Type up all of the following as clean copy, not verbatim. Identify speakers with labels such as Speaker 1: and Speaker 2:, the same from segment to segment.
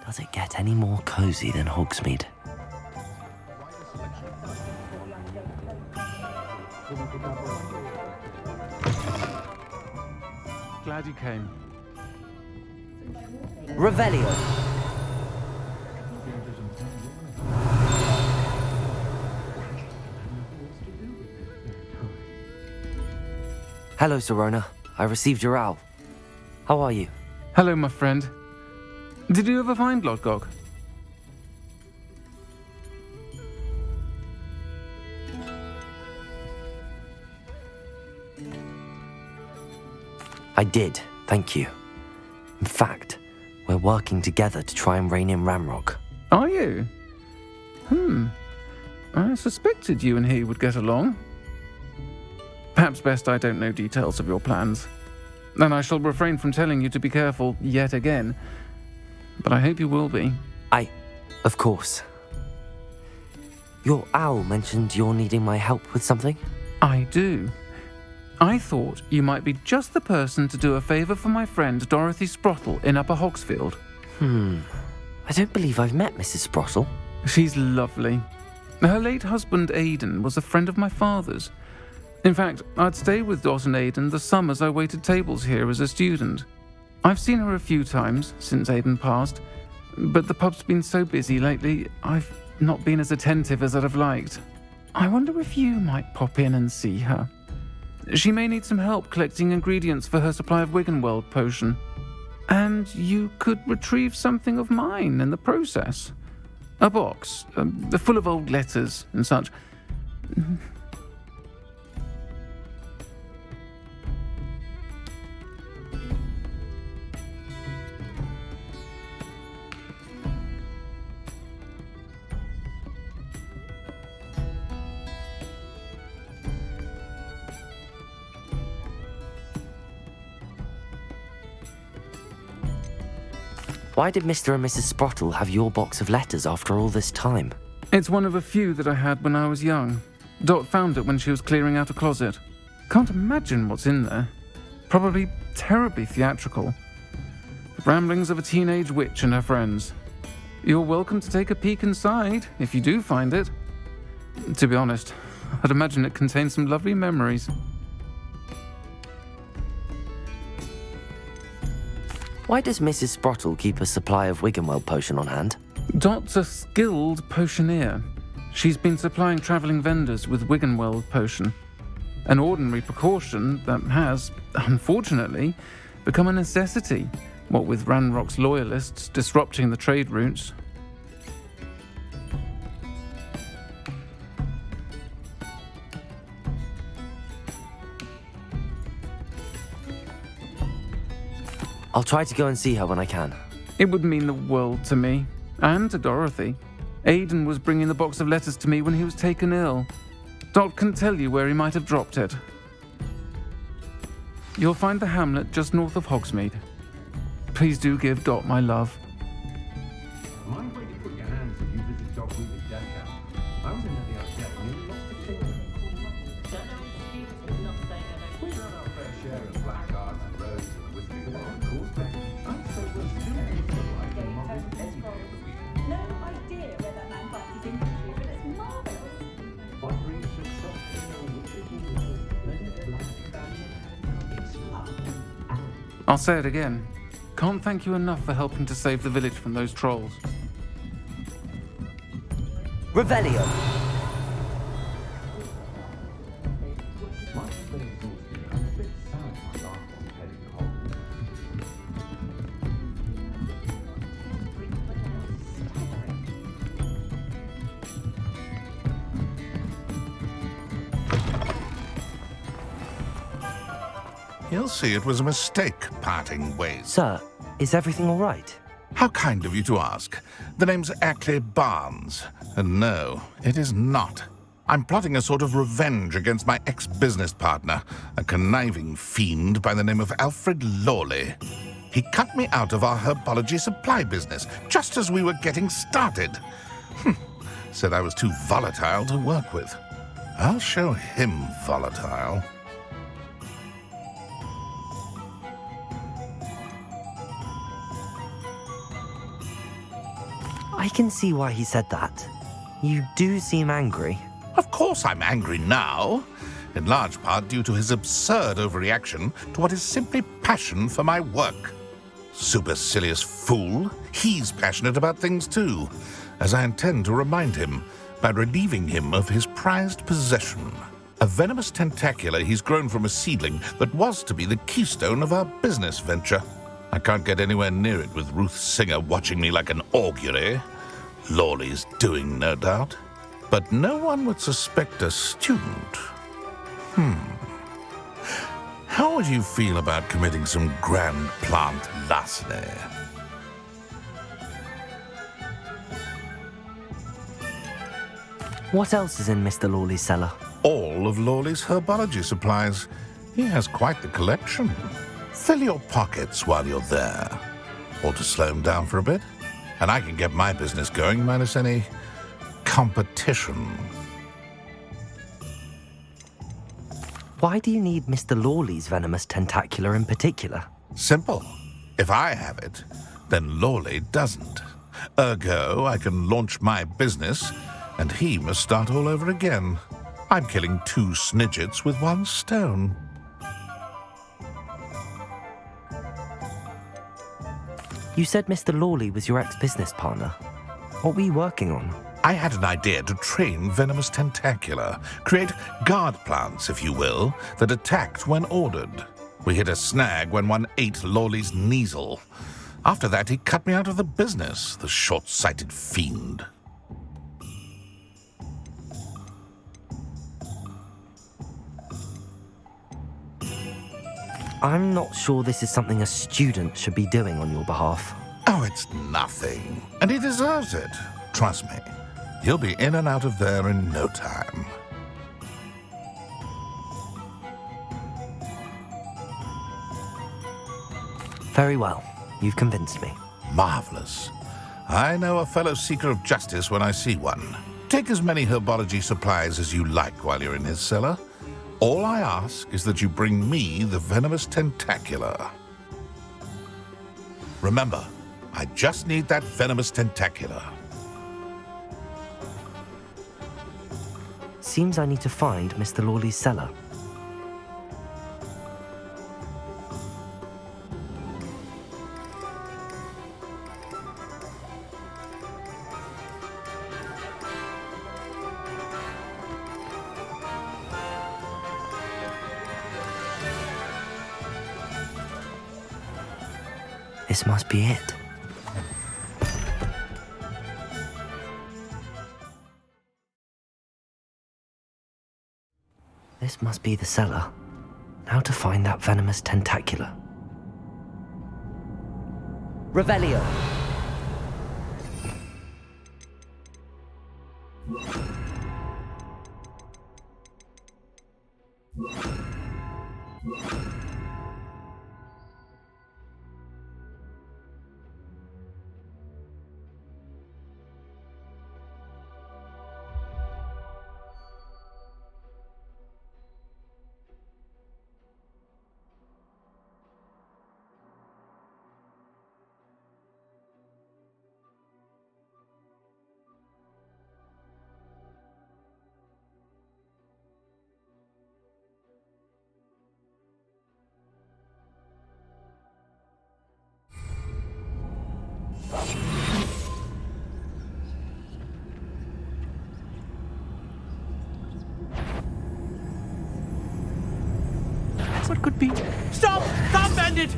Speaker 1: Does it get any more cozy than Hogsmeade?
Speaker 2: Glad you came.
Speaker 1: Revelio! Hello, Serona. I received your owl. How are you?
Speaker 2: Hello, my friend. Did you ever find Lodgok?
Speaker 1: I did, thank you. In fact, we're working together to try and rein in Ramrock.
Speaker 2: Are you? I suspected you and he would get along. Perhaps best I don't know details of your plans. And I shall refrain from telling you to be careful yet again. But I hope you will be.
Speaker 1: Of course. Your owl mentioned you're needing my help with something?
Speaker 2: I do. I thought you might be just the person to do a favour for my friend Dorothy Sprottle in Upper Hogsfield.
Speaker 1: I don't believe I've met Mrs. Sprottle.
Speaker 2: She's lovely. Her late husband Aidan was a friend of my father's. In fact, I'd stayed with Dot and Aidan the summers I waited tables here as a student. I've seen her a few times since Aidan passed, but the pub's been so busy lately, I've not been as attentive as I'd have liked. I wonder if you might pop in and see her. She may need some help collecting ingredients for her supply of Wiggenweld potion. And you could retrieve something of mine in the process. A box, full of old letters and such.
Speaker 1: Why did Mr. and Mrs. Sprottle have your box of letters after all this time?
Speaker 2: It's one of a few that I had when I was young. Dot found it when she was clearing out a closet. Can't imagine what's in there. Probably terribly theatrical. The ramblings of a teenage witch and her friends. You're welcome to take a peek inside, if you do find it. To be honest, I'd imagine it contains some lovely memories.
Speaker 1: Why does Mrs. Sprottle keep a supply of Wiggenweld potion on hand?
Speaker 2: Dot's a skilled potioneer. She's been supplying travelling vendors with Wiggenweld potion. An ordinary precaution that has, unfortunately, become a necessity, what with Ranrock's loyalists disrupting the trade routes.
Speaker 1: I'll try to go and see her when I can.
Speaker 2: It would mean the world to me, and to Dorothy. Aidan was bringing the box of letters to me when he was taken ill. Dot can tell you where he might have dropped it. You'll find the hamlet just north of Hogsmeade. Please do give Dot my love.
Speaker 3: Mind where you put your hands if you visit Doc Wheatley's deck house. I was in there the other day and nearly lost a finger. We had our fair share of black cards and roads and whistling along the causeway. I'd say we're still like a modern baby of the week.
Speaker 4: No idea where that man finds his infantry, but it's marvellous.
Speaker 3: What brings success to the wicked and let it black down. It's love.
Speaker 2: I'll say it again. Can't thank you enough for helping to save the village from those trolls.
Speaker 1: Revelio!
Speaker 3: Mike's been exhausted. I'm a bit sad my last one heading to Hogwarts.
Speaker 5: You'll see it was a mistake parting ways.
Speaker 1: Sir, is everything all right?
Speaker 5: How kind of you to ask. The name's Ackley Barnes. And no, it is not. I'm plotting a sort of revenge against my ex-business partner, a conniving fiend by the name of Alfred Lawley. He cut me out of our herbology supply business just as we were getting started. Said I was too volatile to work with. I'll show him volatile.
Speaker 1: I can see why he said that. You do seem angry.
Speaker 5: Of course I'm angry now, in large part due to his absurd overreaction to what is simply passion for my work. Supercilious fool, he's passionate about things too, as I intend to remind him by relieving him of his prized possession. A venomous tentacular he's grown from a seedling that was to be the keystone of our business venture. I can't get anywhere near it with Ruth Singer watching me like an augury. Lawley's doing, no doubt. But no one would suspect a student. How would you feel about committing some grand plant larceny?
Speaker 1: What else is in Mr. Lawley's cellar?
Speaker 5: All of Lawley's herbology supplies. He has quite the collection. Fill your pockets while you're there. Or to slow him down for a bit. And I can get my business going minus any competition.
Speaker 1: Why do you need Mr. Lawley's venomous tentacular in particular?
Speaker 5: Simple. If I have it, then Lawley doesn't. Ergo, I can launch my business, and he must start all over again. I'm killing 2 snidgets with 1 stone.
Speaker 1: You said Mr. Lawley was your ex-business partner. What were you working on?
Speaker 5: I had an idea to train venomous tentacula, create guard plants, if you will, that attacked when ordered. We hit a snag when one ate Lawley's Kneasel. After that, he cut me out of the business, the short-sighted fiend.
Speaker 1: I'm not sure this is something a student should be doing on your behalf.
Speaker 5: Oh, it's nothing. And he deserves it. Trust me. He'll be in and out of there in no time.
Speaker 1: Very well. You've convinced me.
Speaker 5: Marvelous. I know a fellow seeker of justice when I see one. Take as many herbology supplies as you like while you're in his cellar. All I ask is that you bring me the venomous tentacular. Remember, I just need that venomous tentacular.
Speaker 1: Seems I need to find Mr. Lawley's cellar. This must be it. This must be the cellar. Now to find that venomous tentacular. Revelio! What could be?
Speaker 6: Stop! Stop, bandit!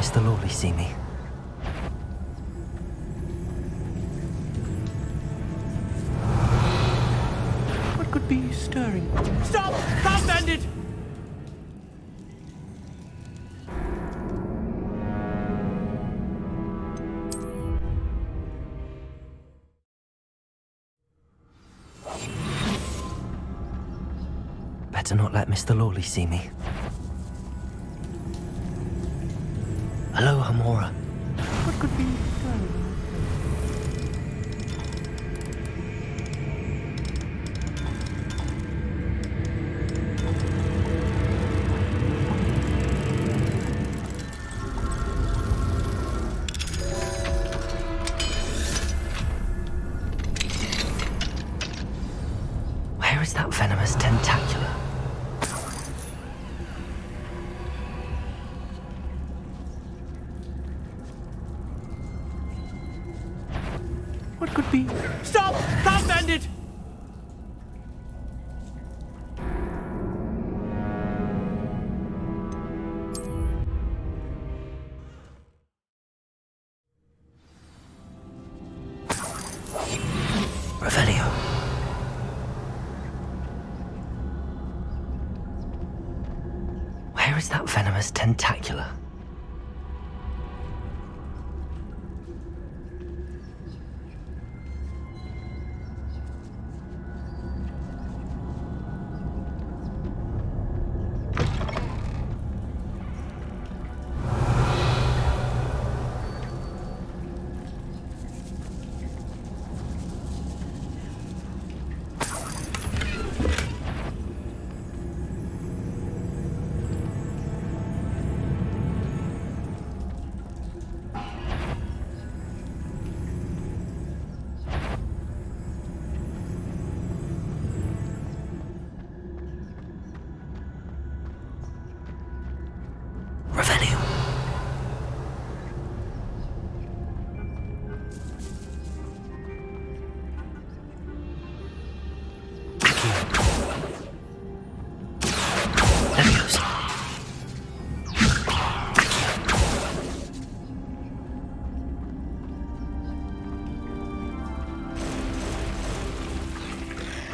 Speaker 1: Mr. Lawley see me.
Speaker 6: What could be stirring? Stop! Stop, bandit!
Speaker 1: Better not let Mr. Lawley see me. Hello, Hamora.
Speaker 6: What could be stirring?
Speaker 1: Where is that venomous tentacular?
Speaker 6: What could be? Stop! Stop, bandit!
Speaker 1: Revelio. Where is that venomous tentacular? Revelio. Leviosa.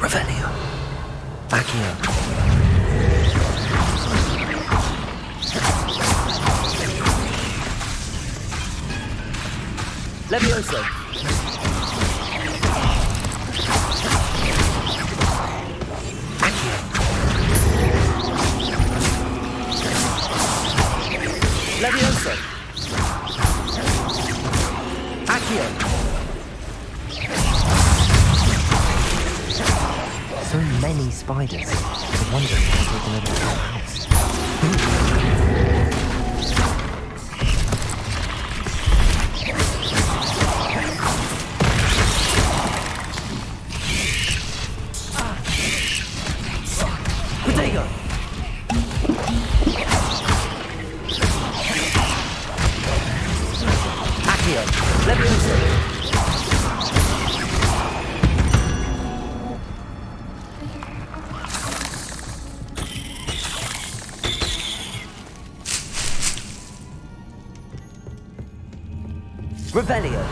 Speaker 1: Revelio. Accio. Leviosa. Accio. Leviosa. Accio. So many spiders. I wonder if they're taking over the whole house. Potato! Accio! Leviosa! Revelio!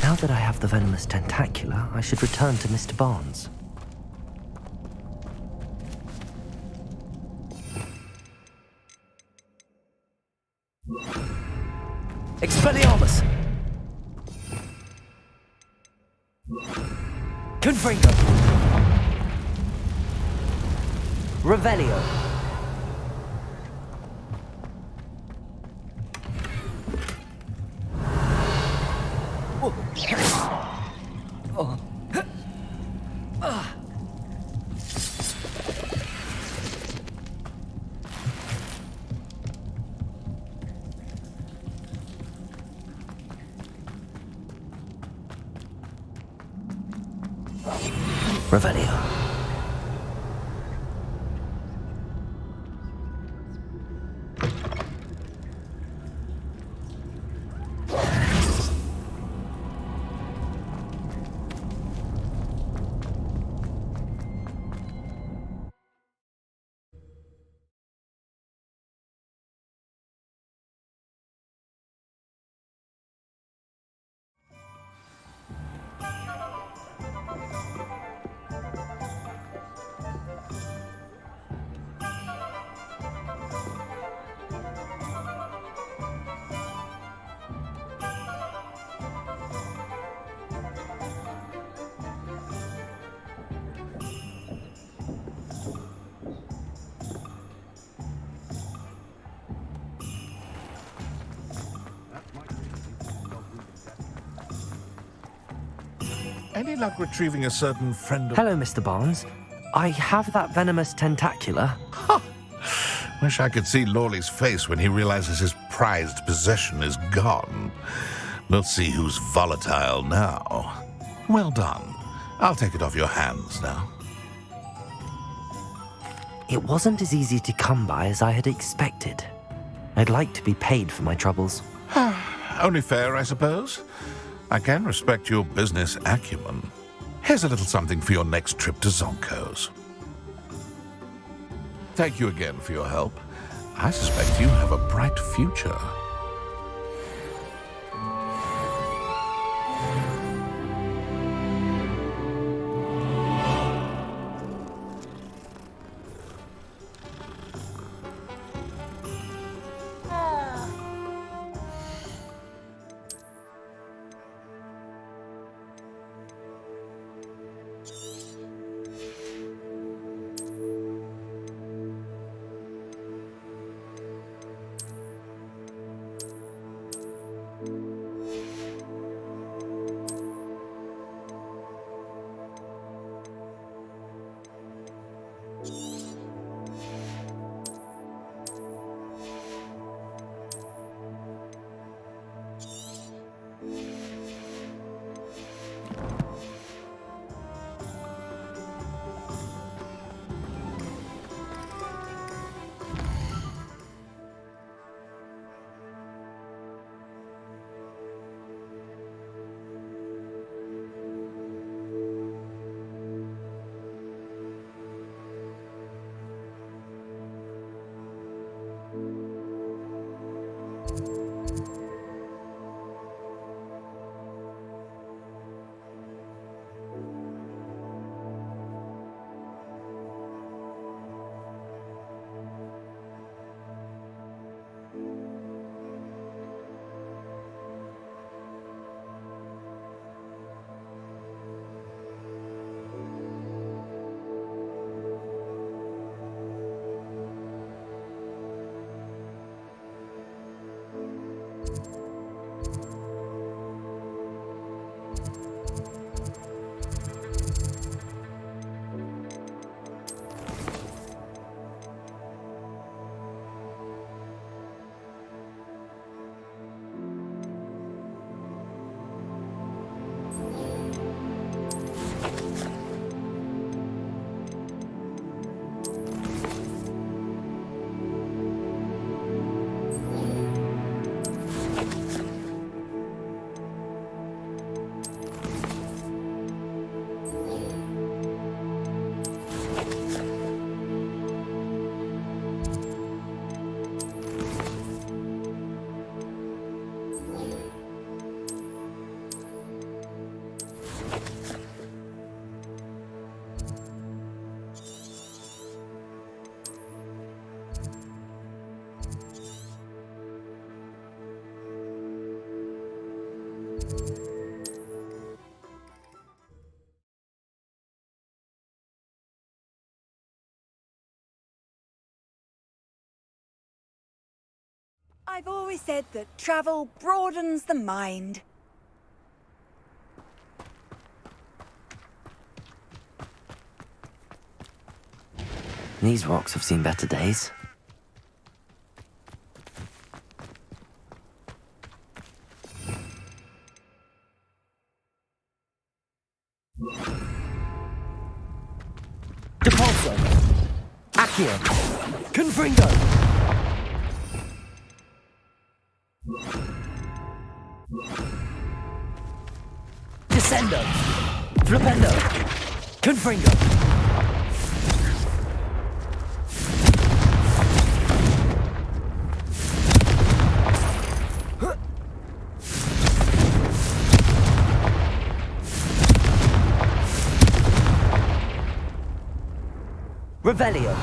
Speaker 1: Now that I have the venomous tentacula, I should return to Mr. Barnes. Expelliarmus! Confringo! Revelio! Revelio.
Speaker 5: Any luck retrieving a certain friend of...
Speaker 1: Hello, Mr. Barnes. I have that venomous tentacula.
Speaker 5: Wish I could see Lawley's face when he realizes his prized possession is gone. Let's see who's volatile now. Well done. I'll take it off your hands now.
Speaker 1: It wasn't as easy to come by as I had expected. I'd like to be paid for my troubles.
Speaker 5: Only fair, I suppose. I can respect your business acumen. Here's a little something for your next trip to Zonko's. Thank you again for your help. I suspect you have a bright future.
Speaker 7: I've always said that travel broadens the mind.
Speaker 1: These rocks have seen better days. Depulso. Accio. Confringo. Descendo. Flipendo. Confringo. Revelio.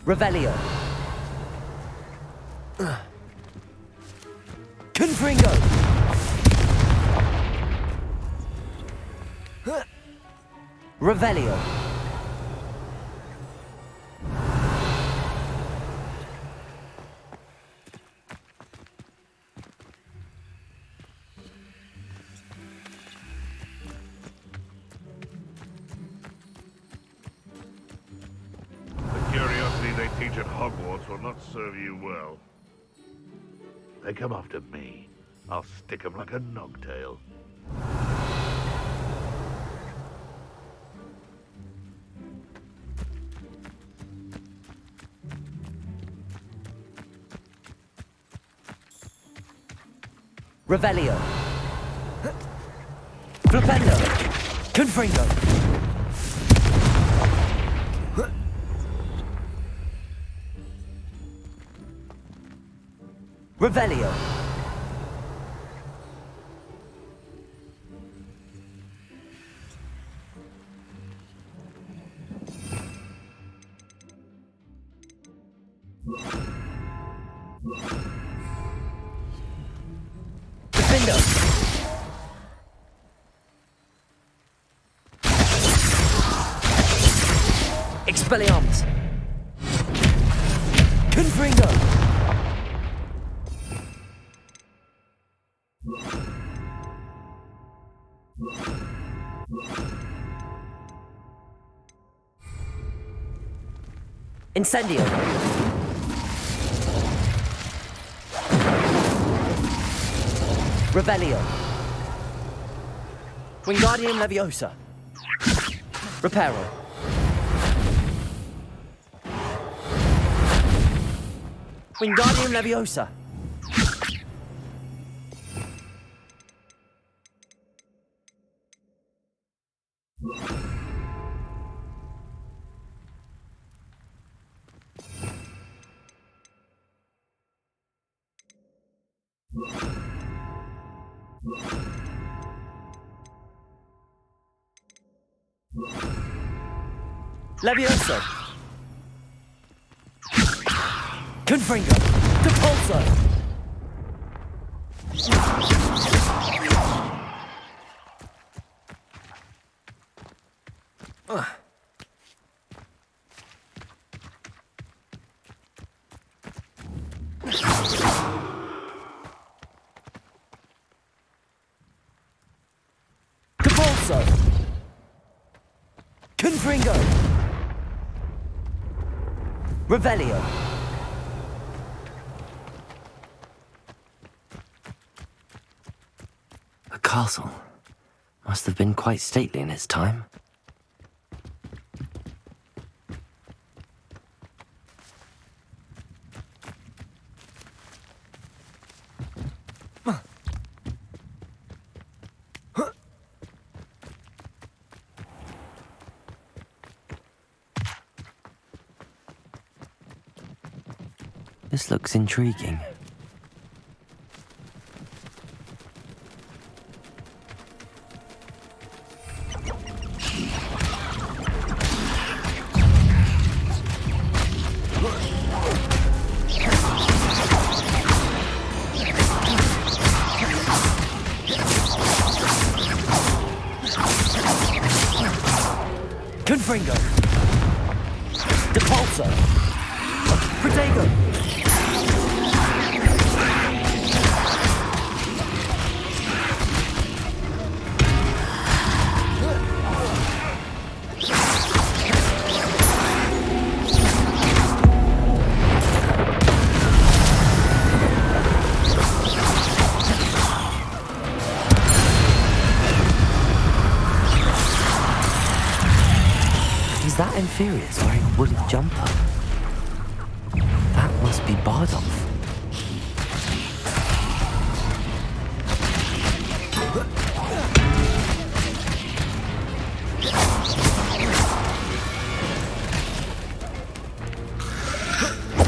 Speaker 1: Revelio. Confringo. Revelio.
Speaker 8: They teach at Hogwarts will not serve you well. They come after me. I'll stick 'em like a nogtail.
Speaker 1: Revelio. Flipendo. Confringo. Revelio. Defendo. Expelliarmus. Confringo. Incendio. Revelio. Wingardium Leviosa. Reparo. Wingardium Leviosa. Levioso. Confringo. Depulso. Depulso. Confringo. Revelio. A castle. Must have been quite stately in its time. This looks intriguing. Confringo! Depulso! Protego! Is that Inferius wearing a woolly jumper? That must be Bardolph.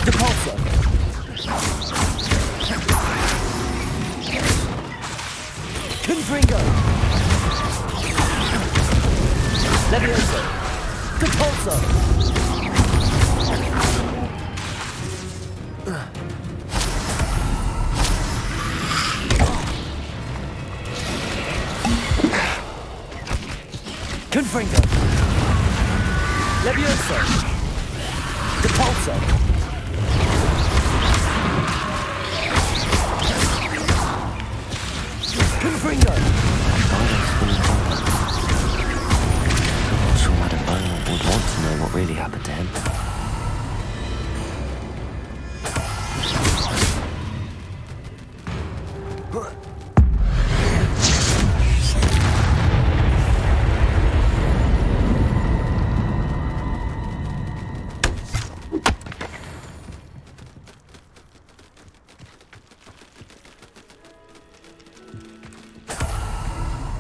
Speaker 1: Depulso! Confringo! Levioso! Depulso! Confringo! Levioso! Depulso! Confringo! Not sure Madame Beaumont would want to know what really happened to him.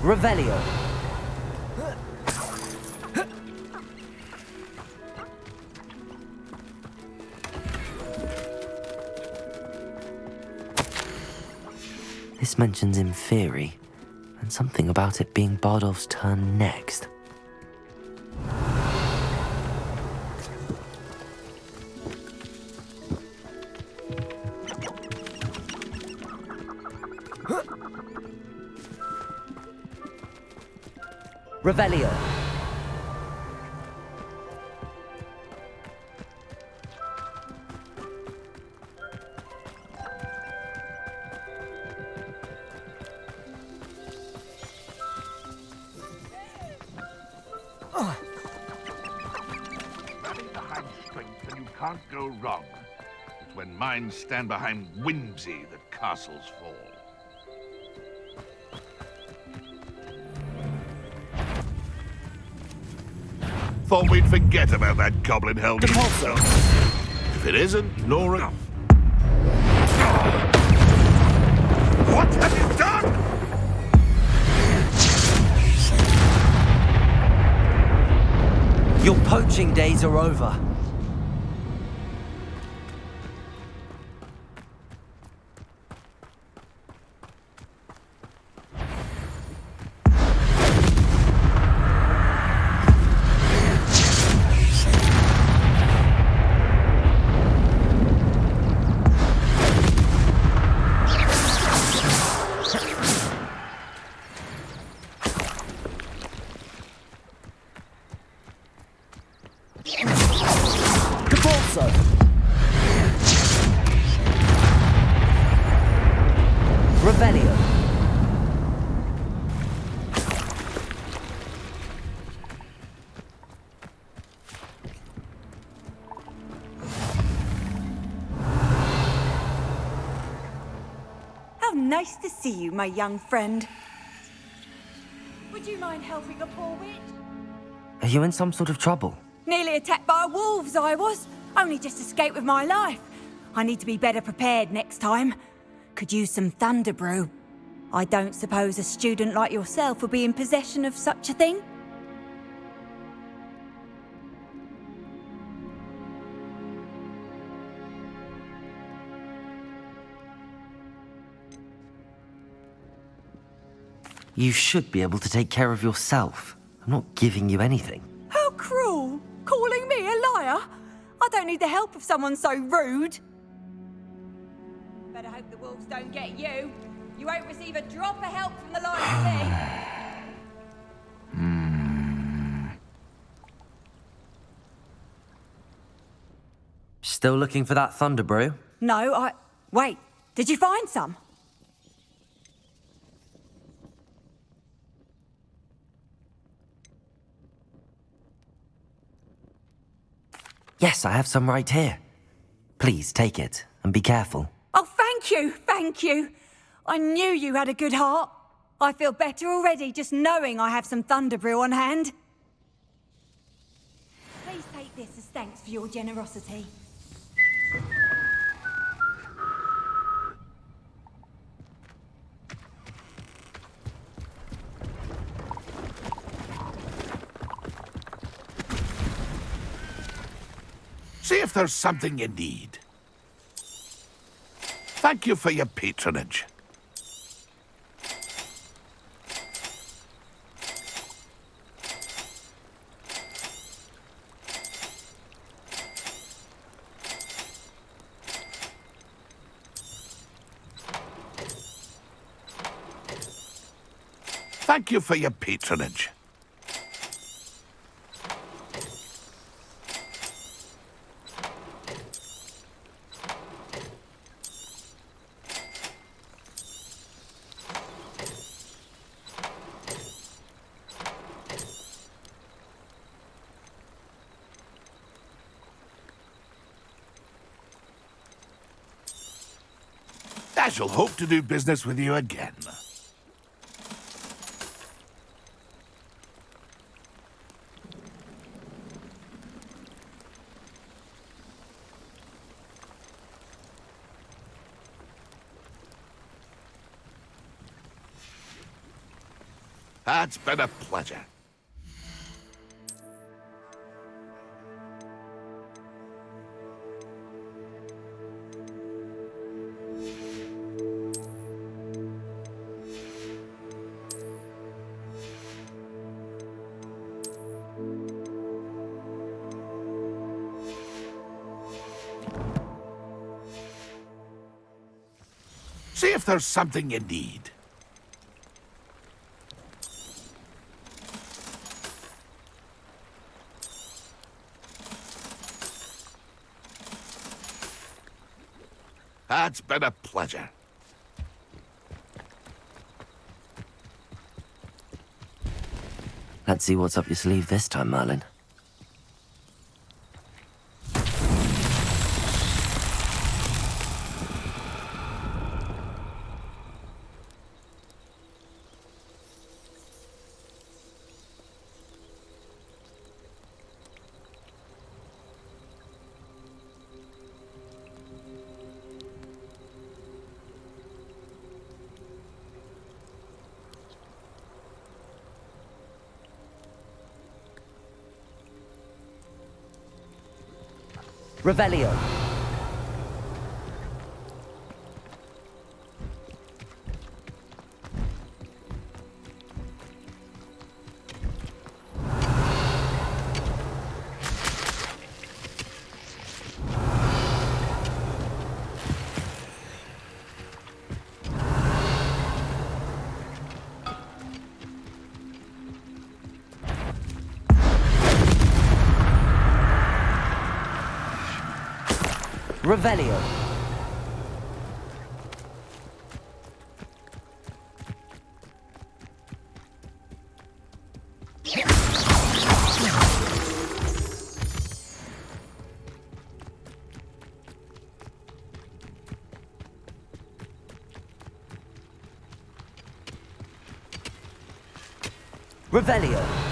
Speaker 1: Revelio. This mentions Inferi, and something about it being Bardolph's turn next. Revelio.
Speaker 8: Rally behind strength and you can't go wrong. It's when minds stand behind whimsy that castles fall. Thought we'd forget about that goblin helmet. If it isn't, Nora. What have you done?
Speaker 1: Your poaching days are over. Revelio.
Speaker 7: How nice to see you, my young friend. Would you mind helping a poor witch?
Speaker 1: Are you in some sort of trouble?
Speaker 7: Nearly attacked by wolves, I was. Only just escaped with my life. I need to be better prepared next time. Could use some thunder brew. I don't suppose a student like yourself would be in possession of such a thing?
Speaker 1: You should be able to take care of yourself. I'm not giving you anything.
Speaker 7: How cruel! Calling me a liar? I don't need the help of someone so rude. Better hope the wolves don't get you. You won't receive a drop of help from the likes of me.
Speaker 1: Still looking for that thunder brew?
Speaker 7: No, Wait, did you find some?
Speaker 1: Yes, I have some right here. Please take it, and be careful.
Speaker 7: Oh, thank you, thank you. I knew you had a good heart. I feel better already just knowing I have some thunder brew on hand. Please take this as thanks for your generosity.
Speaker 5: See if there's something you need. Thank you for your patronage. Thank you for your patronage. I shall hope to do business with you again. It's been a pleasure. See if there's something you need. It's been a pleasure.
Speaker 1: Let's see what's up your sleeve this time, Merlin. Revelio. Revelio. Revelio.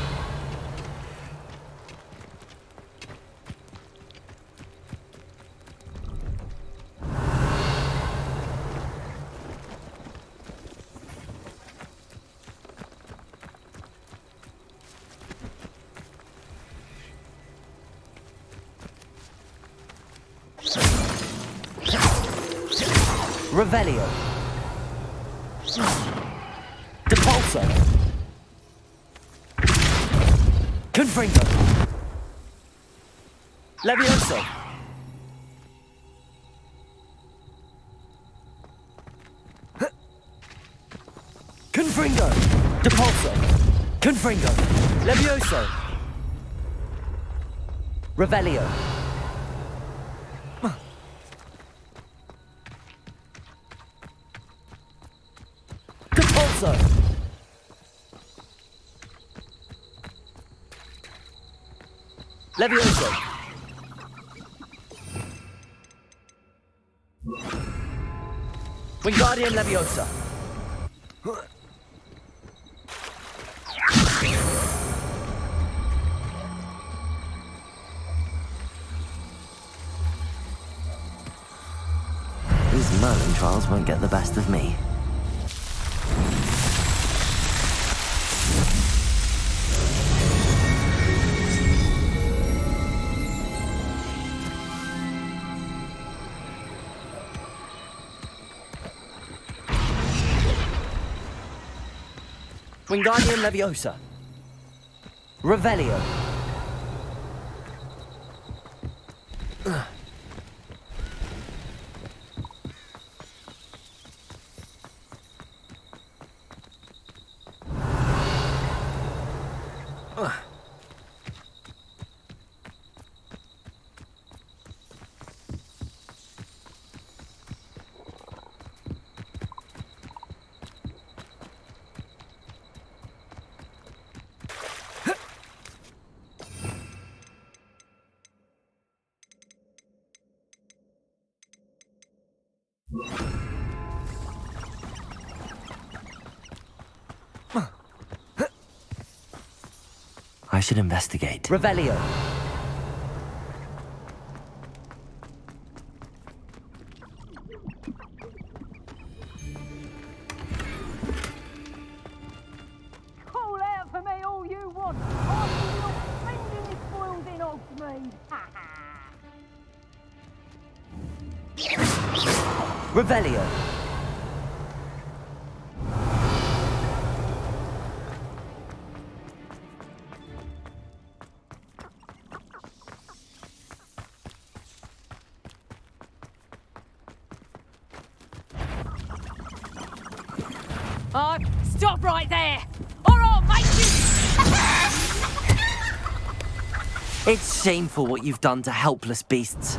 Speaker 1: Revelio. Depulso. Confringo. Levioso. Confringo. Depulso. Confringo. Levioso. Revelio.
Speaker 9: Levioso. Wingardium Leviosa.
Speaker 1: These Merlin trials won't get the best of me.
Speaker 9: Wingardium Leviosa. Revelio.
Speaker 1: I should investigate.
Speaker 9: Revelio.
Speaker 4: Call out for me all you want. I'm not spending this spoiled in Hogsmeade.
Speaker 9: Revelio.
Speaker 7: Oh, stop right there! Or I'll make you...
Speaker 1: It's shameful what you've done to helpless beasts.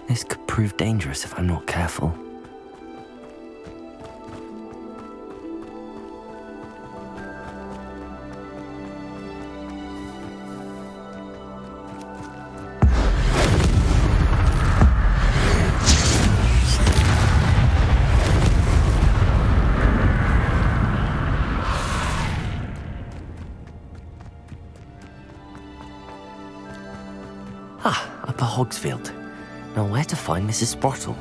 Speaker 1: This could prove dangerous if I'm not careful. Upper Hogsfield. Now where to find Mrs. Sprottle?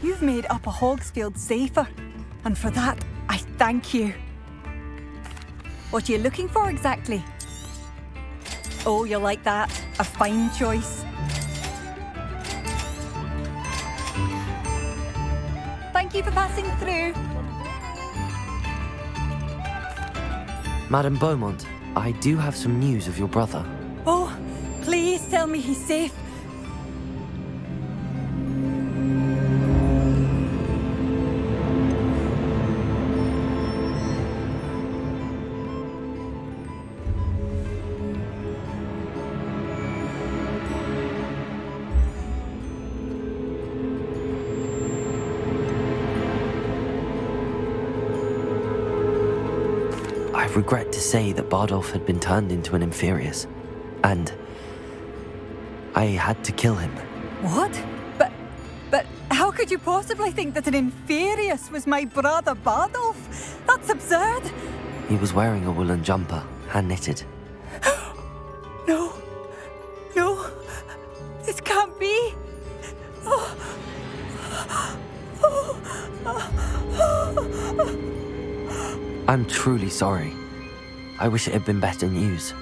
Speaker 7: You've made Upper Hogsfield safer, and for that, I thank you. What are you looking for exactly? Oh, you like that? A fine choice. Thank you for passing through.
Speaker 1: Madame Beaumont, I do have some news of your brother.
Speaker 7: Oh, please tell me he's safe.
Speaker 1: I regret to say that Bardolph had been turned into an Inferius, and I had to kill him.
Speaker 7: What? But how could you possibly think that an Inferius was my brother Bardolph? That's absurd.
Speaker 1: He was wearing a woolen jumper, hand-knitted.
Speaker 7: No. No. This can't be.
Speaker 1: I'm truly sorry. I wish it had been better news.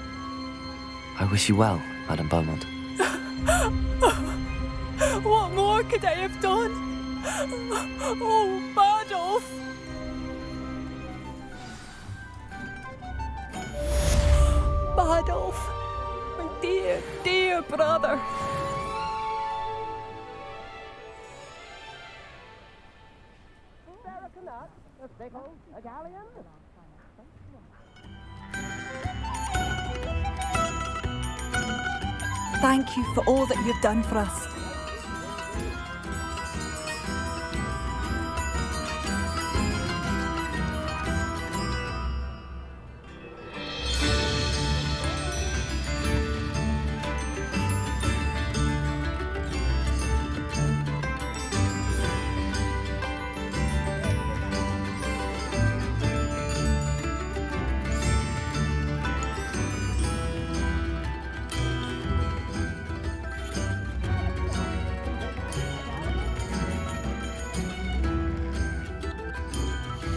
Speaker 1: I wish you well, Madame Beaumont.
Speaker 7: What more could I have done? Oh, Bardolph! Bardolph, my dear, dear brother. Thank you for all that you've done for us.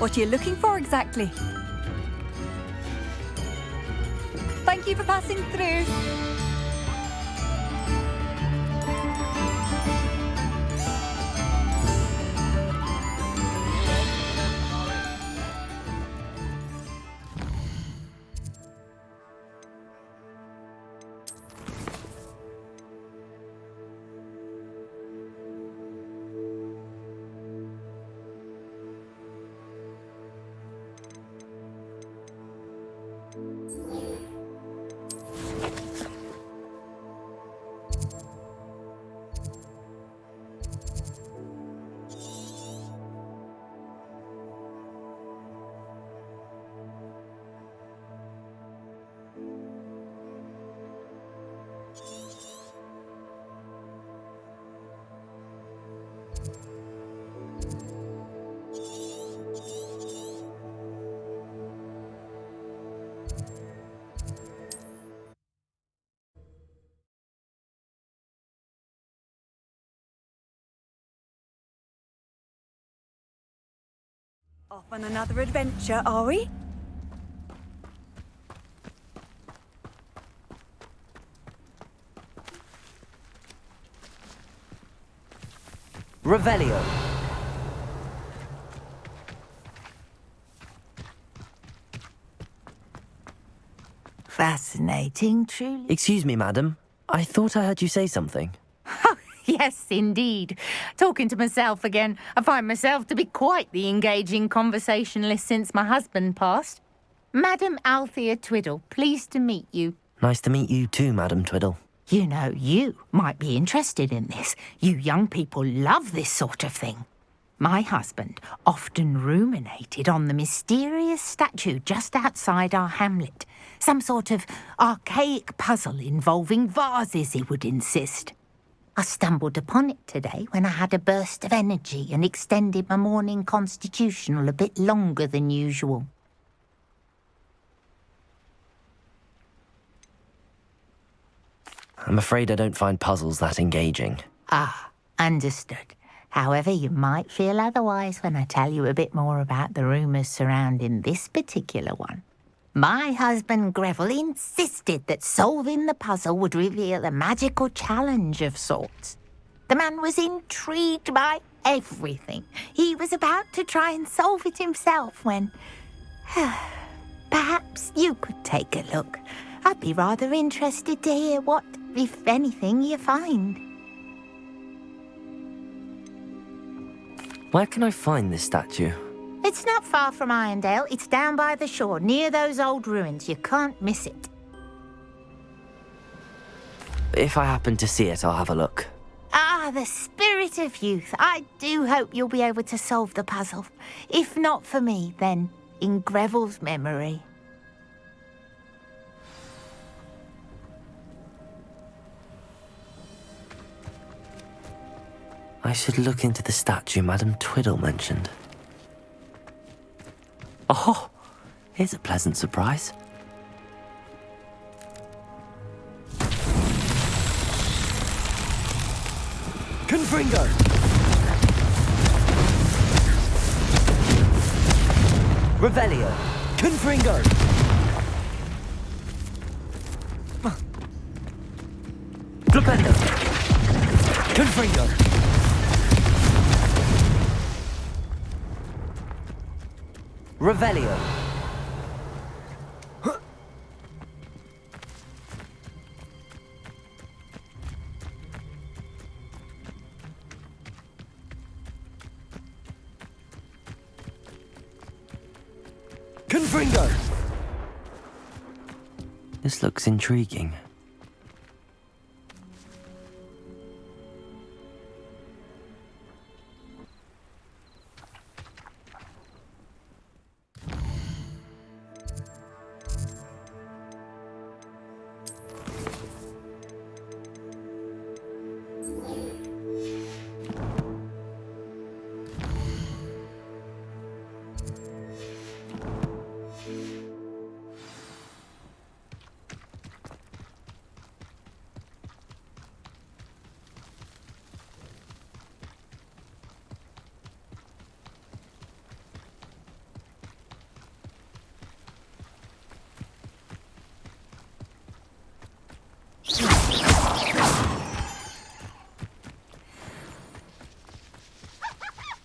Speaker 7: What are you looking for exactly? Thank you for passing through. Off on another adventure, are we?
Speaker 9: Revelio.
Speaker 10: Fascinating, truly.
Speaker 1: Excuse me, madam. I thought I heard you say something.
Speaker 10: Yes, indeed. Talking to myself again. I find myself to be quite the engaging conversationalist since my husband passed. Madam Althea Twiddle, pleased to meet you.
Speaker 1: Nice to meet you too, Madam Twiddle.
Speaker 10: You know, you might be interested in this. You young people love this sort of thing. My husband often ruminated on the mysterious statue just outside our hamlet. Some sort of archaic puzzle involving vases, he would insist. I stumbled upon it today when I had a burst of energy and extended my morning constitutional a bit longer than usual.
Speaker 1: I'm afraid I don't find puzzles that engaging.
Speaker 10: Ah, understood. However, you might feel otherwise when I tell you a bit more about the rumours surrounding this particular one. My husband Greville insisted that solving the puzzle would reveal a magical challenge of sorts. The man was intrigued by everything. He was about to try and solve it himself when... Perhaps you could take a look. I'd be rather interested to hear what, if anything, you find.
Speaker 1: Where can I find this statue?
Speaker 10: It's not far from Irondale. It's down by the shore, near those old ruins. You can't miss it.
Speaker 1: If I happen to see it, I'll have a look.
Speaker 10: Ah, the spirit of youth. I do hope you'll be able to solve the puzzle. If not for me, then in Greville's memory.
Speaker 1: I should look into the statue Madame Twiddle mentioned. Oh, here's a pleasant surprise.
Speaker 9: Confringo! Revelio! Confringo! Flipendo! Confringo! Revelio! Confringo!
Speaker 1: This looks intriguing.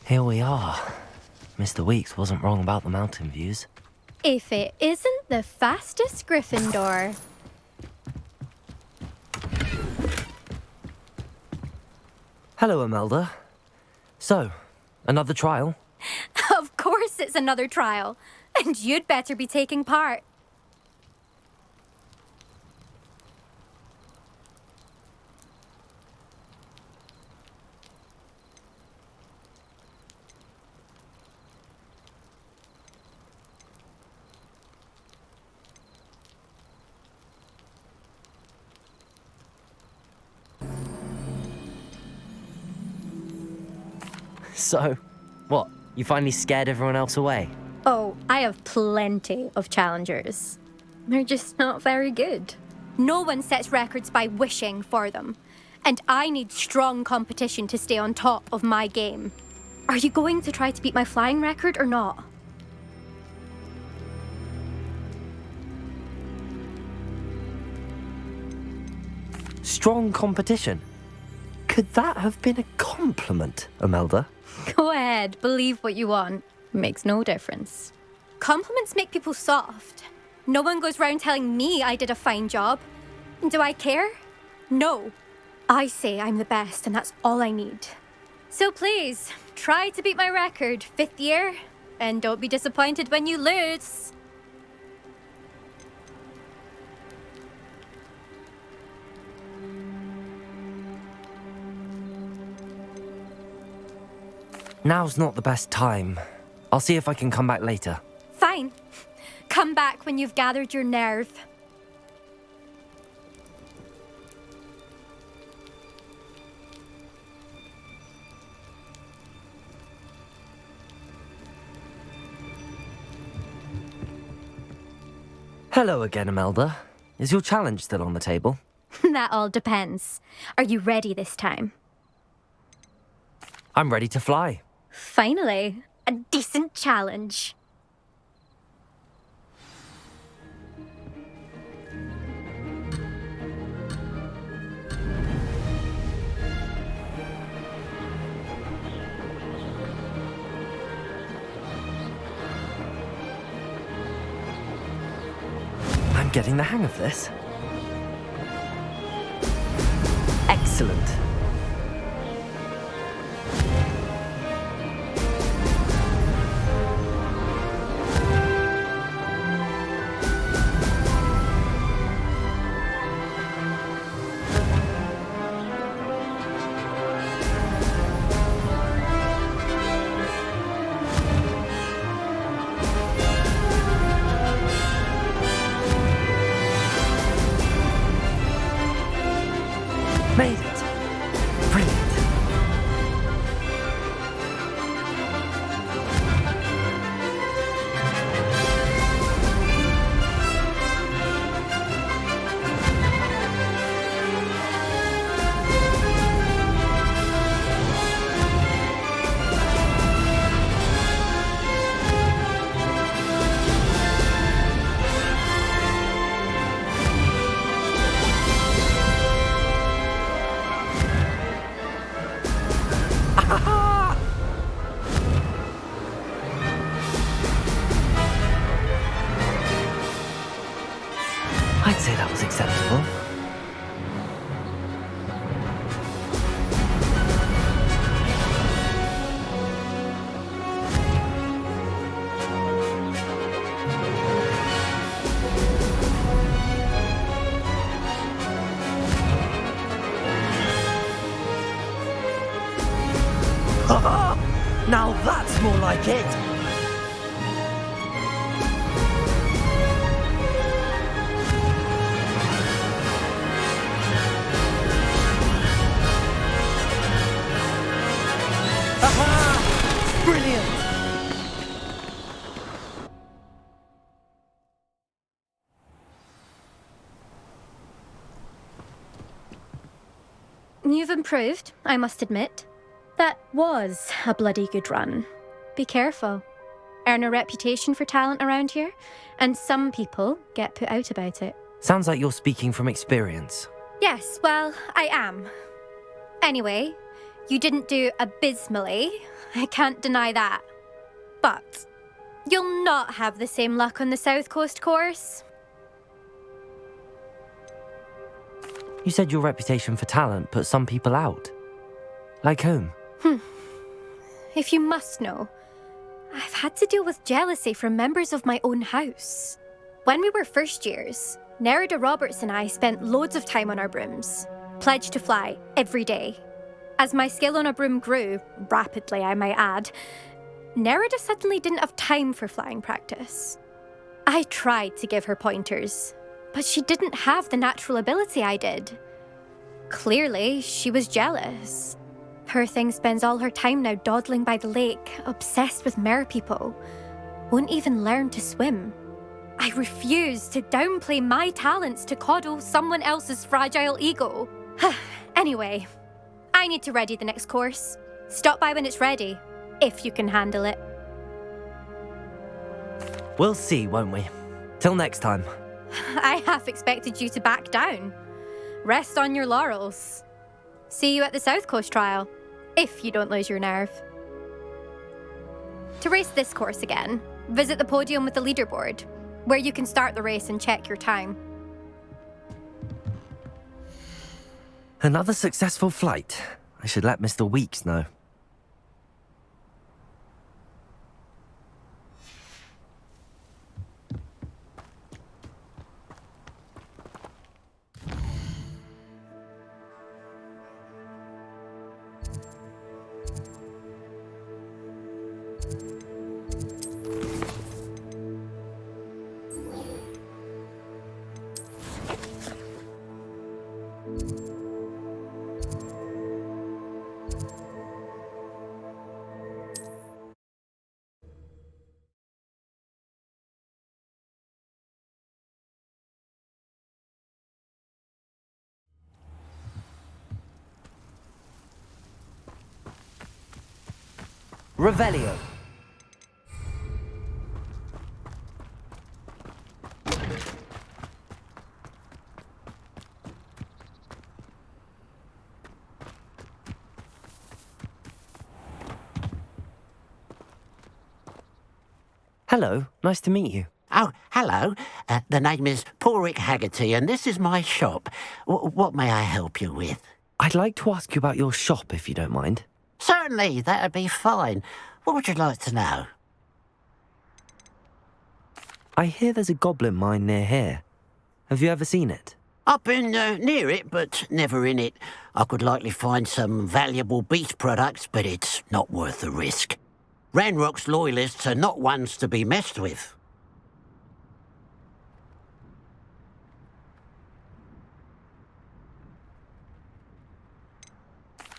Speaker 1: Here we are. Mr. Weeks wasn't wrong about the mountain views.
Speaker 11: If it isn't the fastest Gryffindor.
Speaker 1: Hello, Imelda. So, another trial?
Speaker 11: Of course it's another trial. And you'd better be taking part.
Speaker 1: So, what? You finally scared everyone else away?
Speaker 11: Oh, I have plenty of challengers. They're just not very good. No one sets records by wishing for them. And I need strong competition to stay on top of my game. Are you going to try to beat my flying record or not?
Speaker 1: Strong competition? Could that have been a compliment, Imelda?
Speaker 11: Go ahead, believe what you want. Makes no difference. Compliments make people soft. No one goes round telling me I did a fine job. Do I care? No. I say I'm the best and that's all I need. So please, try to beat my record, 5th year, and don't be disappointed when you lose.
Speaker 1: Now's not the best time. I'll see if I can come back later.
Speaker 11: Fine. Come back when you've gathered your nerve.
Speaker 1: Hello again, Imelda. Is your challenge still on the table?
Speaker 11: That all depends. Are you ready this time?
Speaker 1: I'm ready to fly.
Speaker 11: Finally, a decent challenge.
Speaker 1: I'm getting the hang of this. Excellent. Made it.
Speaker 9: Now that's more like it! Aha! Brilliant!
Speaker 11: You've improved, I must admit. That was a bloody good run. Be careful. Earn a reputation for talent around here, and some people get put out about it.
Speaker 1: Sounds like you're speaking from experience.
Speaker 11: Yes, well, I am. Anyway, you didn't do abysmally. I can't deny that. But you'll not have the same luck on the South Coast course.
Speaker 1: You said your reputation for talent put some people out. Like whom?
Speaker 11: If you must know, I've had to deal with jealousy from members of my own house. When we were first years, Nerida Roberts and I spent loads of time on our brooms, pledged to fly every day. As my skill on a broom grew, rapidly I might add, Nerida suddenly didn't have time for flying practice. I tried to give her pointers, but she didn't have the natural ability I did. Clearly, she was jealous. Poor thing spends all her time now dawdling by the lake, obsessed with merpeople. Won't even learn to swim. I refuse to downplay my talents to coddle someone else's fragile ego. Anyway, I need to ready the next course. Stop by when it's ready, if you can handle it.
Speaker 1: We'll see, won't we? Till next time.
Speaker 11: I half expected you to back down. Rest on your laurels. See you at the South Coast trial, if you don't lose your nerve. To race this course again, visit the podium with the leaderboard, where you can start the race and check your time.
Speaker 1: Another successful flight. I should let Mr. Weeks know.
Speaker 9: Revelio.
Speaker 1: Hello, nice to meet you.
Speaker 12: Oh, hello. The name is Porrick Haggerty, and this is my shop. What may I help you with?
Speaker 1: I'd like to ask you about your shop, if you don't mind.
Speaker 12: Certainly, that'd be fine. What would you like to know?
Speaker 1: I hear there's a goblin mine near here. Have you ever seen it?
Speaker 12: I've been near it, but never in it. I could likely find some valuable beast products, but it's not worth the risk. Ranrock's loyalists are not ones to be messed with.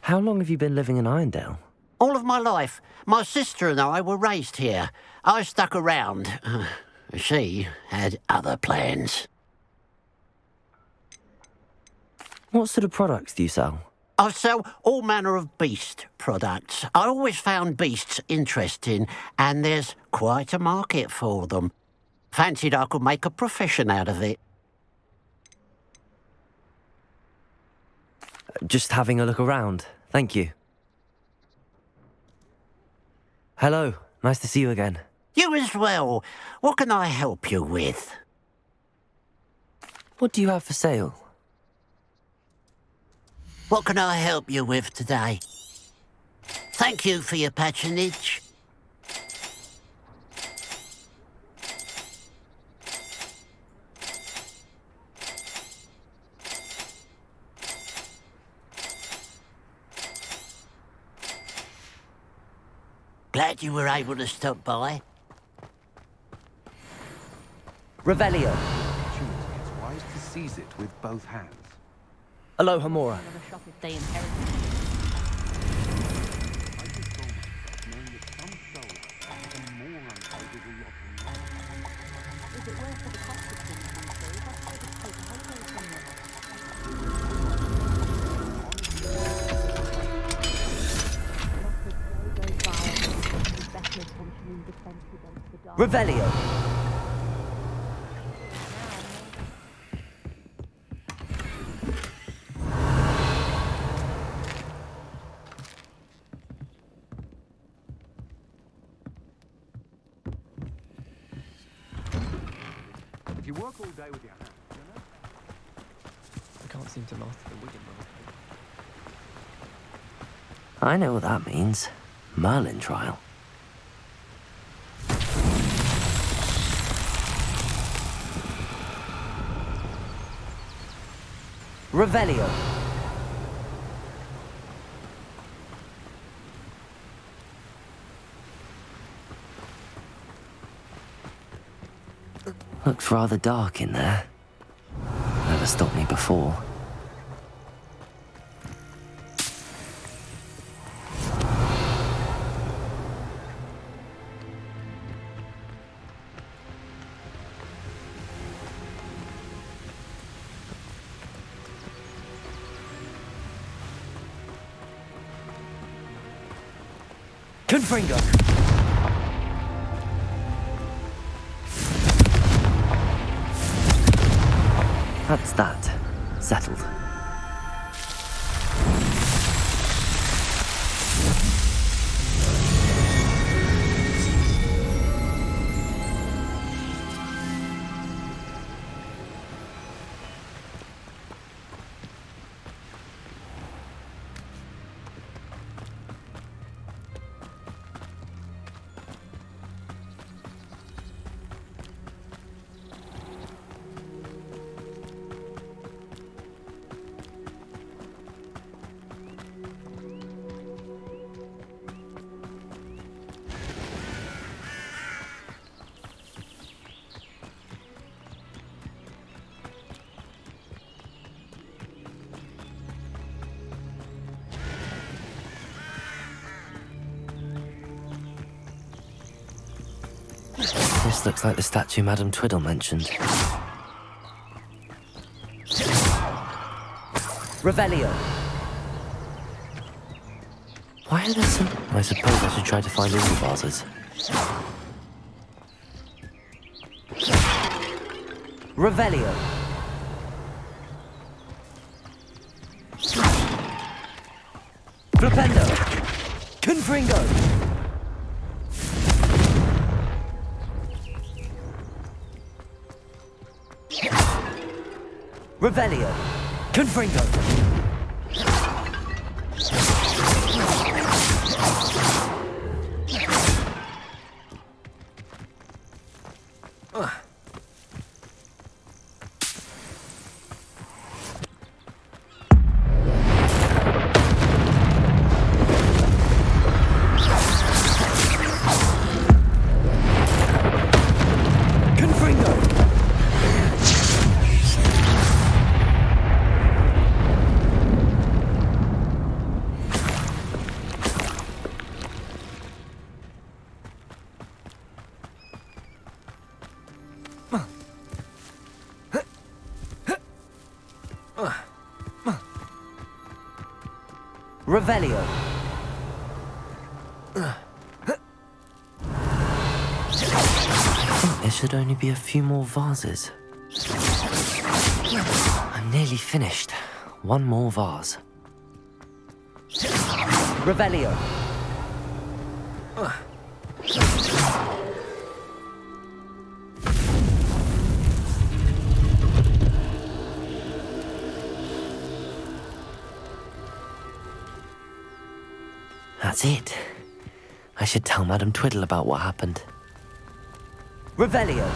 Speaker 1: How long have you been living in Irondale?
Speaker 12: All of my life. My sister and I were raised here. I stuck around. She had other plans.
Speaker 1: What sort of products do you sell?
Speaker 12: I sell all manner of beast products. I always found beasts interesting, and there's quite a market for them. Fancied I could make a profession out of it.
Speaker 1: Just having a look around. Thank you. Hello, nice to see you again.
Speaker 12: You as well. What can I help you with?
Speaker 1: What do you have for sale?
Speaker 12: What can I help you with today? Thank you for your patronage. Glad you were able to stop by.
Speaker 9: Revelio.
Speaker 3: It's wise to seize it with both hands.
Speaker 9: Aloha Mora. Revelio.
Speaker 3: If you work all day with your hands,
Speaker 13: I can't seem to master the wigging rod.
Speaker 1: I know what that means. Merlin trial.
Speaker 9: Revelio.
Speaker 1: Looks rather dark in there. Never stopped me before.
Speaker 9: Confringo.
Speaker 1: That's that. Settled. This looks like the statue Madame Twiddle mentioned.
Speaker 9: Revelio.
Speaker 1: Why are there some... I suppose I should try to find all the vases.
Speaker 9: Revelio. Flipendo. Confringo. Revelio. Confringo. Revelio.
Speaker 1: I think there should only be a few more vases. I'm nearly finished. One more vase.
Speaker 9: Revelio.
Speaker 1: That's it. I should tell Madame Twiddle about what happened.
Speaker 9: Revelio.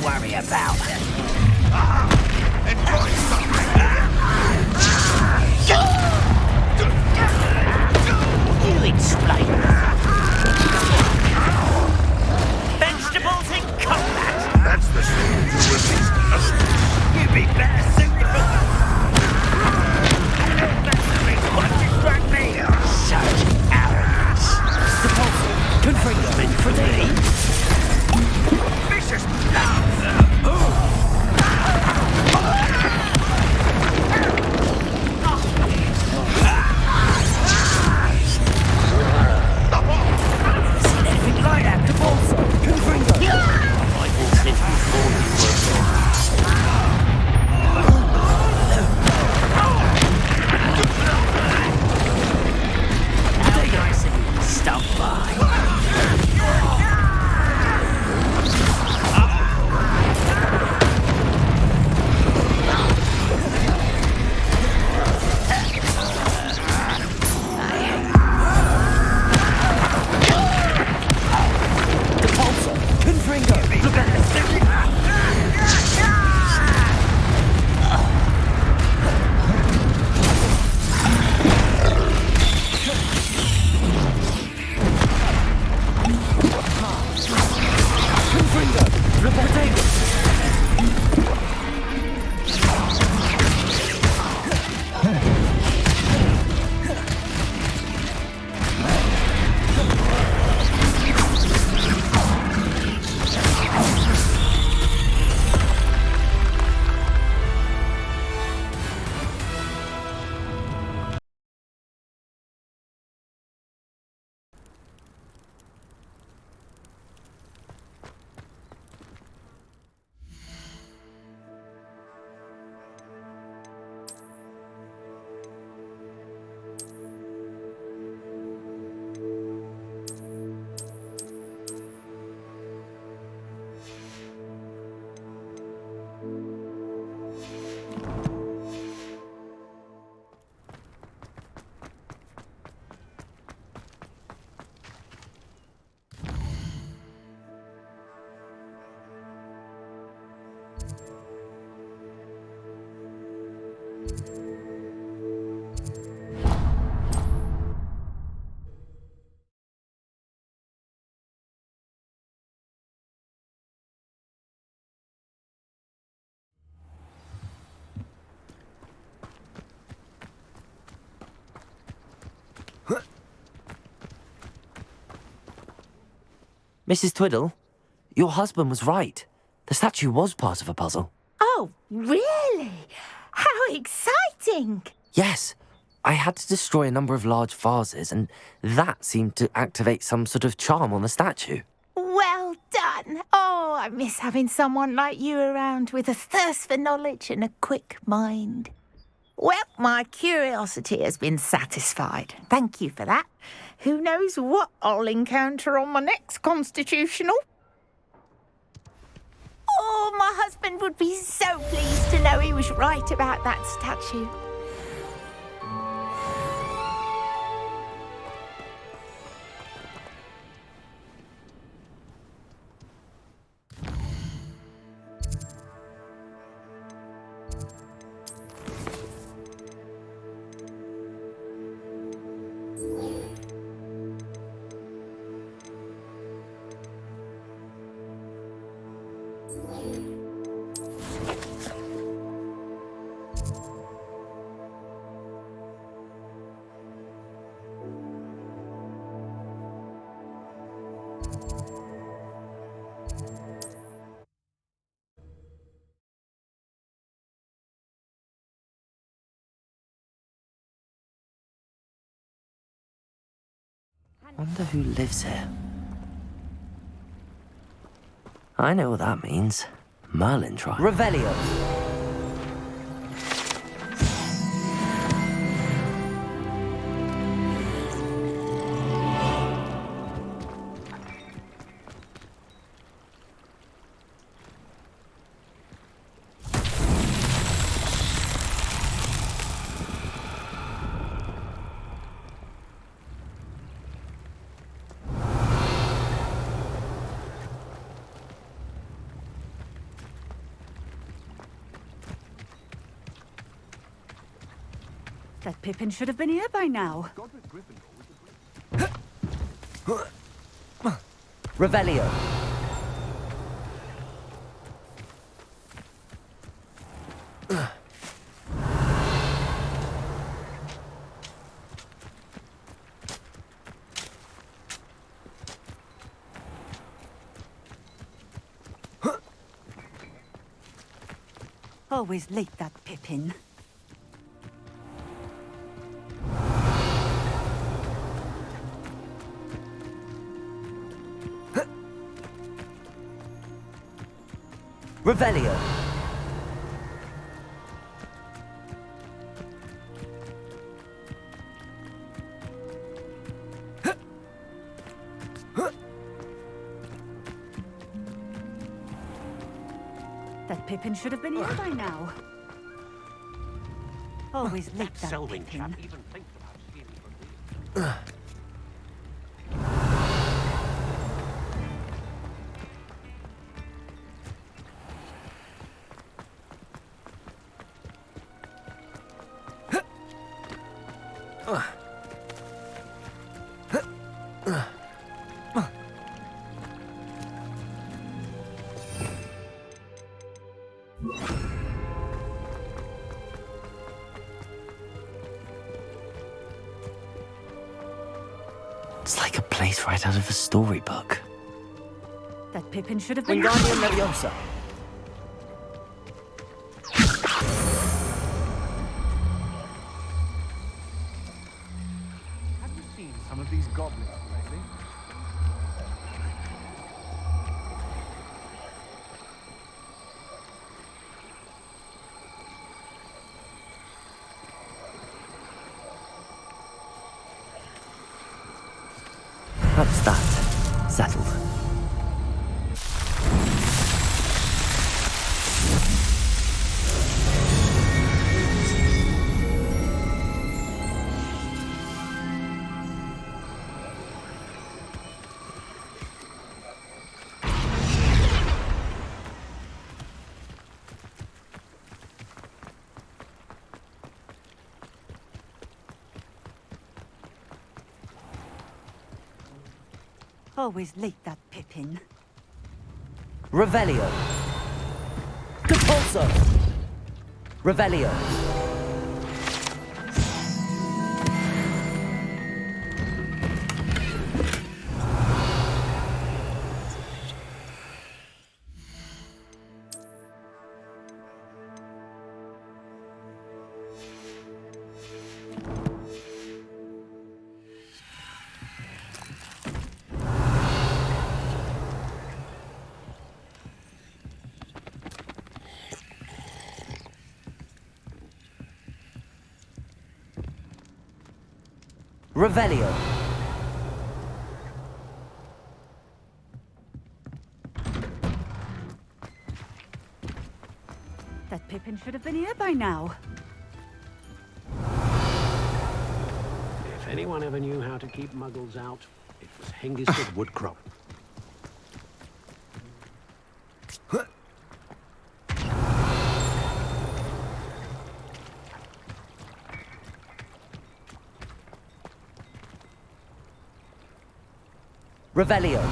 Speaker 12: worry about.
Speaker 8: Enjoy something!
Speaker 12: You explain. Vegetables in combat.
Speaker 8: That's the thing to release us.
Speaker 12: You'd be better suited for that. What distract me? Such arrogance. Confringo for me. Vicious love. Seen anything like that before, Confringo. I will since before you were born. Nice and stop by.
Speaker 1: Mrs. Twiddle, your husband was right. The statue was part of a puzzle.
Speaker 10: Oh, really? How exciting!
Speaker 1: Yes, I had to destroy a number of large vases, and that seemed to activate some sort of charm on the statue.
Speaker 10: Well done. Oh, I miss having someone like you around with a thirst for knowledge and a quick mind. Well, my curiosity has been satisfied. Thank you for that. Who knows what I'll encounter on my next constitutional? Oh, my husband would be so pleased to know he was right about that statue.
Speaker 1: Wonder who lives here. I know what that means. Merlin tribe.
Speaker 9: Revelio.
Speaker 4: That Pippin should have been here by now.
Speaker 9: Revelio.
Speaker 4: Always late, that Pippin.
Speaker 9: Revelio.
Speaker 4: That Pippin should have been here by now. Always late, that
Speaker 12: Selwyn
Speaker 4: Pippin.
Speaker 12: chap even thinks about stealing from me.
Speaker 1: It's like a place right out of a storybook.
Speaker 4: That Pippin should have been
Speaker 9: Wingardium Leviosa.
Speaker 3: Have you seen some of these goblins lately?
Speaker 1: That's that. Settled.
Speaker 4: Always late, that Pippin.
Speaker 9: Revelio. GeForce. Revelio. Revelio.
Speaker 4: That Pippin should have been here by now.
Speaker 14: If anyone ever knew how to keep muggles out, it was Hengist of Woodcrop.
Speaker 9: Revelio.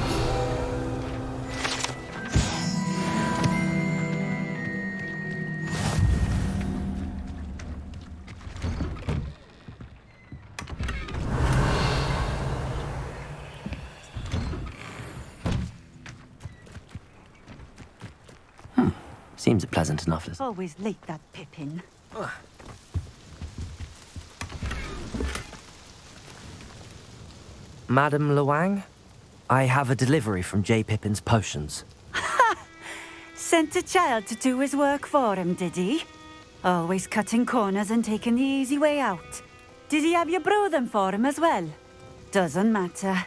Speaker 1: Seems a pleasant enough.
Speaker 4: Always late, that Pippin.
Speaker 1: Madam Luang, I have a delivery from J. Pippin's Potions.
Speaker 4: Sent a child to do his work for him, did he? Always cutting corners and taking the easy way out. Did he have you brew them for him as well? Doesn't matter.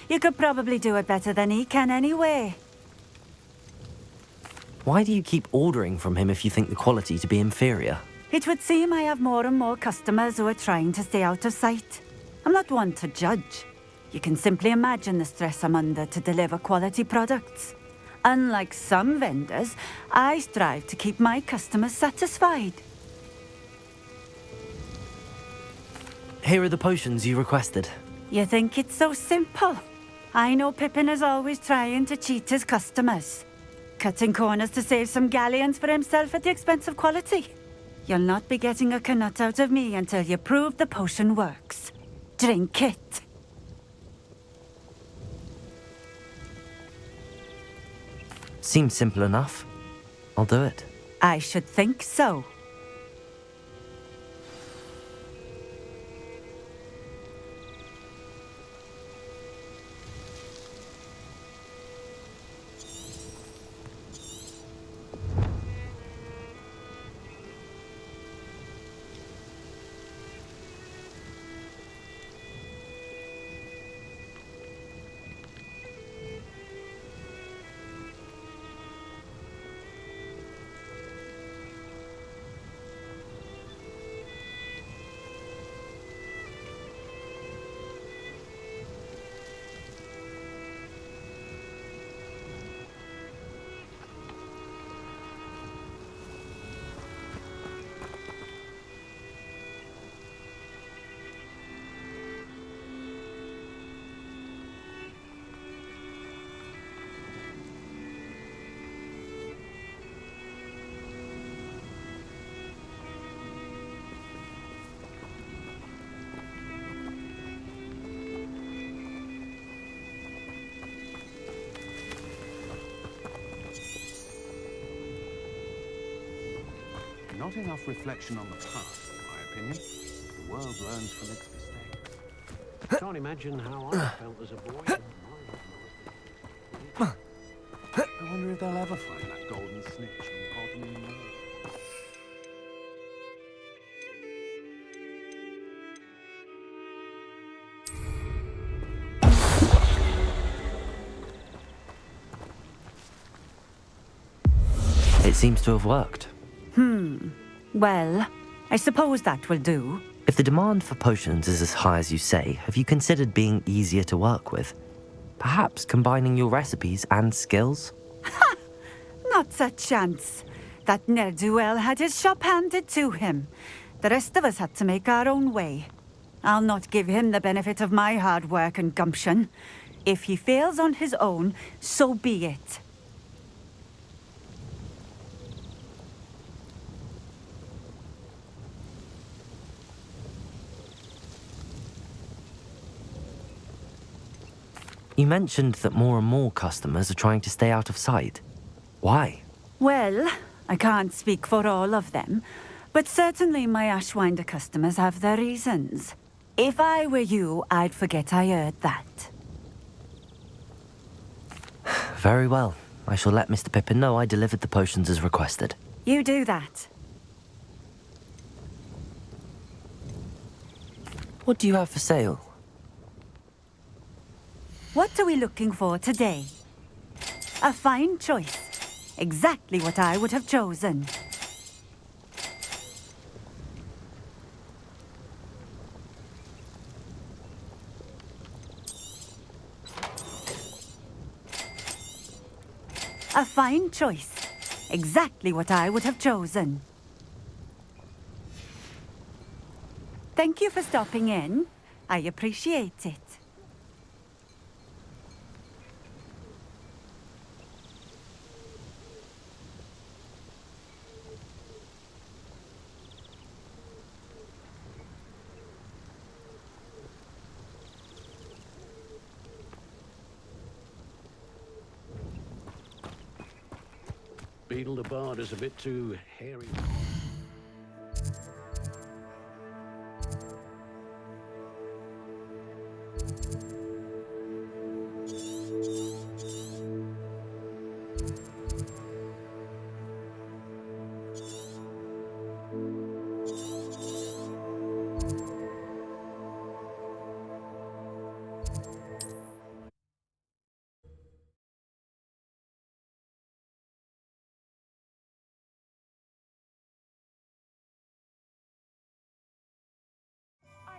Speaker 4: You could probably do it better than he can anyway.
Speaker 1: Why do you keep ordering from him if you think the quality to be inferior?
Speaker 4: It would seem I have more and more customers who are trying to stay out of sight. I'm not one to judge. You can simply imagine the stress I'm under to deliver quality products. Unlike some vendors, I strive to keep my customers satisfied.
Speaker 1: Here are the potions you requested.
Speaker 4: You think it's so simple? I know Pippin is always trying to cheat his customers. Cutting corners to save some galleons for himself at the expense of quality. You'll not be getting a canut out of me until you prove the potion works. Drink it.
Speaker 1: Seems simple enough. I'll do it.
Speaker 4: I should think so.
Speaker 3: Not enough reflection on the past, in my opinion. The world learns from its mistakes.
Speaker 14: Can't imagine how I felt as a boy.
Speaker 3: I wonder if they'll ever find that golden snitch on Part11.
Speaker 1: It seems to have worked.
Speaker 4: Well, I suppose that will do.
Speaker 1: If the demand for potions is as high as you say, have you considered being easier to work with? Perhaps combining your recipes and skills?
Speaker 4: Not a chance. That ne'er-do-well had his shop handed to him. The rest of us had to make our own way. I'll not give him the benefit of my hard work and gumption. If he fails on his own, so be it.
Speaker 1: You mentioned that more and more customers are trying to stay out of sight. Why?
Speaker 4: Well, I can't speak for all of them, but certainly my Ashwinder customers have their reasons. If I were you, I'd forget I heard that.
Speaker 1: Very well. I shall let Mr. Pippin know I delivered the potions as requested.
Speaker 4: You do that.
Speaker 1: What do you have for sale?
Speaker 4: What are we looking for today? A fine choice. Exactly what I would have chosen. A fine choice. Exactly what I would have chosen. Thank you for stopping in. I appreciate it.
Speaker 14: Beetle the Bard is a bit too hairy.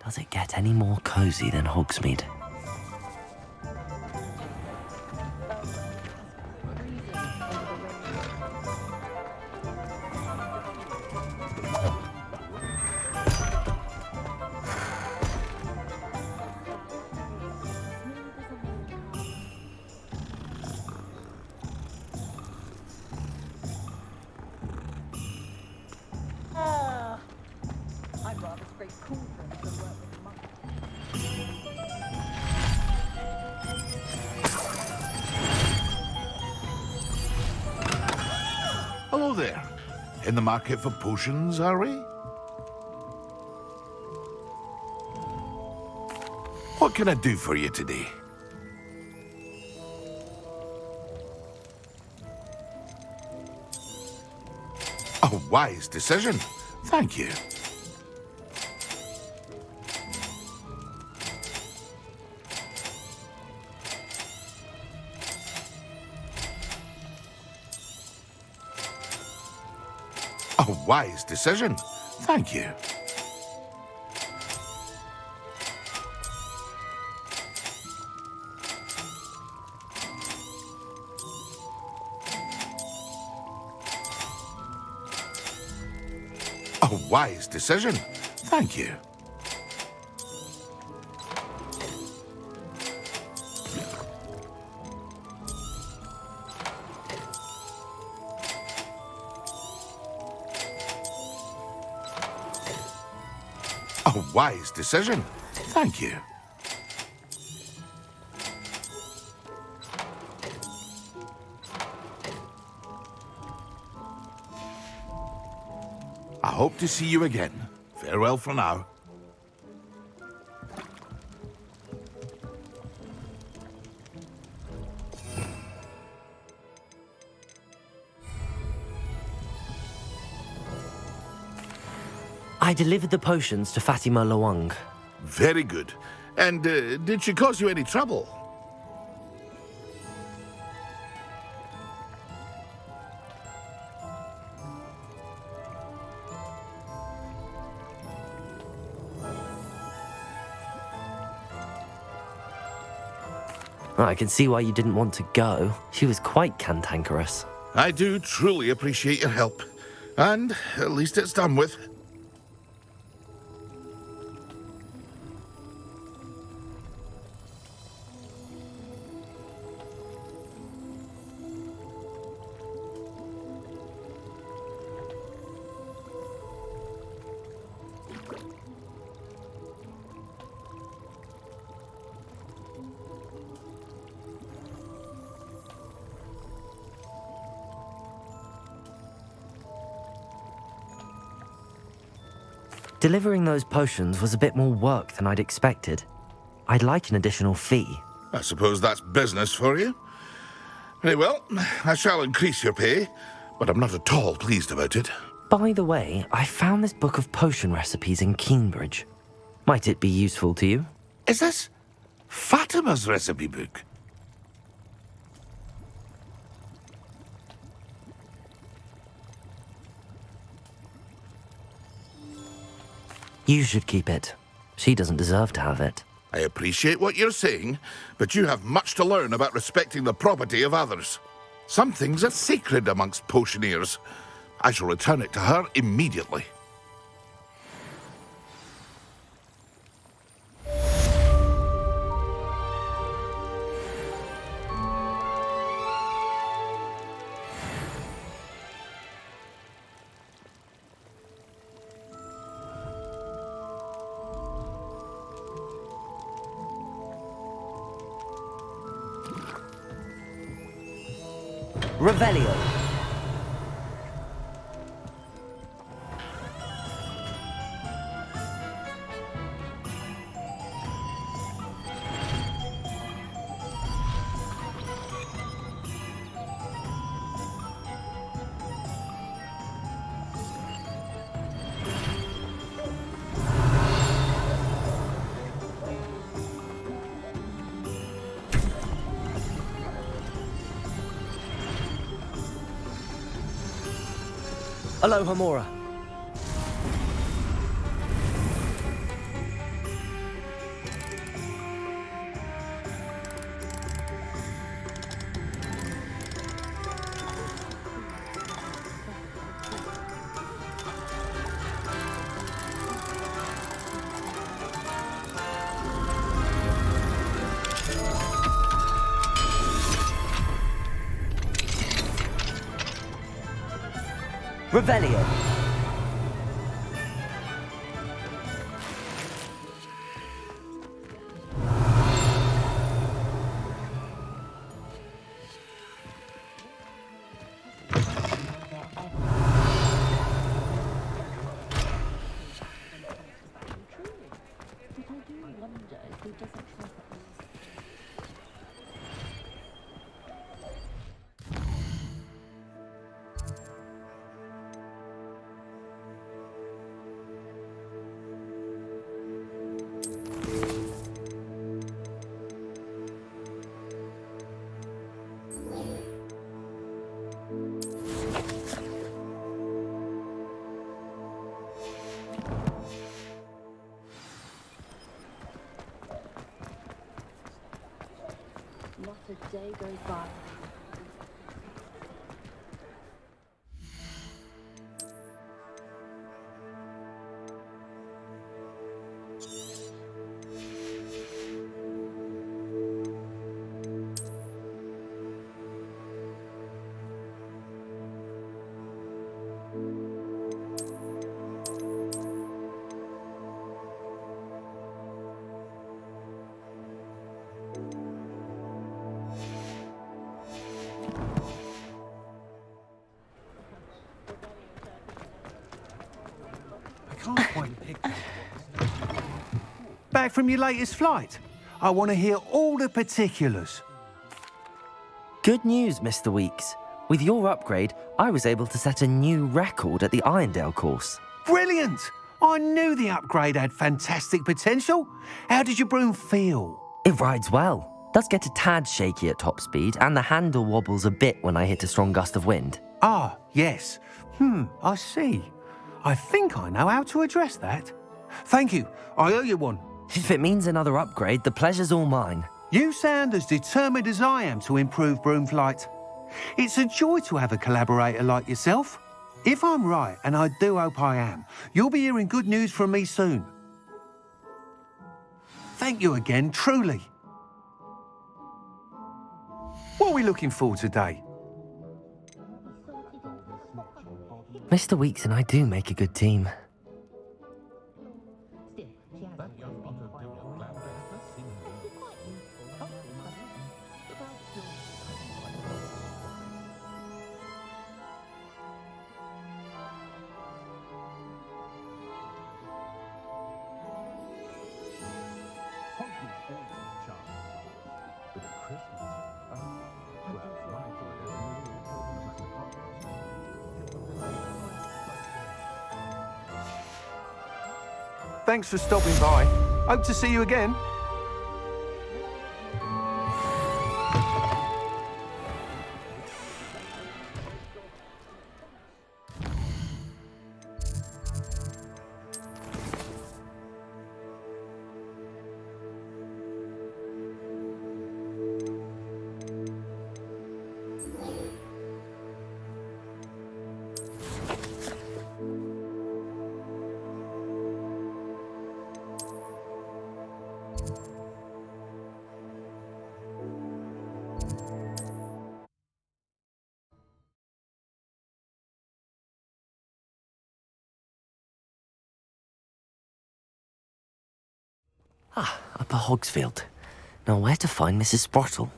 Speaker 1: Does it get any more cozy than Hogsmeade?
Speaker 5: Hello there. In the market for potions, are we? What can I do for you today? A wise decision. Thank you. A wise decision. Thank you. A wise decision. Thank you. A wise decision. Thank you. I hope to see you again. Farewell for now.
Speaker 1: I delivered the potions to Fatima Lawang.
Speaker 5: Very good. And did she cause you any trouble?
Speaker 1: I can see why you didn't want to go. She was quite cantankerous.
Speaker 5: I do truly appreciate your help. And at least it's done with.
Speaker 1: Delivering those potions was a bit more work than I'd expected. I'd like an additional fee.
Speaker 5: I suppose that's business for you. Very well, I shall increase your pay, but I'm not at all pleased about it.
Speaker 1: By the way, I found this book of potion recipes in Cambridge. Might it be useful to you?
Speaker 5: Is this Fatima's recipe book?
Speaker 1: You should keep it. She doesn't deserve to have it.
Speaker 5: I appreciate what you're saying, but you have much to learn about respecting the property of others. Some things are sacred amongst potioneers. I shall return it to her immediately.
Speaker 9: Revelio. Aloha Mora. Revelio.
Speaker 15: Not a day goes by.
Speaker 6: Can't quite pick that. Back from your latest flight? I want to hear all the particulars.
Speaker 1: Good news, Mr. Weeks. With your upgrade, I was able to set a new record at the Irondale course.
Speaker 6: Brilliant! I knew the upgrade had fantastic potential. How did your broom feel?
Speaker 1: It rides well. Does get a tad shaky at top speed, and the handle wobbles a bit when I hit a strong gust of wind.
Speaker 6: Ah, yes. I see. I think I know how to address that. Thank you. I owe you one.
Speaker 1: If it means another upgrade, the pleasure's all mine.
Speaker 6: You sound as determined as I am to improve broom flight. It's a joy to have a collaborator like yourself. If I'm right, and I do hope I am, you'll be hearing good news from me soon. Thank you again, truly. What are we looking for today?
Speaker 1: Mr. Weeks and I do make a good team.
Speaker 6: Thanks for stopping by. Hope to see you again.
Speaker 1: Upper Hogsfield. Now where to find Mrs. Sprottle?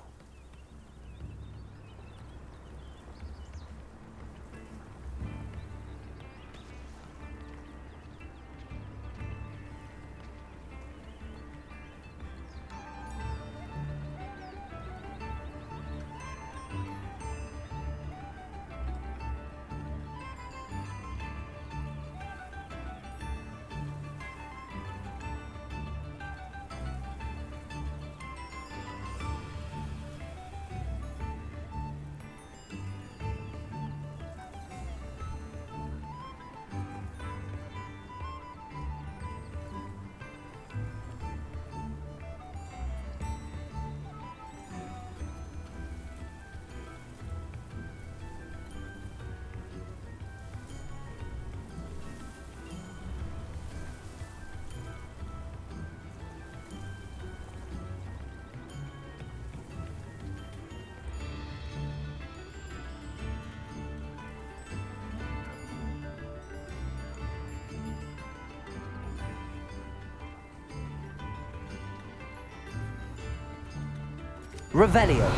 Speaker 9: Revelio.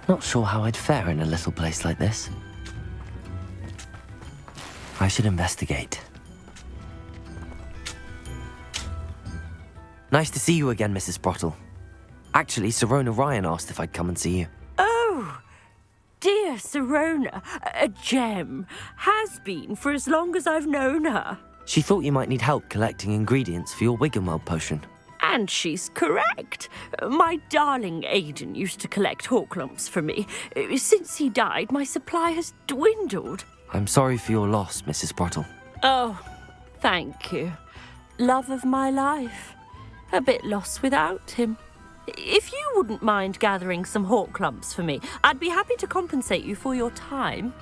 Speaker 1: Not sure how I'd fare in a little place like this. I should investigate. Nice to see you again, Mrs. Sprottle. Actually, Sirona Ryan asked if I'd come and see you.
Speaker 16: Oh, dear Sirona, a gem. Has been for as long as I've known her.
Speaker 1: She thought you might need help collecting ingredients for your Wiggenweld potion.
Speaker 16: And she's correct. My darling Aiden used to collect hawk lumps for me. Since he died, my supply has dwindled.
Speaker 1: I'm sorry for your loss, Mrs. Sprottle.
Speaker 16: Oh, thank you. Love of my life. A bit lost without him. If you wouldn't mind gathering some hawk lumps for me, I'd be happy to compensate you for your time.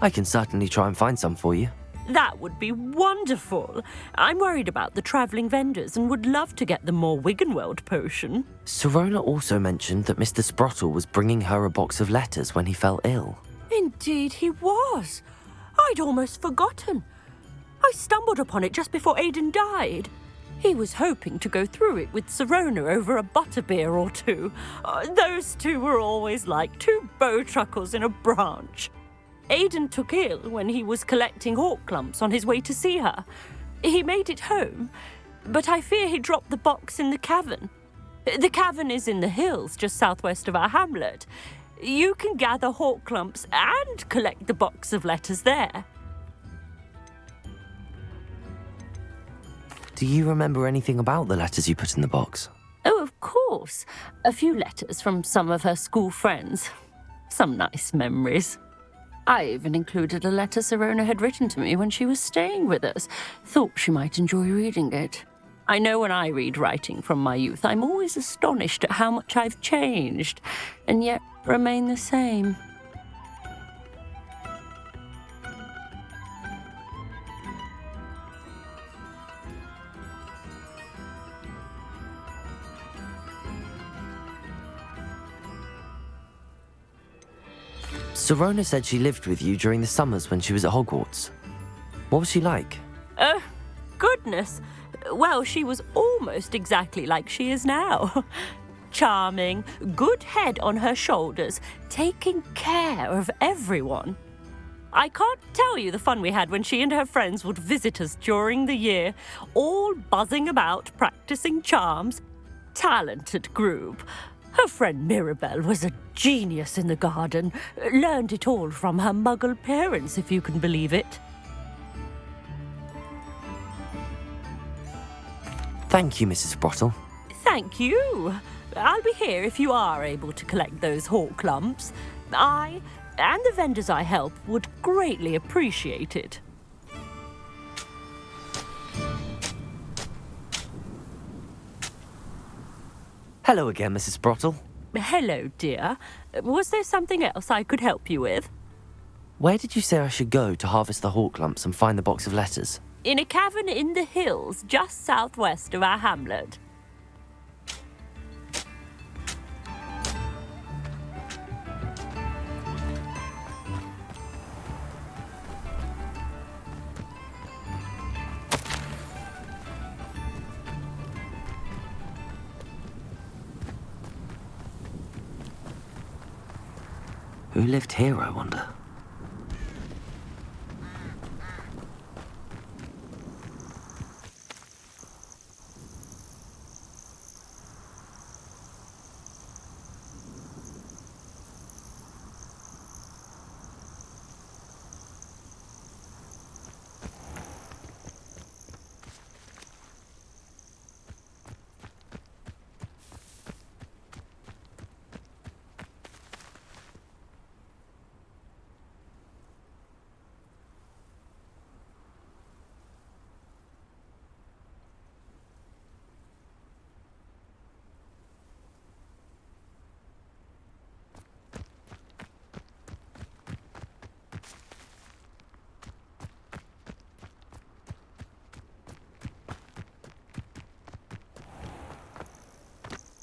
Speaker 1: I can certainly try and find some for you.
Speaker 16: That would be wonderful. I'm worried about the travelling vendors and would love to get them more Wiggenweld potion.
Speaker 1: Sirona also mentioned that Mr. Sprottle was bringing her a box of letters when he fell ill.
Speaker 16: Indeed he was. I'd almost forgotten. I stumbled upon it just before Aiden died. He was hoping to go through it with Sirona over a butterbeer or two. Those two were always like two bowtruckles in a branch. Aiden took ill when he was collecting hawk lumps on his way to see her. He made it home, but I fear he dropped the box in the cavern. The cavern is in the hills just southwest of our hamlet. You can gather hawk lumps and collect the box of letters there.
Speaker 1: Do you remember anything about the letters you put in the box?
Speaker 16: Oh, of course. A few letters from some of her school friends. Some nice memories. I even included a letter Sirona had written to me when she was staying with us. Thought she might enjoy reading it. I know when I read writing from my youth, I'm always astonished at how much I've changed, and yet remain the same.
Speaker 1: Sirona said she lived with you during the summers when she was at Hogwarts. What was she like?
Speaker 16: Goodness. Well, she was almost exactly like she is now. Charming, good head on her shoulders, taking care of everyone. I can't tell you the fun we had when she and her friends would visit us during the year, all buzzing about, practicing charms. Talented group. Her friend Mirabelle was a genius in the garden. Learned it all from her muggle parents, if you can believe it.
Speaker 1: Thank you, Mrs. Sprottle.
Speaker 16: Thank you. I'll be here if you are able to collect those hawk lumps. I, and the vendors I help, would greatly appreciate it.
Speaker 1: Hello again, Mrs. Sprottle.
Speaker 16: Hello, dear. Was there something else I could help you with?
Speaker 1: Where did you say I should go to harvest the hawk lumps and find the box of letters?
Speaker 16: In a cavern in the hills, just southwest of our hamlet.
Speaker 1: Who lived here, I wonder?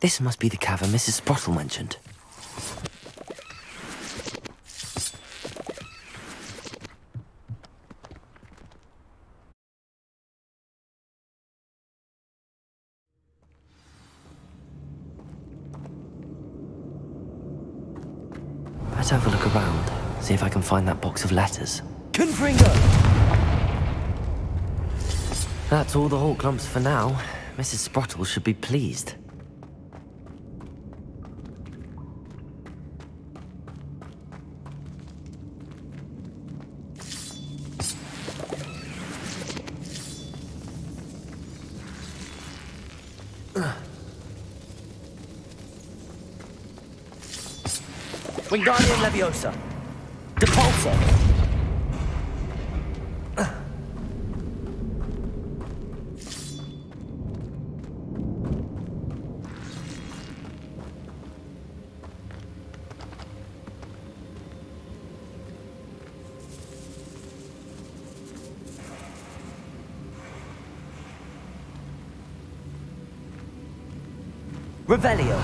Speaker 1: This must be the cavern Mrs. Sprottle mentioned. Let's have a look around, see if I can find that box of letters.
Speaker 9: Confringo!
Speaker 1: That's all the Hawk lumps for now. Mrs. Sprottle should be pleased.
Speaker 9: Wingardium Leviosa. Depulso. Revelio.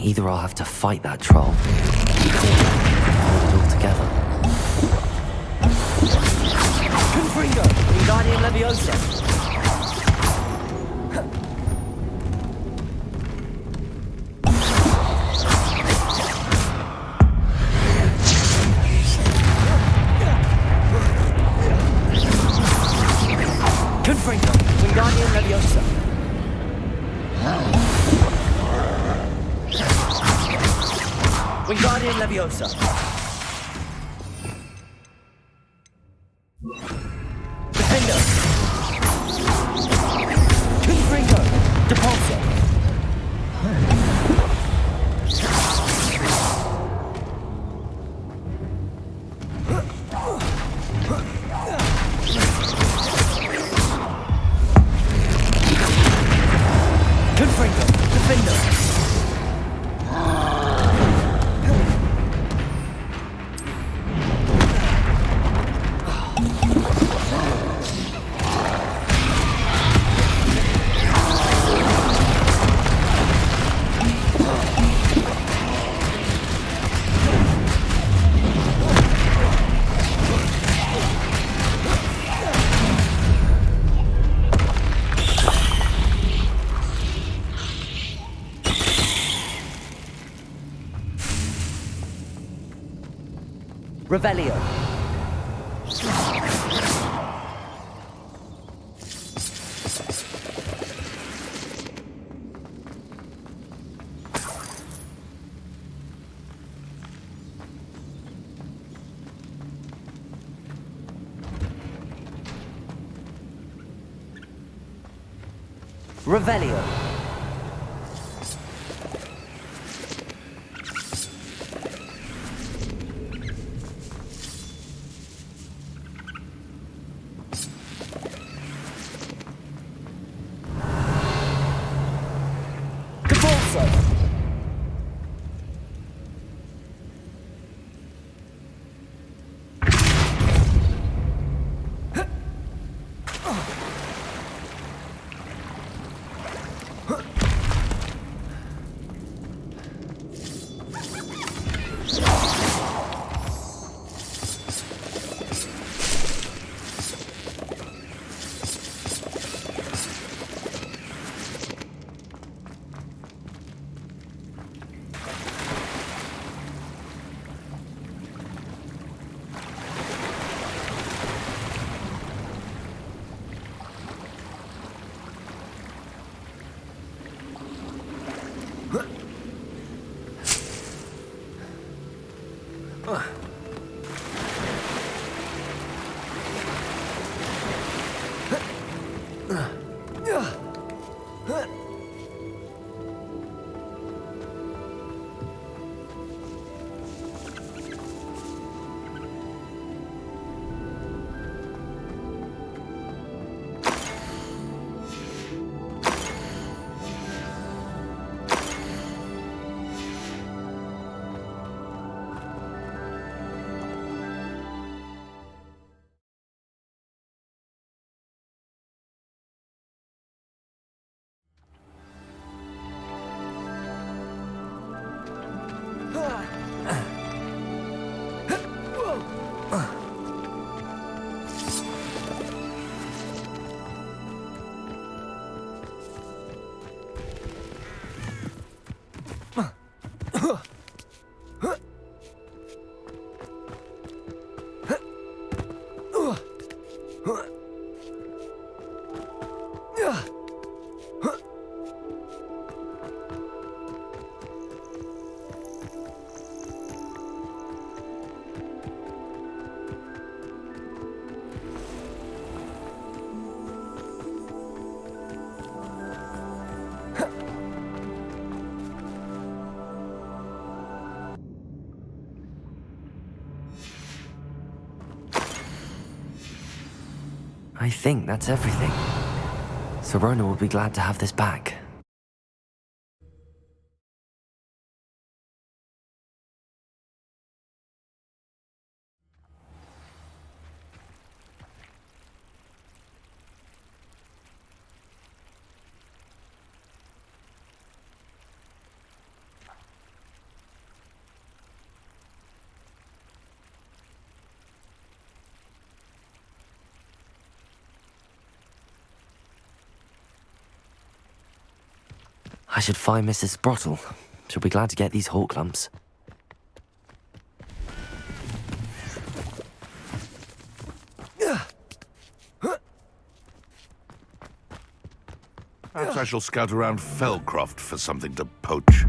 Speaker 1: Either I'll have to fight that troll, or hold it all together.
Speaker 9: Confringo. Wingardium Leviosa. Confringo. Wingardium Leviosa. Wingardium Leviosa. Defender. Confringo. Depulso. Confringo. Defender. Revelio. Revelio.
Speaker 1: I think that's everything. Sirona will be glad to have this back. I should find Mrs. Sprottle. She'll be glad to get these hawk lumps.
Speaker 5: Perhaps I shall scout around Felcroft for something to poach.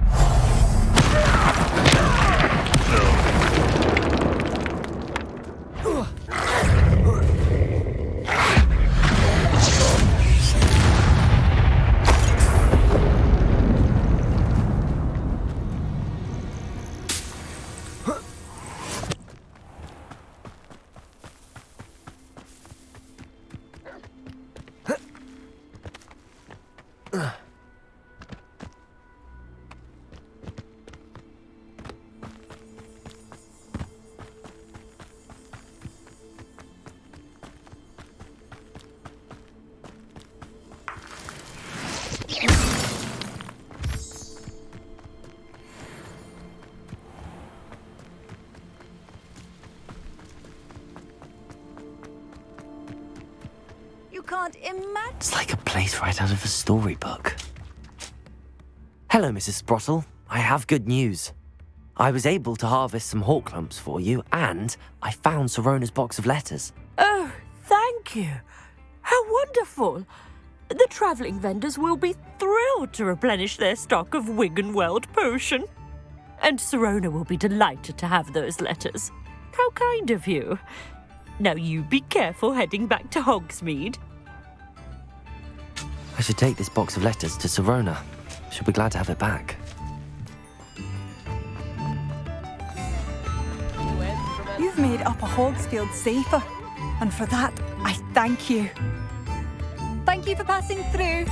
Speaker 7: Can't imagine.
Speaker 1: It's like a place right out of a storybook. Hello, Mrs. Sprottle. I have good news. I was able to harvest some hawk lumps for you, and I found Sirona's box of letters.
Speaker 16: Oh, thank you. How wonderful. The travelling vendors will be thrilled to replenish their stock of Wiggenweld potion. And Sirona will be delighted to have those letters. How kind of you. Now you be careful heading back to Hogsmeade.
Speaker 1: I should take this box of letters to Sirona. She'll be glad to have it back.
Speaker 17: You've made Upper Hogsfield safer, and for that, I thank you.
Speaker 11: Thank you for passing through.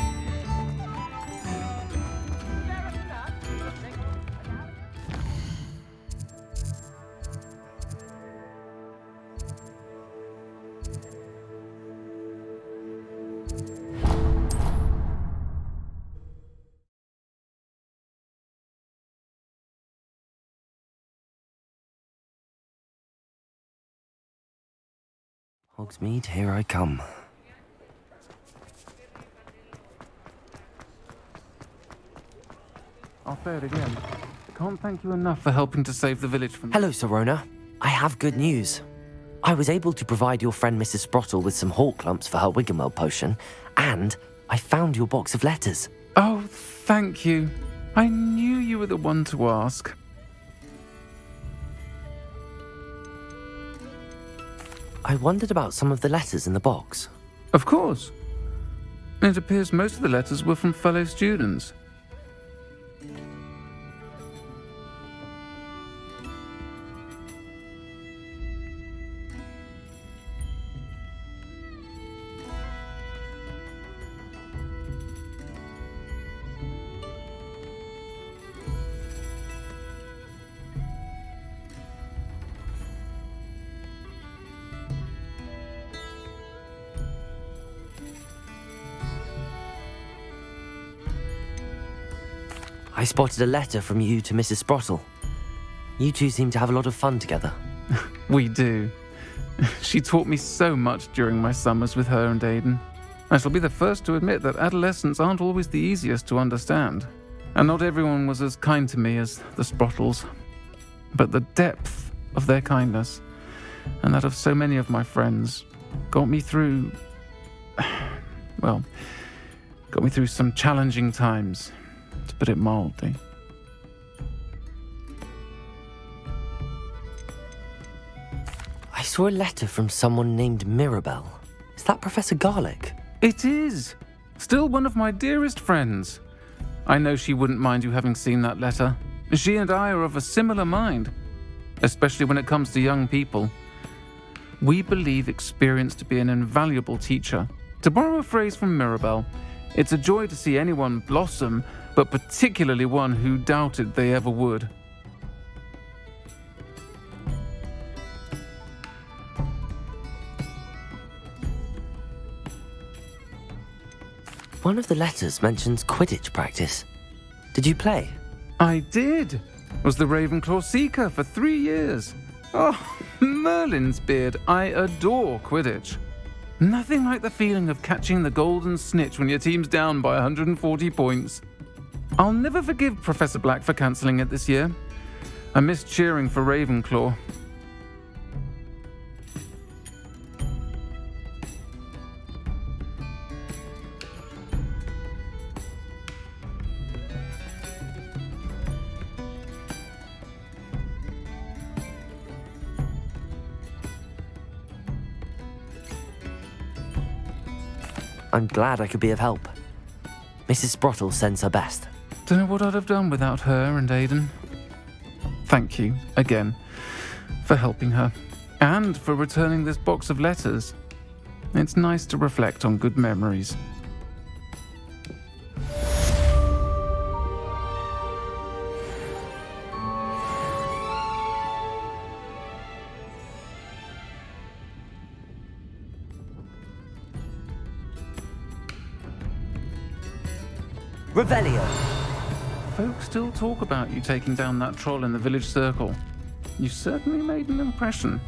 Speaker 1: Hogsmeade, here I come.
Speaker 2: I'll say it again. Can't thank you enough for helping to save the village from...
Speaker 1: Hello, Sirona. I have good news. I was able to provide your friend Mrs. Sprottle with some hawk lumps for her Wiggenweld potion, and I found your box of letters.
Speaker 2: Oh, thank you. I knew you were the one to ask.
Speaker 1: I wondered about some of the letters in the box.
Speaker 2: Of course. It appears most of the letters were from fellow students.
Speaker 1: I spotted a letter from you to Mrs. Sprottle. You two seem to have a lot of fun together.
Speaker 2: We do. She taught me so much during my summers with her and Aiden. I shall be the first to admit that adolescents aren't always the easiest to understand. And not everyone was as kind to me as the Sprottles. But the depth of their kindness, and that of so many of my friends, got me through some challenging times, to put it mildly.
Speaker 1: I saw a letter from someone named Mirabelle. Is that Professor Garlic?
Speaker 2: It is! Still one of my dearest friends. I know she wouldn't mind you having seen that letter. She and I are of a similar mind, especially when it comes to young people. We believe experience to be an invaluable teacher. To borrow a phrase from Mirabelle, it's a joy to see anyone blossom, but particularly one who doubted they ever would.
Speaker 1: One of the letters mentions Quidditch practice. Did you play?
Speaker 2: I did. Was the Ravenclaw Seeker for 3 years. Oh, Merlin's beard, I adore Quidditch. Nothing like the feeling of catching the golden snitch when your team's down by 140 points. I'll never forgive Professor Black for cancelling it this year. I missed cheering for Ravenclaw.
Speaker 1: I'm glad I could be of help. Mrs. Sprottle sends her best.
Speaker 2: Don't know what I'd have done without her and Aiden. Thank you, again, for helping her, and for returning this box of letters. It's nice to reflect on good memories.
Speaker 9: Revelio.
Speaker 2: Folks still talk about you taking down that troll in the village circle. You certainly made an impression.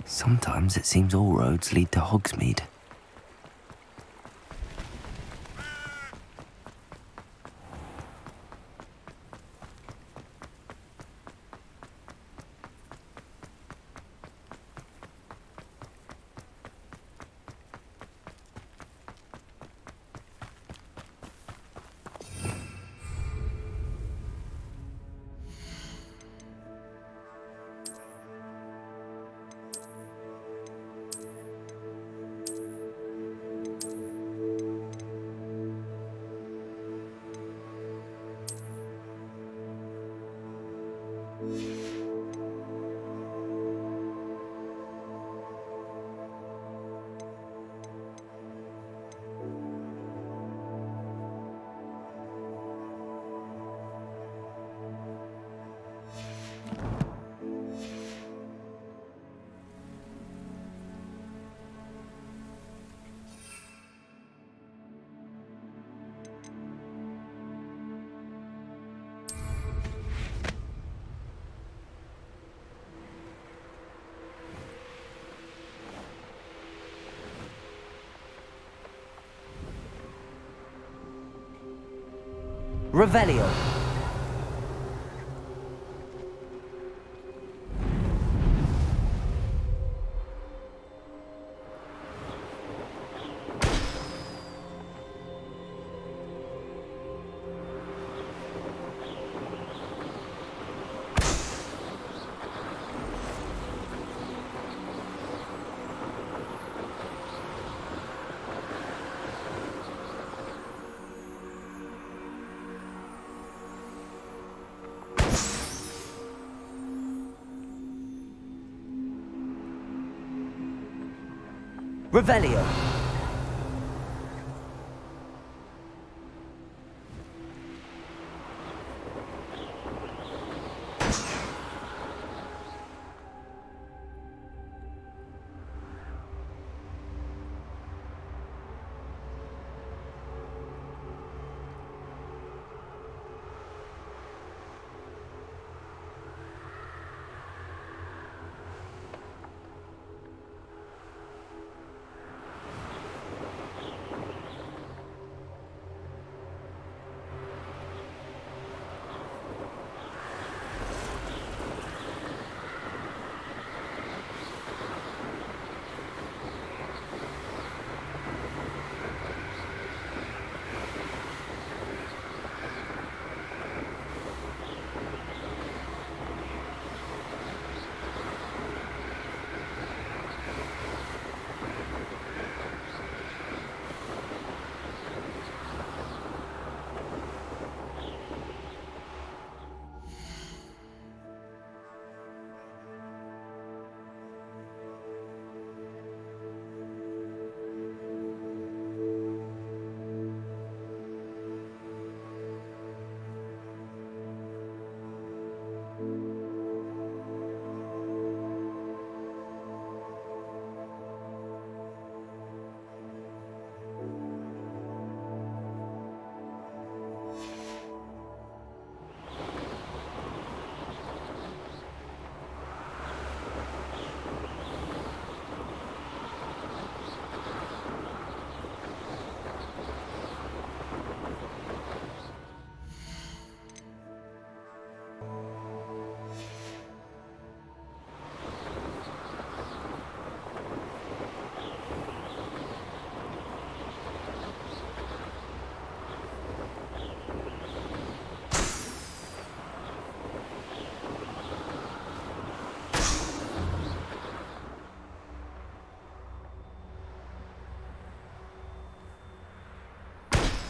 Speaker 1: Sometimes it seems all roads lead to Hogsmeade.
Speaker 9: Revelio. Revelio.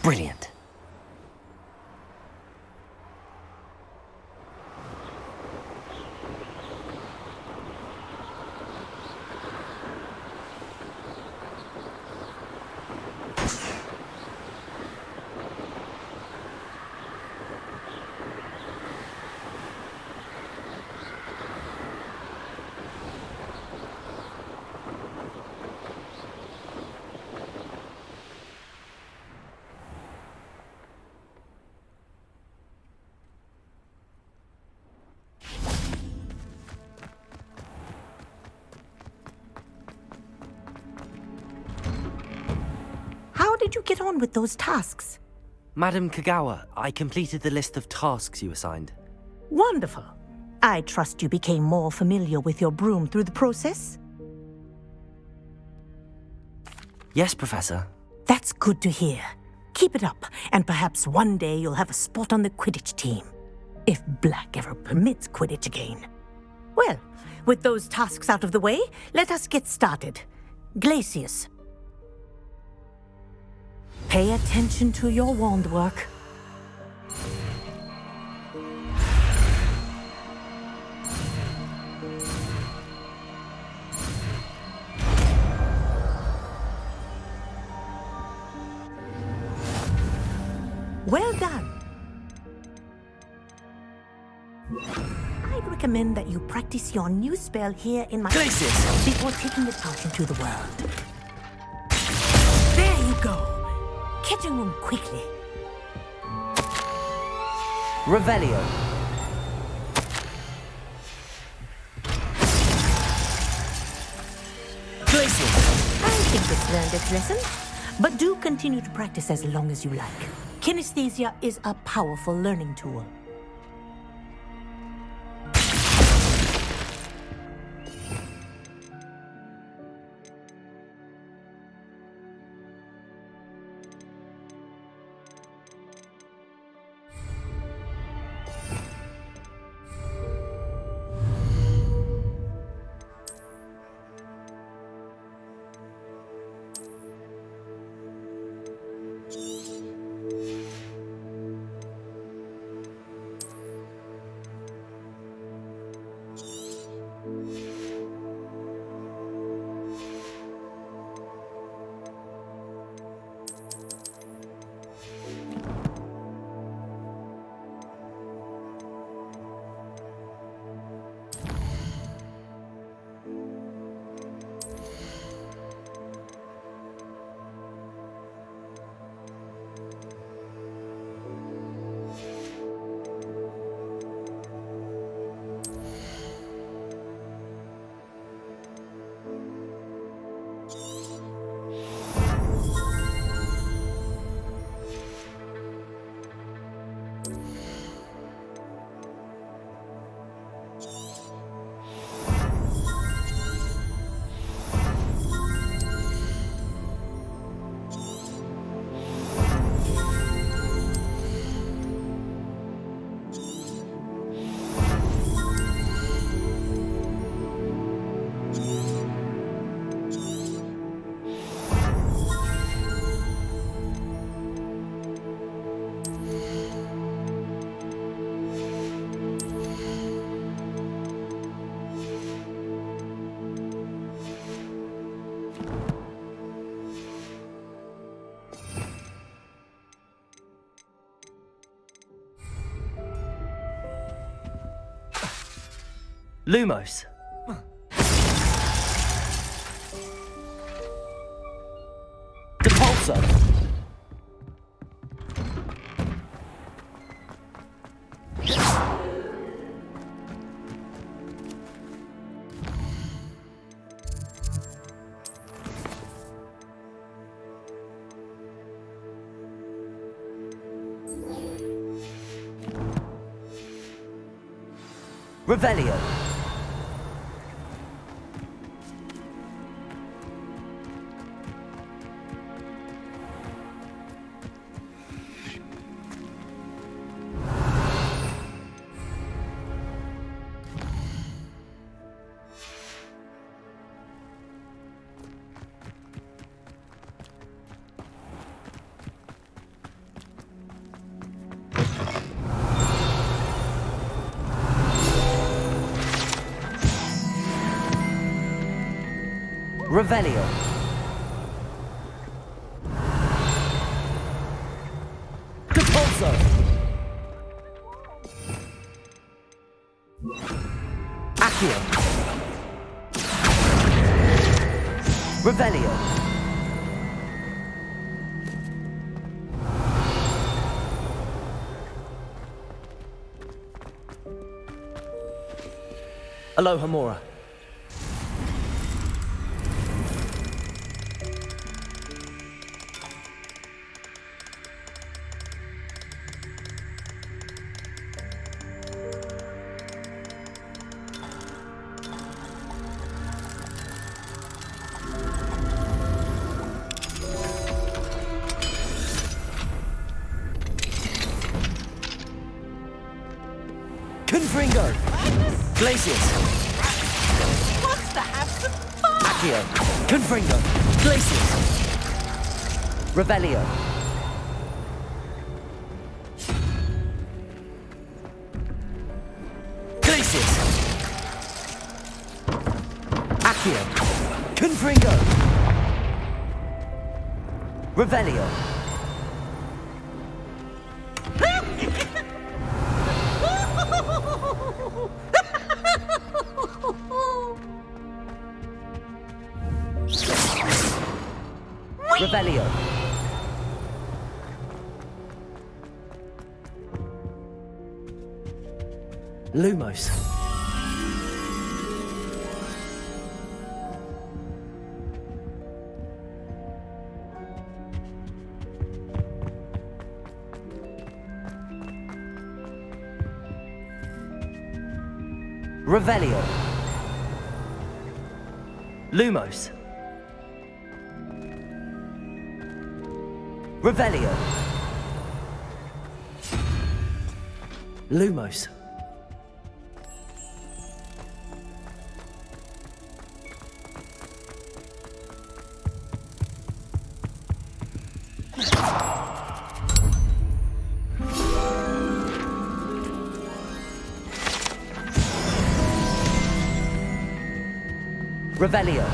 Speaker 9: Brilliant.
Speaker 18: How did you get on with those tasks?
Speaker 1: Madam Kagawa, I completed the list of tasks you assigned.
Speaker 18: Wonderful. I trust you became more familiar with your broom through the process?
Speaker 1: Yes, Professor.
Speaker 18: That's good to hear. Keep it up, and perhaps one day you'll have a spot on the Quidditch team. If Black ever permits Quidditch again. Well, with those tasks out of the way, let us get started. Glacius. Pay attention to your wand work. Well done. I'd recommend that you practice your new spell here in my
Speaker 1: Glacius
Speaker 18: before taking it out into the world. There you go. Catching them quickly.
Speaker 9: Revelio.
Speaker 18: Glacius. I think it's learned its lesson, but do continue to practice as long as you like. Kinesthesia is a powerful learning tool.
Speaker 1: Lumos. Depulso. Revelio. Revelio. Depulso. Accio. Revelio. Alohomora. Confringo. Glacius.
Speaker 19: Wants to have some fun.
Speaker 1: Accio. Confringo. Glacius. Revelio. Glacius. Accio. Confringo. Revelio. Revelio. Lumos.
Speaker 9: Revelio. Lumos. Revelio.
Speaker 1: Lumos.
Speaker 9: Revelio.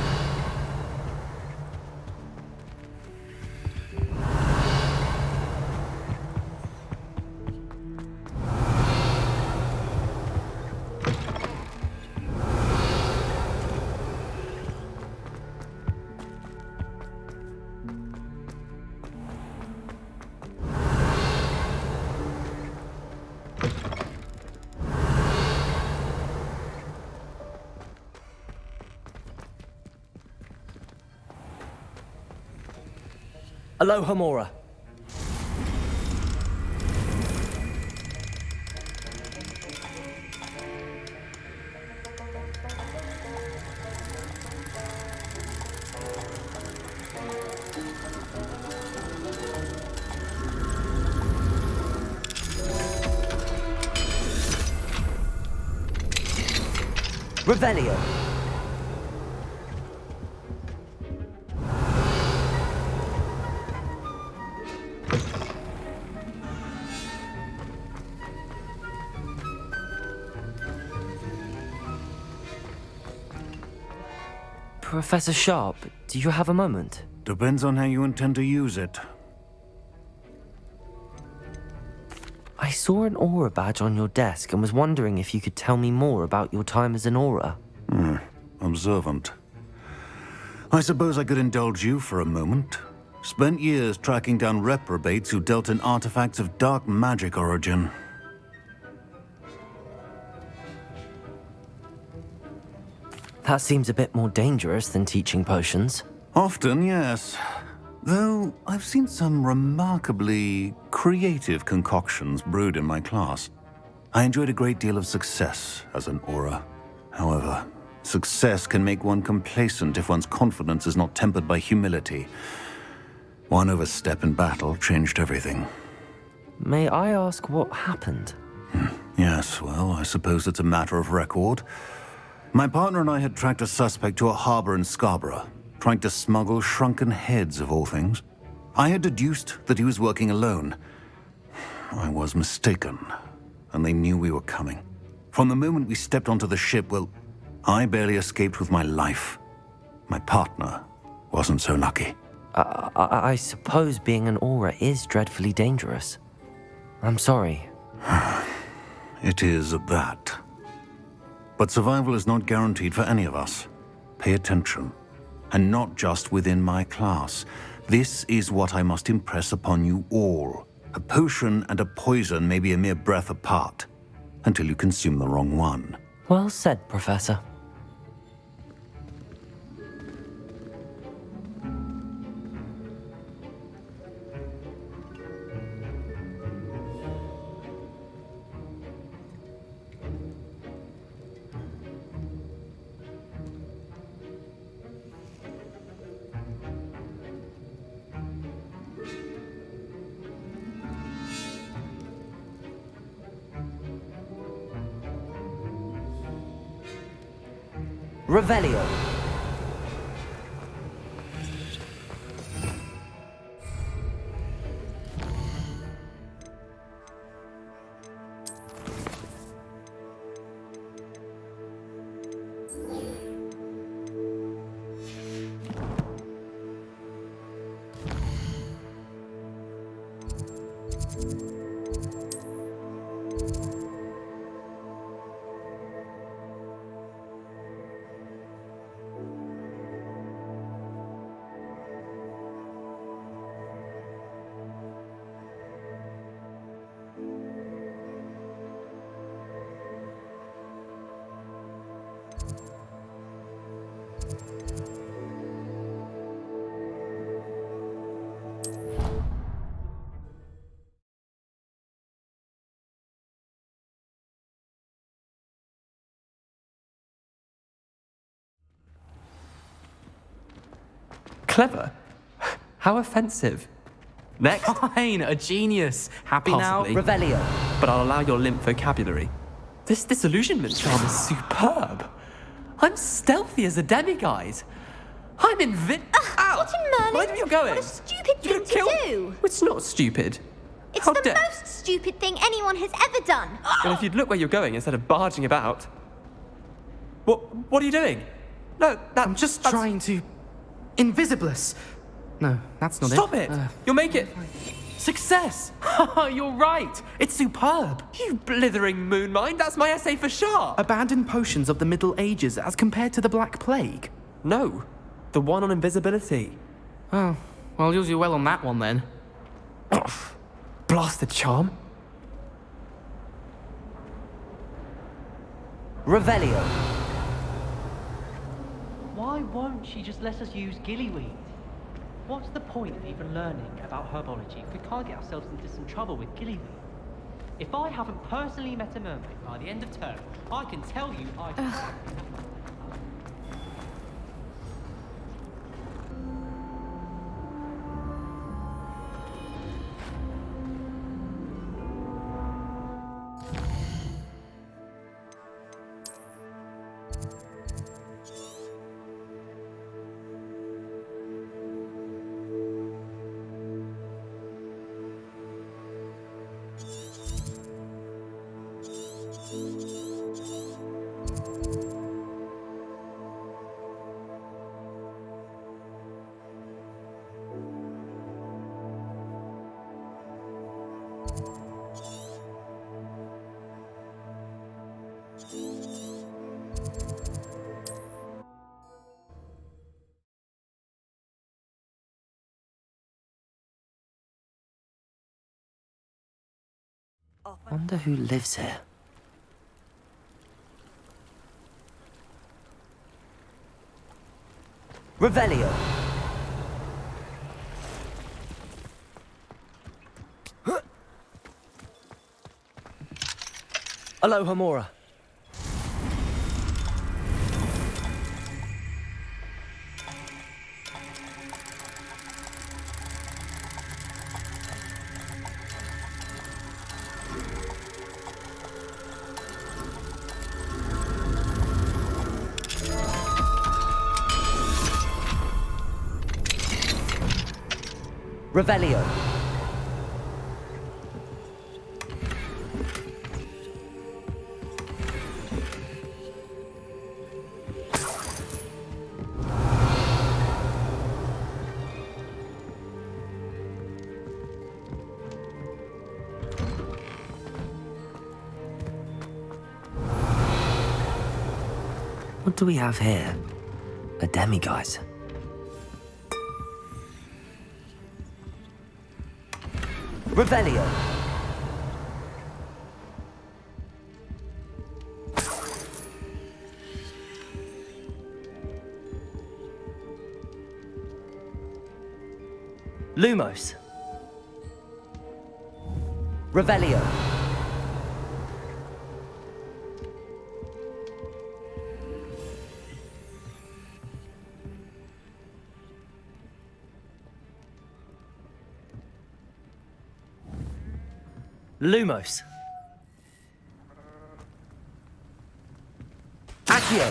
Speaker 9: Aloha Mora. Revelio.
Speaker 1: Professor Sharp, do you have a moment?
Speaker 20: Depends on how you intend to use it.
Speaker 1: I saw an aura badge on your desk and was wondering if you could tell me more about your time as an aura.
Speaker 20: Observant. I suppose I could indulge you for a moment. Spent years tracking down reprobates who dealt in artifacts of dark magic origin.
Speaker 1: That seems a bit more dangerous than teaching potions.
Speaker 20: Often, yes. Though I've seen some remarkably creative concoctions brewed in my class. I enjoyed a great deal of success as an aura. However, success can make one complacent if one's confidence is not tempered by humility. One overstep in battle changed everything.
Speaker 1: May I ask what happened?
Speaker 20: Yes, well, I suppose it's a matter of record. My partner and I had tracked a suspect to a harbor in Scarborough, trying to smuggle shrunken heads of all things. I had deduced that he was working alone. I was mistaken, and they knew we were coming. From the moment we stepped onto the ship, well, I barely escaped with my life. My partner wasn't so lucky.
Speaker 1: I suppose being an aura is dreadfully dangerous. I'm sorry.
Speaker 20: It is that. But survival is not guaranteed for any of us. Pay attention. And not just within my class. This is what I must impress upon you all. A potion and a poison may be a mere breath apart, until you consume the wrong one.
Speaker 1: Well said, Professor.
Speaker 9: Revelio.
Speaker 13: Clever? How offensive. Next.
Speaker 21: Fine, a genius. Happy
Speaker 13: Possibly.
Speaker 21: now?
Speaker 9: Revelio.
Speaker 13: But I'll allow your limp vocabulary. This disillusionment charm is superb. I'm stealthy as a demiguise. I'm Ow!
Speaker 11: What in Merlin?
Speaker 13: Mind where you're going.
Speaker 11: What a stupid thing to do.
Speaker 13: It's not stupid.
Speaker 11: It's
Speaker 13: How
Speaker 11: the
Speaker 13: dare-
Speaker 11: most stupid thing anyone has ever done.
Speaker 13: Well, if you'd look where you're going instead of barging about. What are you doing? No,
Speaker 21: I'm just trying to... Invisibless. No, that's not
Speaker 13: Stop it! You'll make it. Success!
Speaker 21: You're right. It's superb.
Speaker 13: You blithering moon mind, that's my essay for sharp.
Speaker 21: Abandoned potions of the Middle Ages as compared to the Black Plague.
Speaker 13: No, the one on invisibility.
Speaker 21: Oh, well, I'll use you well on that one then.
Speaker 13: Blasted charm.
Speaker 9: Revelio.
Speaker 22: Why won't she just let us use gillyweed? What's the point of even learning about herbology if we can't get ourselves into some trouble with gillyweed? If I haven't personally met a mermaid by the end of term, I can tell you I...
Speaker 1: Wonder who lives here.
Speaker 9: Revelio. Aloha Mora. Revelio.
Speaker 1: What do we have here? A demiguise.
Speaker 9: Revelio. Lumos. Revelio. Lumos. Accio.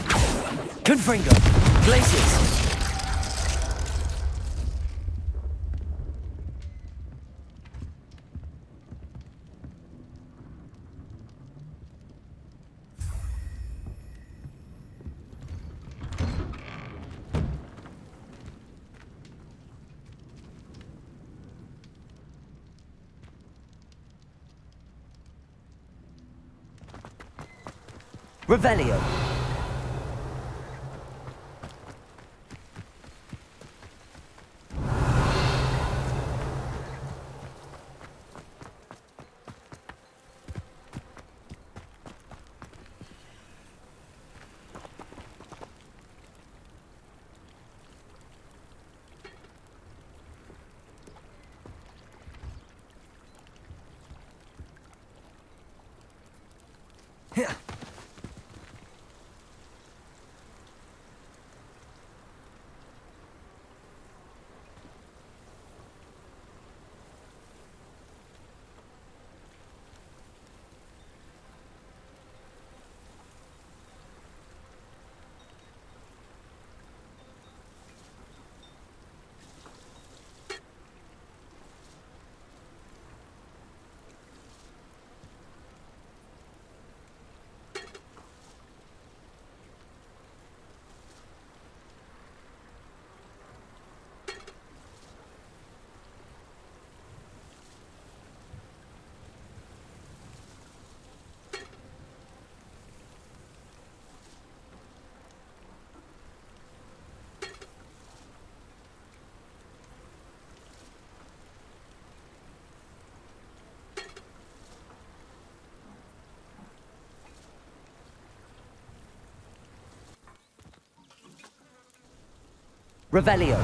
Speaker 9: Confringo. Glaciers. Revelio. Revelio.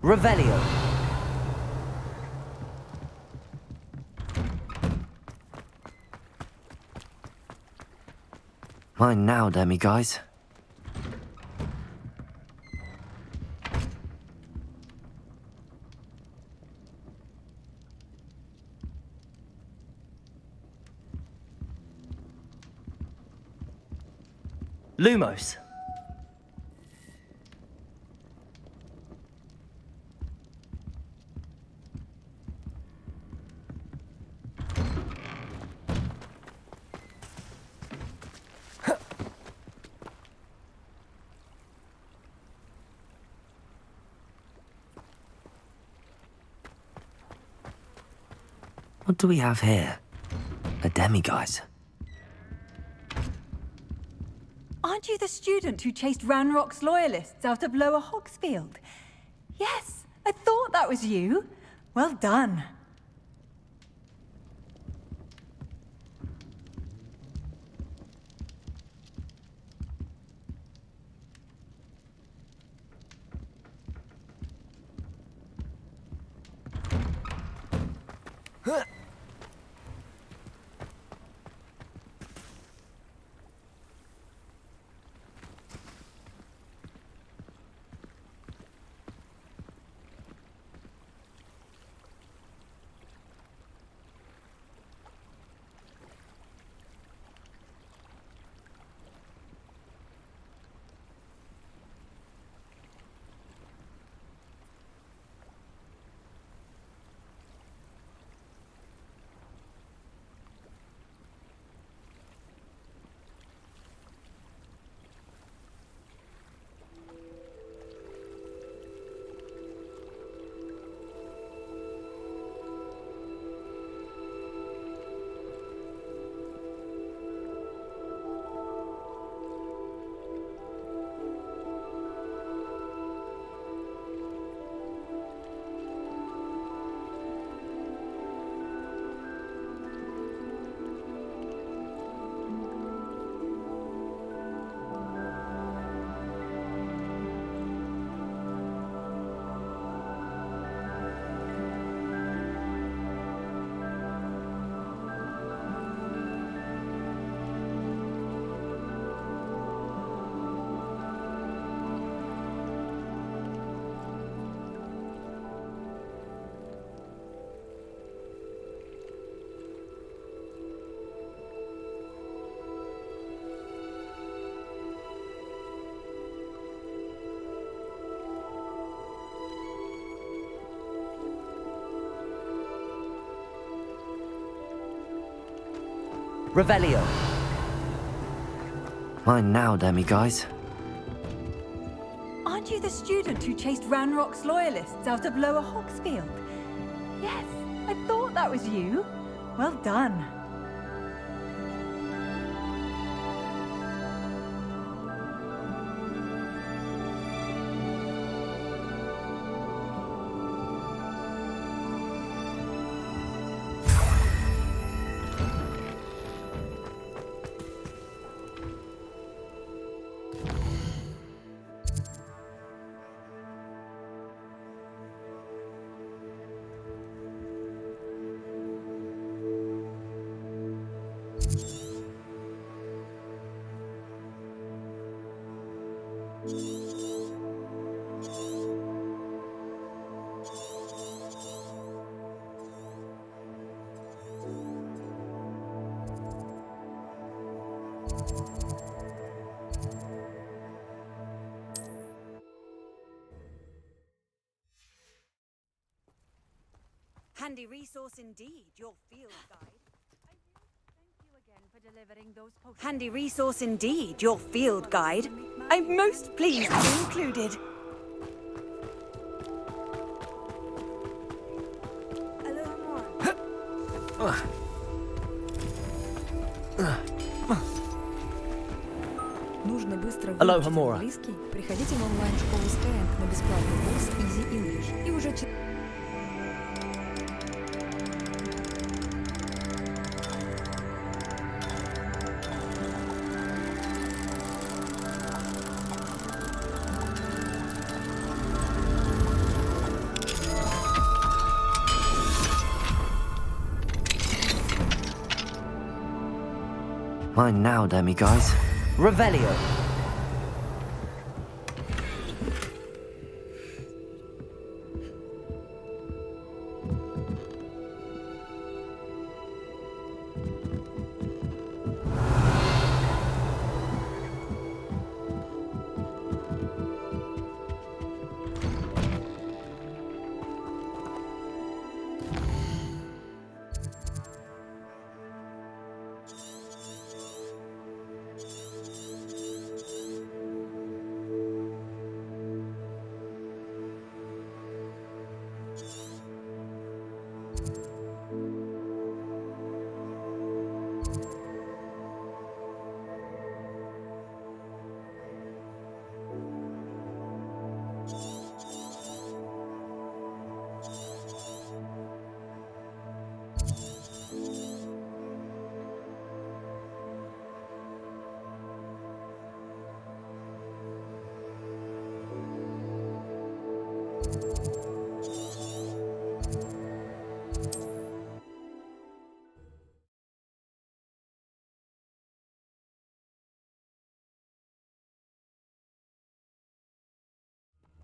Speaker 9: Revelio.
Speaker 1: Mine now, Demiguise.
Speaker 9: Lumos.
Speaker 1: What do we have here? A Demiguise.
Speaker 17: Aren't you the student who chased Ranrock's loyalists out of Lower Hogsfield? Yes, I thought that was you. Well done.
Speaker 9: Revelio.
Speaker 1: Mine now, Demiguise.
Speaker 17: Aren't you the student who chased Ranrock's loyalists out of Lower Hogsfield? Yes, I thought that was you. Well done.
Speaker 4: Handy resource indeed, your field guide. Thank you again for delivering those posts. Handy resource indeed, your field guide. I'm most pleased to be included.
Speaker 8: Нужно быстро
Speaker 9: Aloha,
Speaker 8: выучить
Speaker 9: Mora.
Speaker 8: английский. Приходите в онлайн-школу Skyeng на бесплатный курс Easy English. И уже
Speaker 1: Mine now, Demiguise.
Speaker 9: Revelio.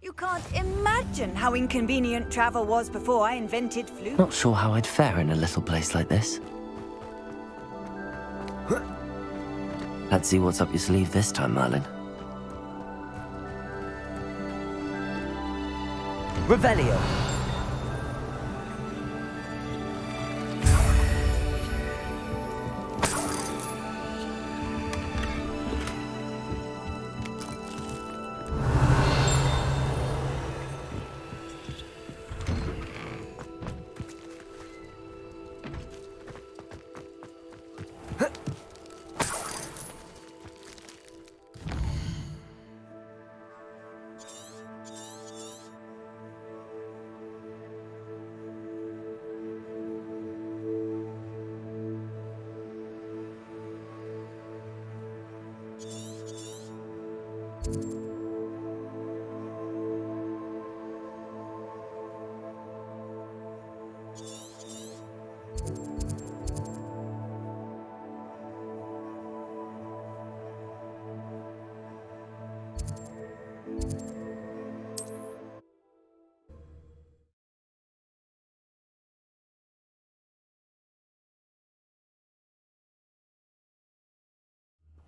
Speaker 7: You can't imagine how inconvenient travel was before I invented flu.
Speaker 1: Not sure how I'd fare in a little place like this. Let's see what's up your sleeve this time, Merlin.
Speaker 9: Revelio.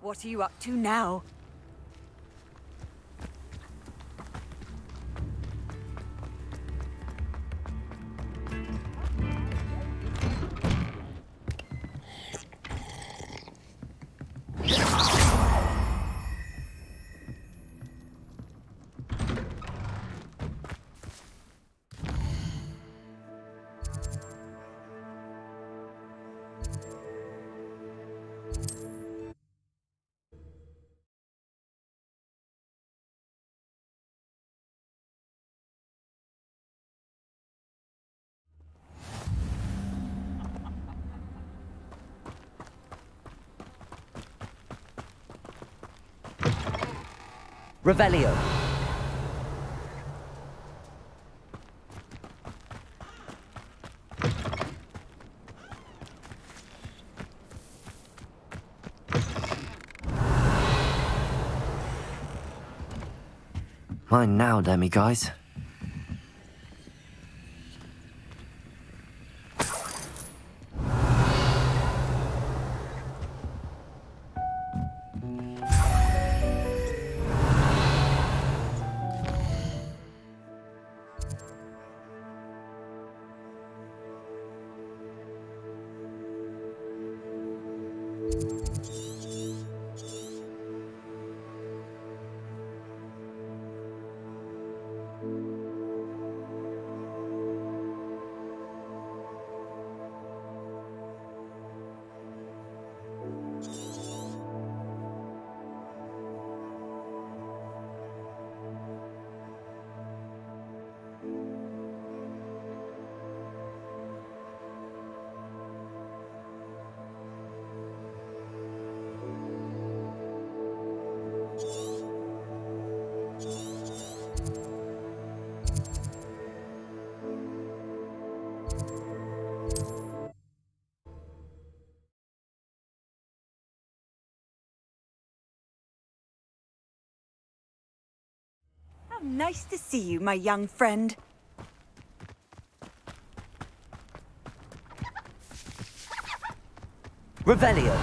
Speaker 7: What are you up to now?
Speaker 9: Revelio.
Speaker 1: Mine now, Demiguise.
Speaker 7: Nice to see you, my young friend.
Speaker 9: Revelio.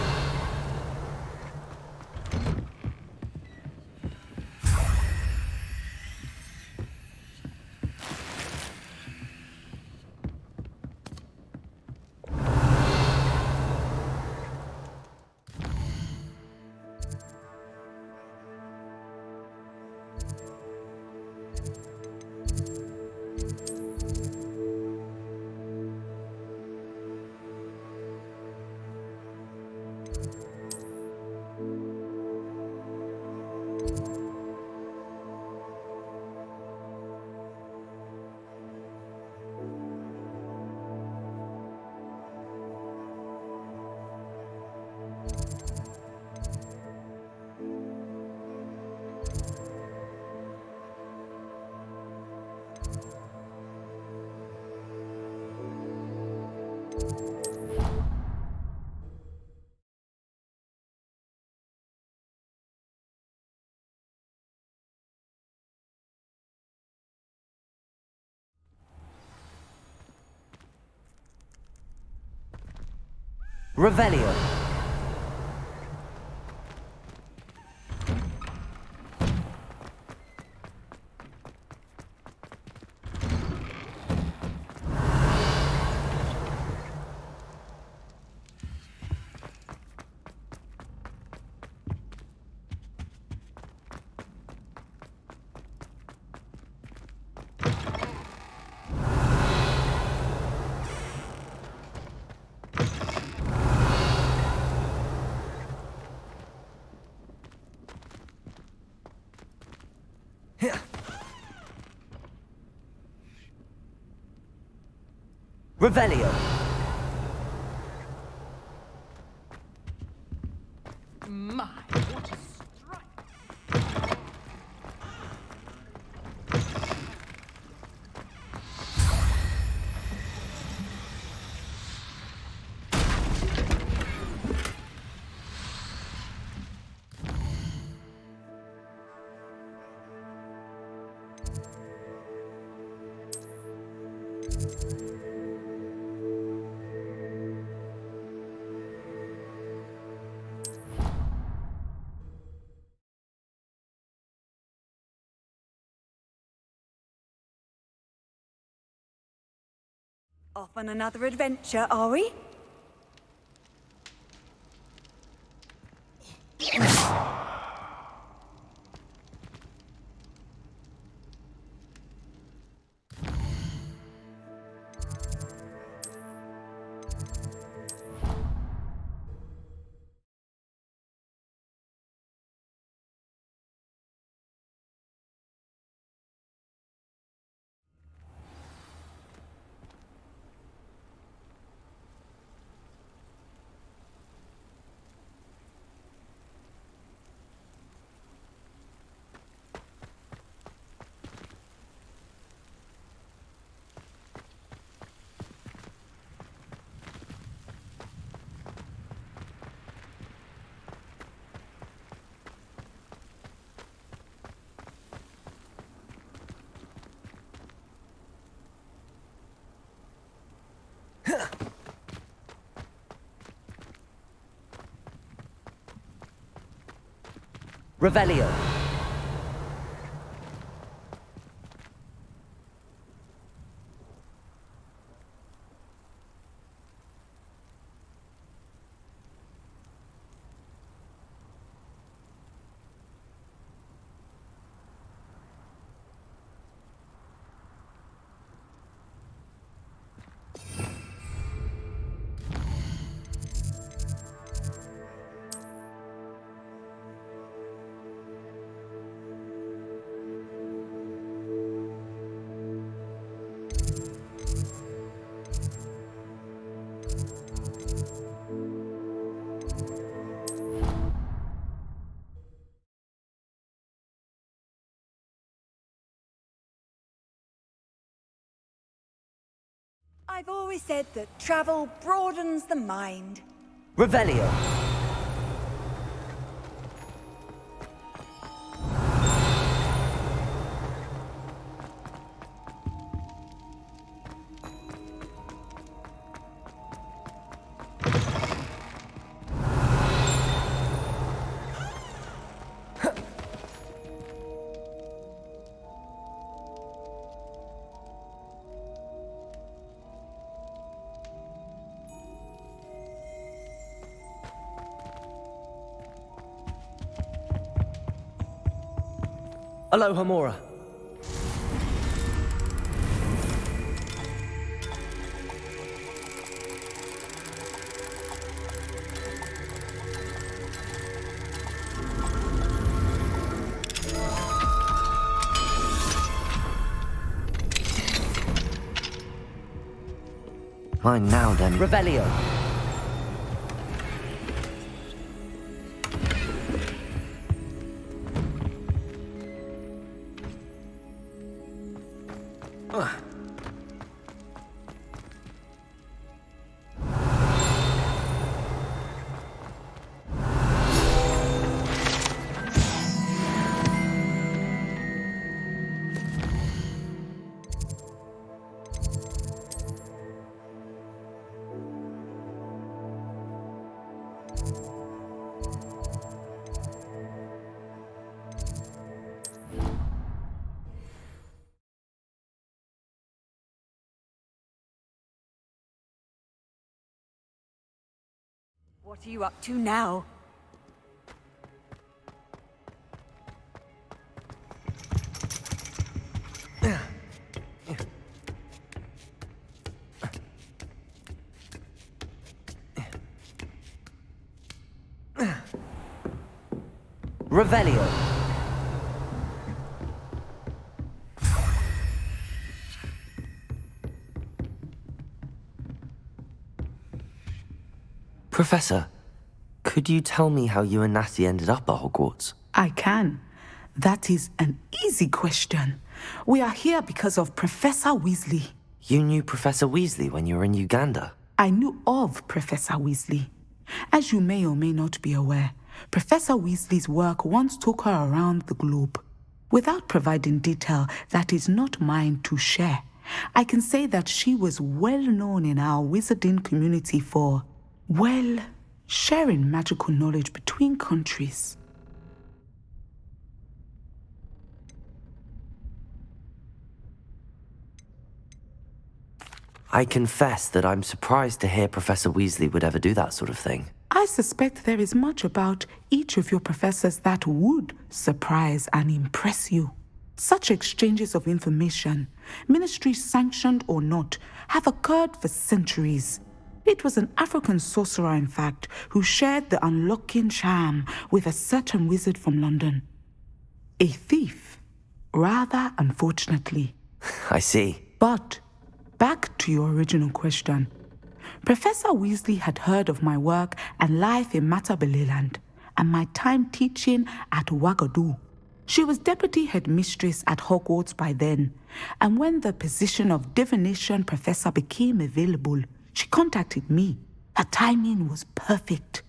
Speaker 9: Revelio. Revelio.
Speaker 19: My, what a strike!
Speaker 7: Off on another adventure, are we?
Speaker 9: Revelio.
Speaker 7: I've always said that travel broadens the mind.
Speaker 9: Revelio. Aloha Mora.
Speaker 1: Fine now then.
Speaker 9: Revelio.
Speaker 7: What are you up to now?
Speaker 9: Revelio.
Speaker 1: Professor, could you tell me how you and Natty ended up at Hogwarts?
Speaker 10: I can. That is an easy question. We are here because of Professor Weasley.
Speaker 1: You knew Professor Weasley when you were in Uganda?
Speaker 10: I knew of Professor Weasley. As you may or may not be aware, Professor Weasley's work once took her around the globe. Without providing detail that is not mine to share, I can say that she was well known in our wizarding community for, well, sharing magical knowledge between countries.
Speaker 1: I confess that I'm surprised to hear Professor Weasley would ever do that sort of thing.
Speaker 10: I suspect there is much about each of your professors that would surprise and impress you. Such exchanges of information, ministry sanctioned or not, have occurred for centuries. It was an African sorcerer, in fact, who shared the unlocking charm with a certain wizard from London. A thief, rather unfortunately.
Speaker 1: I see.
Speaker 10: But back to your original question. Professor Weasley had heard of my work and life in Matabeleland and my time teaching at Ouagadougou. She was deputy headmistress at Hogwarts by then, and when the position of divination professor became available, she contacted me. Her timing was perfect.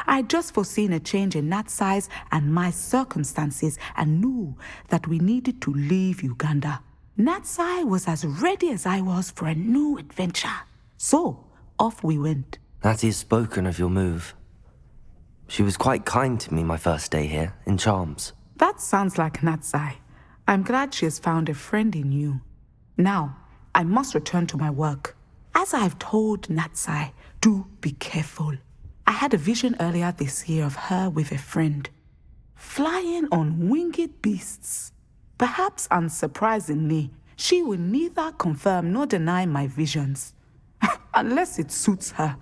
Speaker 10: I had just foreseen a change in Nat's size and my circumstances and knew that we needed to leave Uganda. Natsai was as ready as I was for a new adventure. So, off we went.
Speaker 1: Natty's spoken of your move. She was quite kind to me my first day here, in Charms.
Speaker 10: That sounds like Natsai. I'm glad she has found a friend in you. Now, I must return to my work. As I've told Natsai, do be careful. I had a vision earlier this year of her with a friend, flying on winged beasts. Perhaps unsurprisingly, she will neither confirm nor deny my visions, unless it suits her.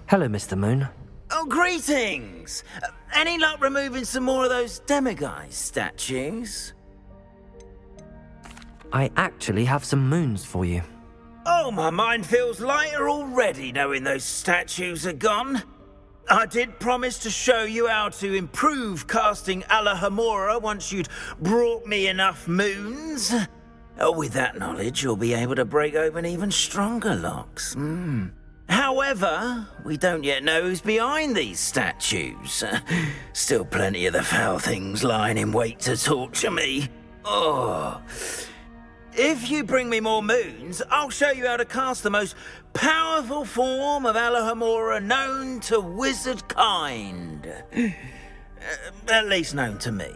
Speaker 1: Hello, Mr. Moon.
Speaker 12: Oh, greetings! Any luck removing some more of those Demiguise statues?
Speaker 1: I actually have some moons for you.
Speaker 12: Oh, my mind feels lighter already knowing those statues are gone. I did promise to show you how to improve casting Alohomora once you'd brought me enough moons. Oh, with that knowledge, you'll be able to break open even stronger locks. However, we don't yet know who's behind these statues. Still plenty of the foul things lying in wait to torture me. Oh. If you bring me more moons, I'll show you how to cast the most powerful form of Alohomora known to wizard kind. At least known to me.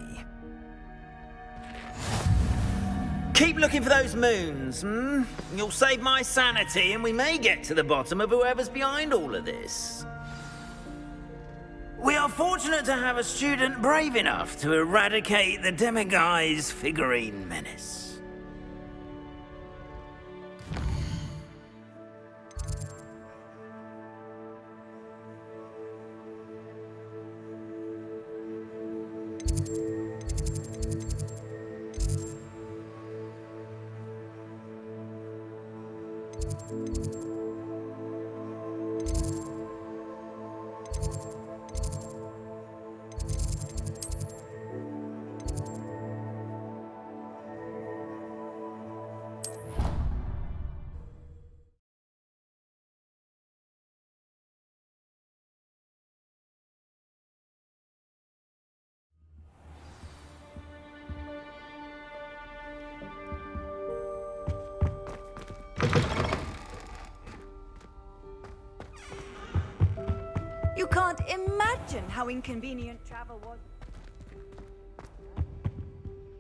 Speaker 12: Keep looking for those moons, hmm? You'll save my sanity and we may get to the bottom of whoever's behind all of this. We are fortunate to have a student brave enough to eradicate the Demiguise figurine menace.
Speaker 17: You can't imagine how inconvenient travel was.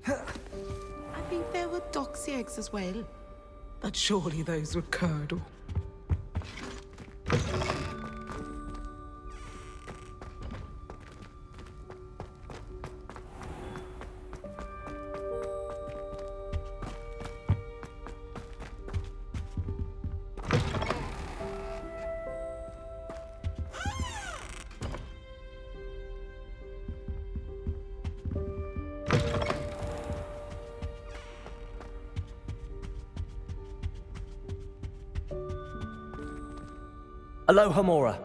Speaker 10: I think there were doxy eggs as well. But surely those would curdle.
Speaker 9: Alohomora.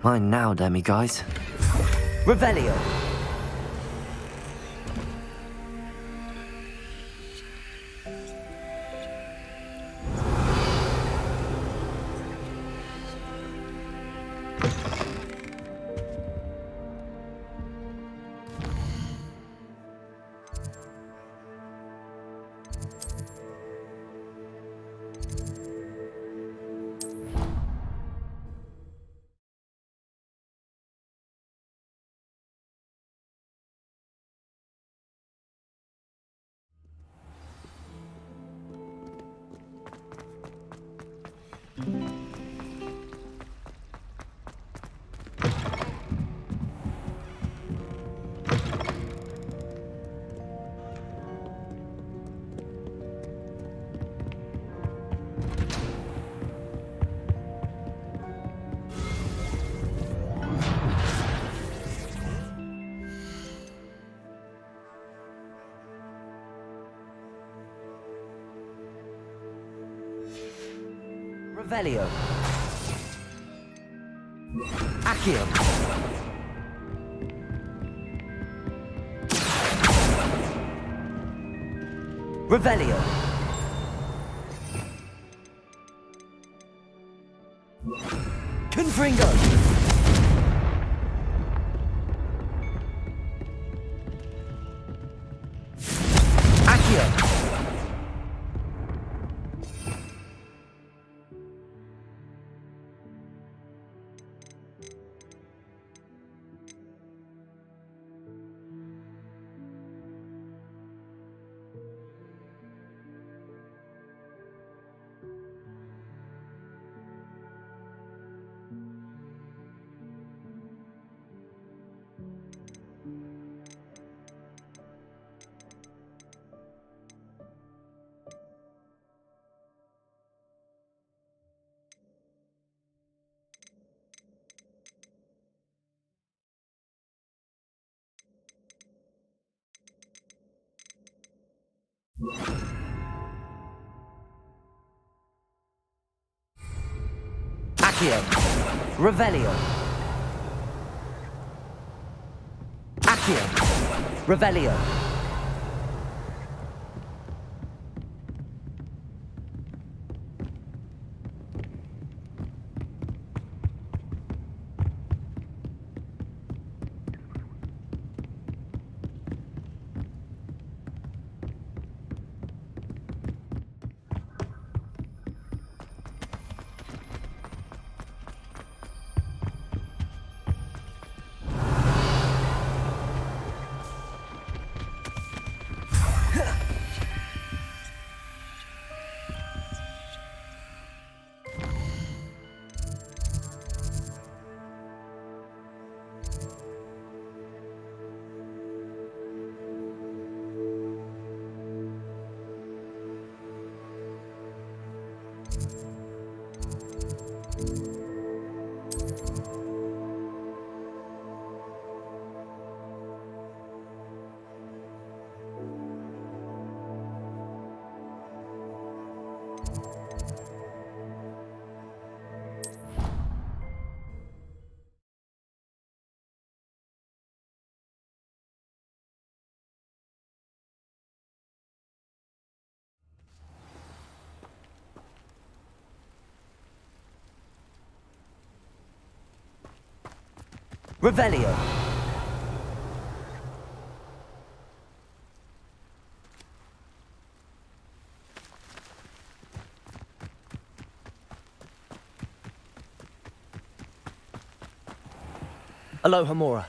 Speaker 1: Mine now, Demiguise.
Speaker 9: Revelio. Revelio. Accio. Revelio. Confringo. Accio. Accio. Revelio. Accio. Revelio. Revelio. Aloha Mora.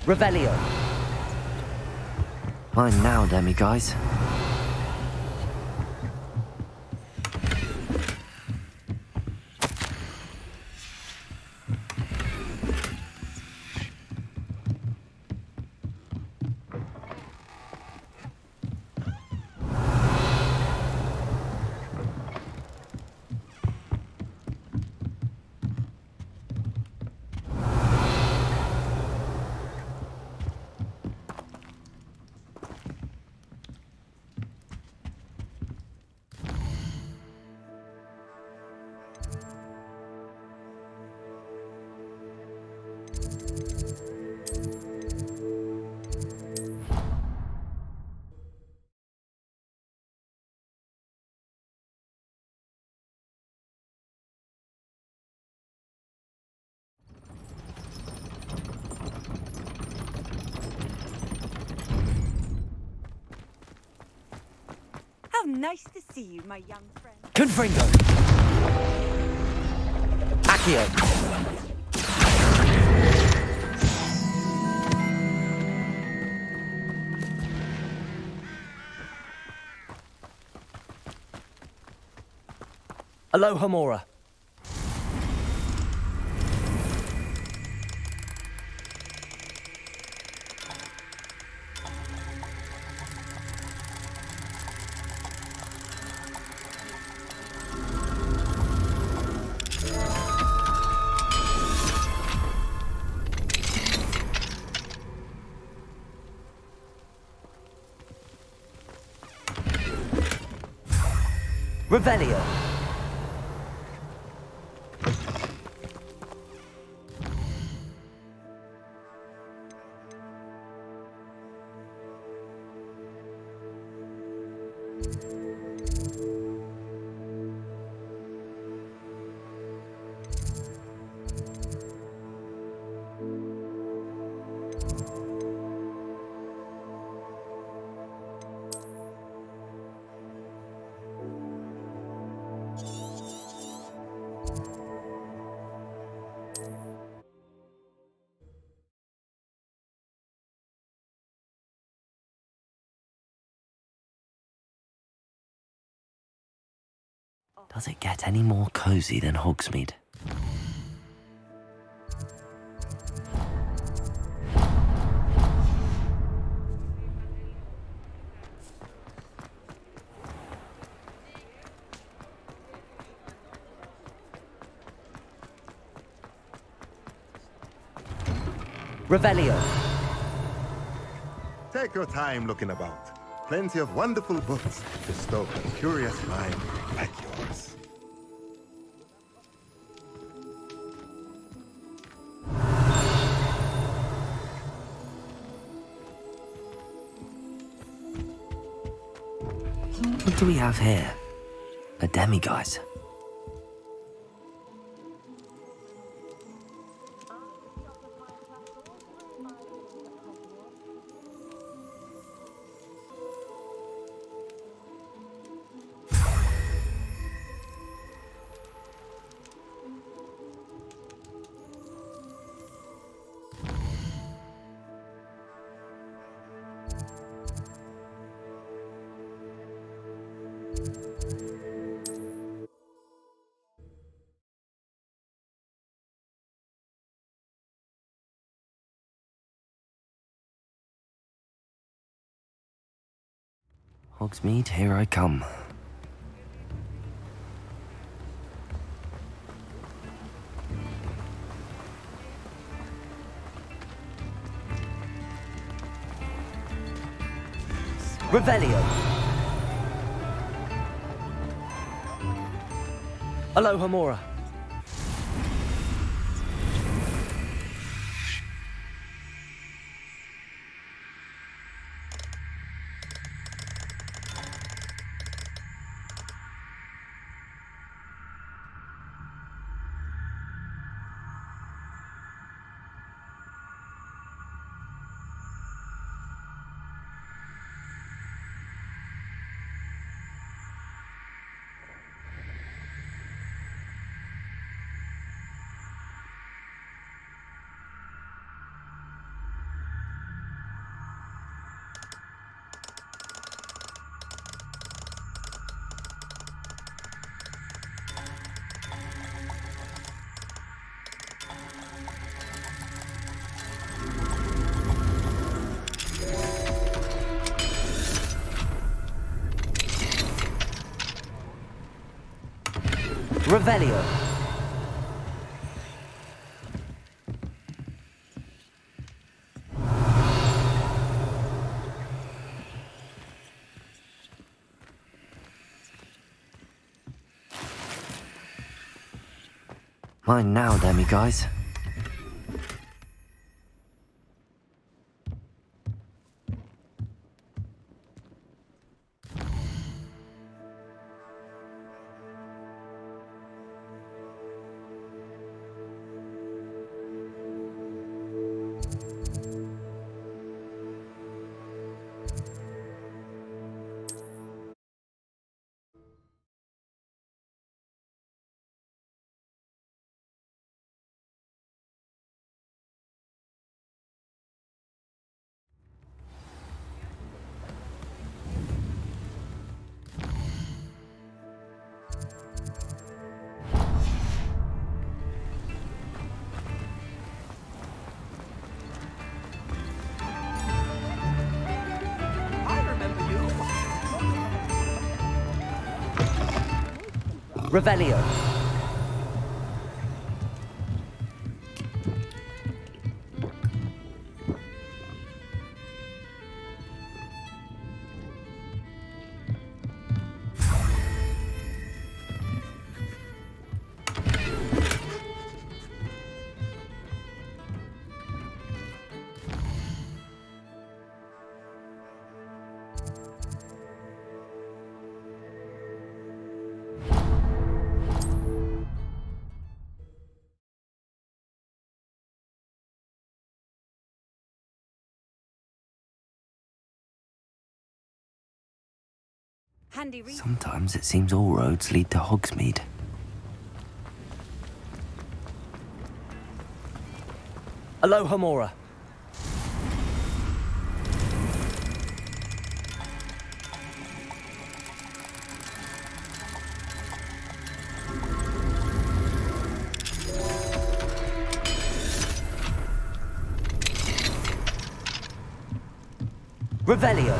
Speaker 9: Revelio.
Speaker 1: Mine now, Demiguise.
Speaker 4: How nice to see you, my young friend.
Speaker 9: Confringo. Accio. Aloha Mora. Revelio.
Speaker 1: Does it get any more cozy than Hogsmeade?
Speaker 9: Revelio.
Speaker 3: Take your time looking about. Plenty of wonderful books to stoke a curious mind like yours.
Speaker 1: What do we have here? A Demiguise. Hogsmeade, here I come.
Speaker 9: Revelio. Alohomora. Revelio.
Speaker 1: Mine now, Demiguise.
Speaker 9: Revelio. Sometimes it seems all roads lead to Hogsmeade. Alohomora. Revelio.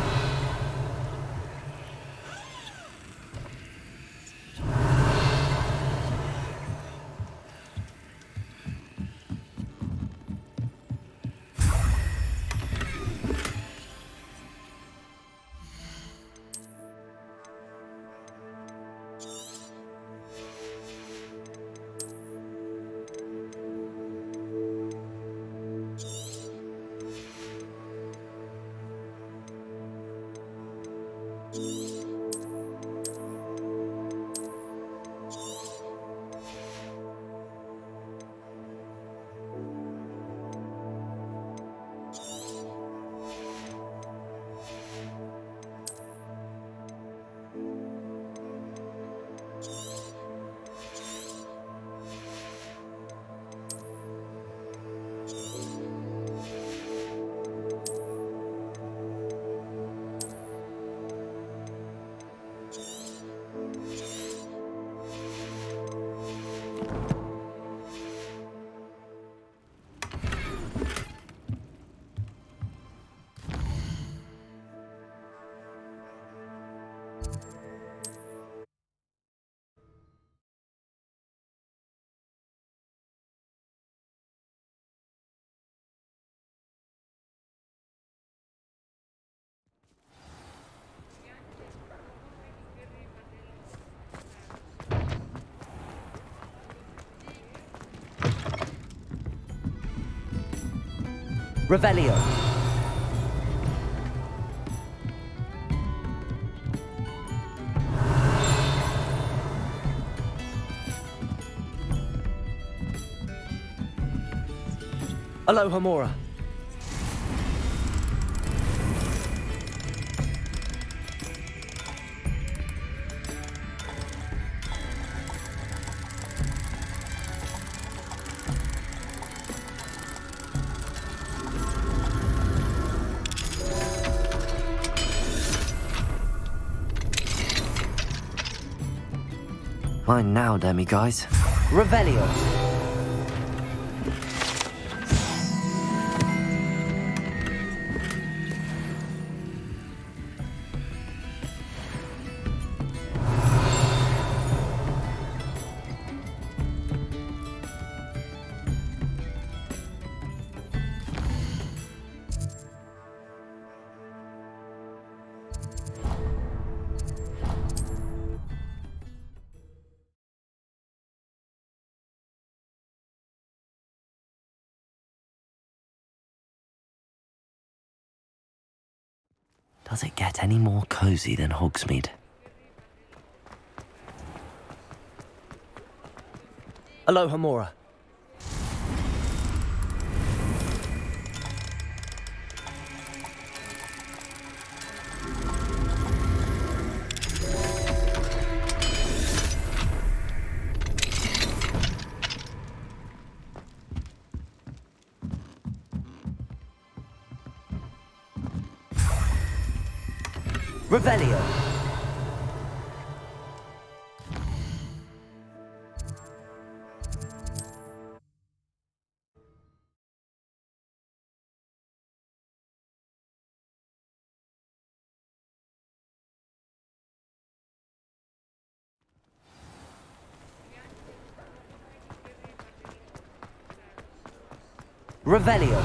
Speaker 9: Revelio. Alohomora.
Speaker 1: Fine now, Demiguise.
Speaker 9: Revelio.
Speaker 1: Does it get any more cozy than Hogsmeade?
Speaker 9: Alohomora. Revelio. Revelio.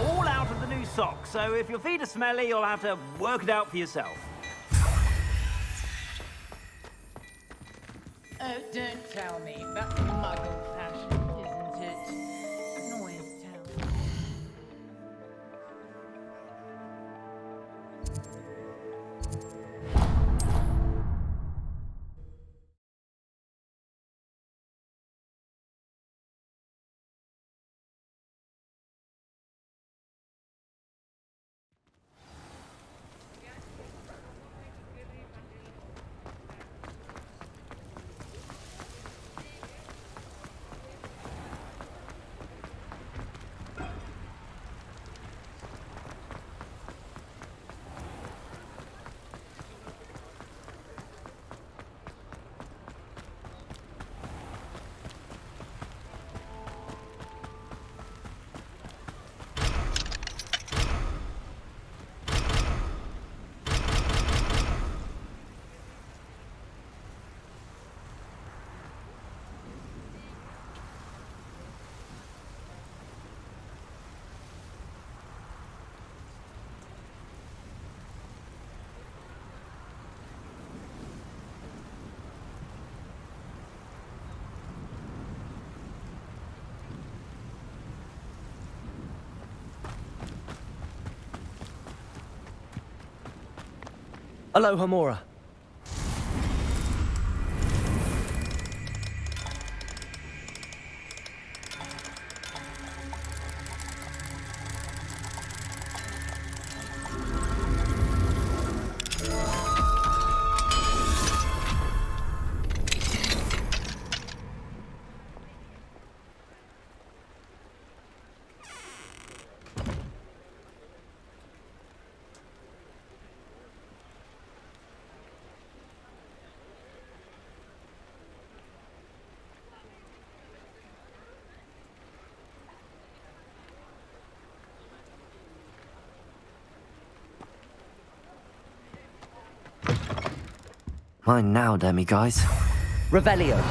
Speaker 12: All out of the new socks, so if your feet are smelly, you'll have to work it out for yourself.
Speaker 19: Oh, don't tell me. That's muggle fashion, isn't it? Noise town.
Speaker 9: Alohomora.
Speaker 1: Mine now, Demiguise.
Speaker 9: Revelio.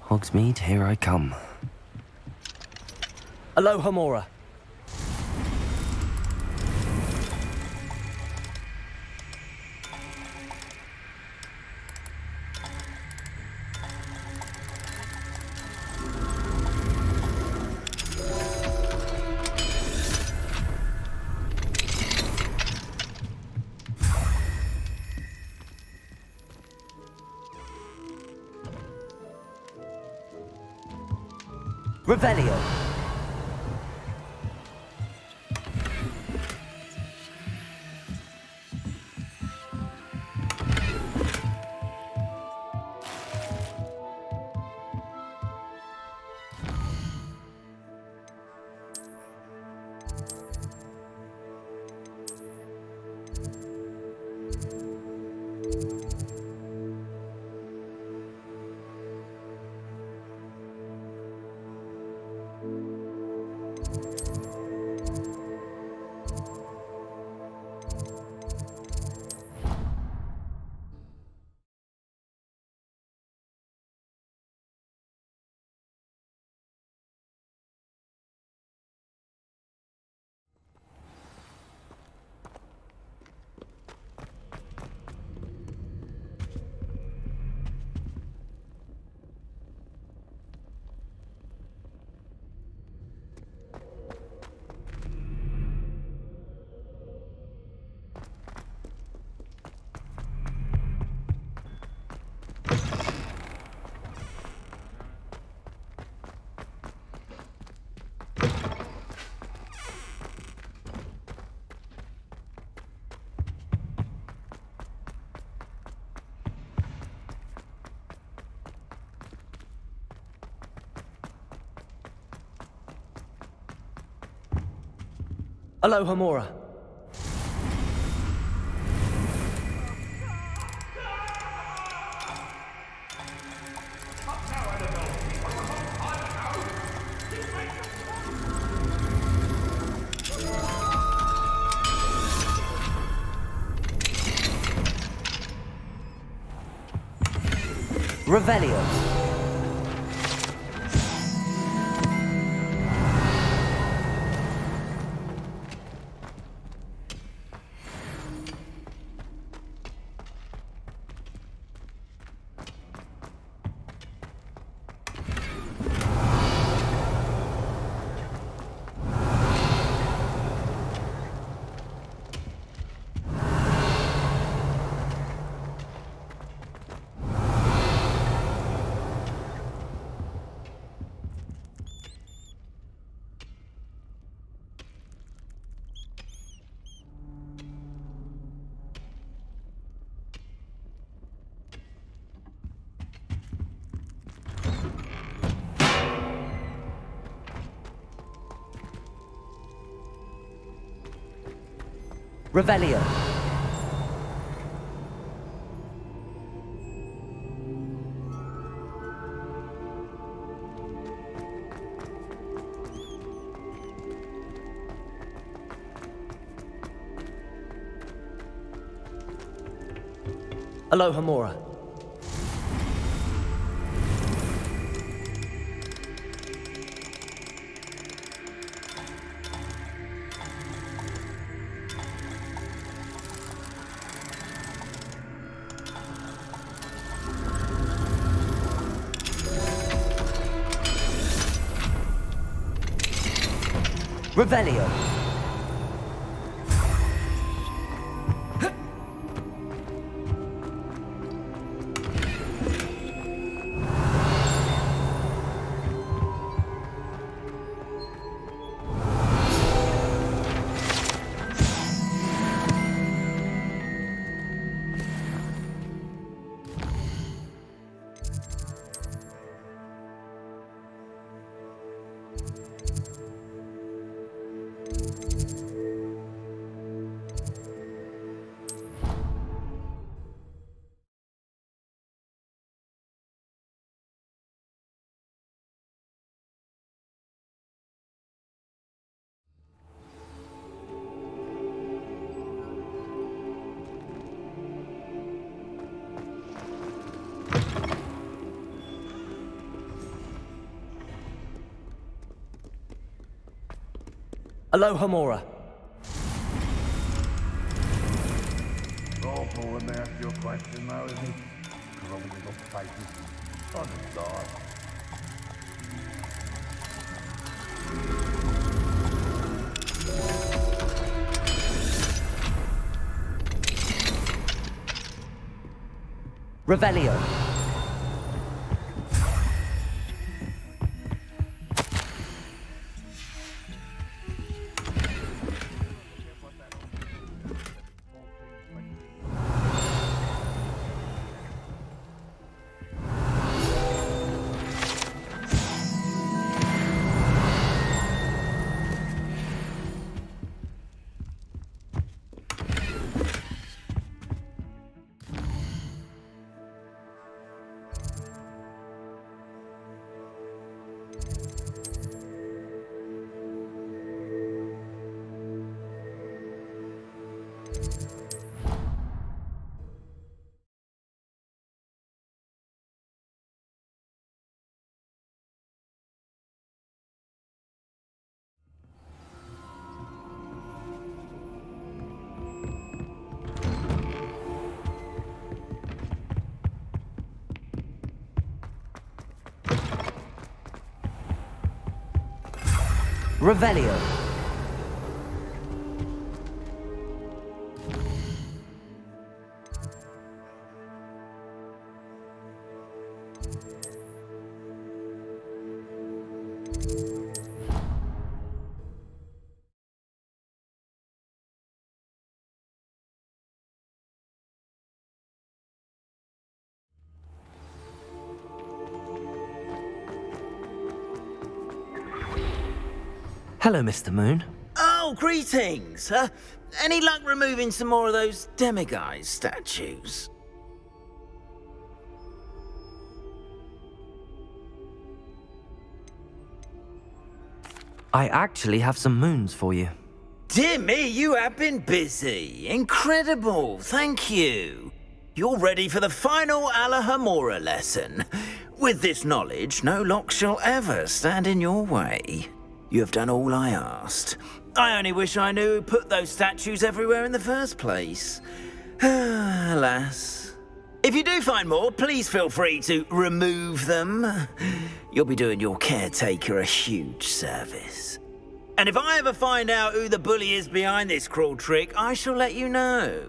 Speaker 1: Hogsmeade, here I come.
Speaker 9: Aloha Mora. Revelio. Aloha Mora. Revelio. Revelio. Aloha Mora. Revelio. Aloha Mora.
Speaker 14: Awful when they ask you a question now, isn't it? Grubby little faces. Honest God.
Speaker 9: Revelio. Revelio.
Speaker 1: Hello, Mr. Moon.
Speaker 12: Oh, greetings. Any luck removing some more of those Demiguise statues?
Speaker 1: I actually have some moons for you.
Speaker 12: Dear me, you have been busy. Incredible, thank you. You're ready for the final Alahomora lesson. With this knowledge, no lock shall ever stand in your way. You have done all I asked. I only wish I knew who put those statues everywhere in the first place. Alas. If you do find more, please feel free to remove them. You'll be doing your caretaker a huge service. And if I ever find out who the bully is behind this cruel trick, I shall let you know.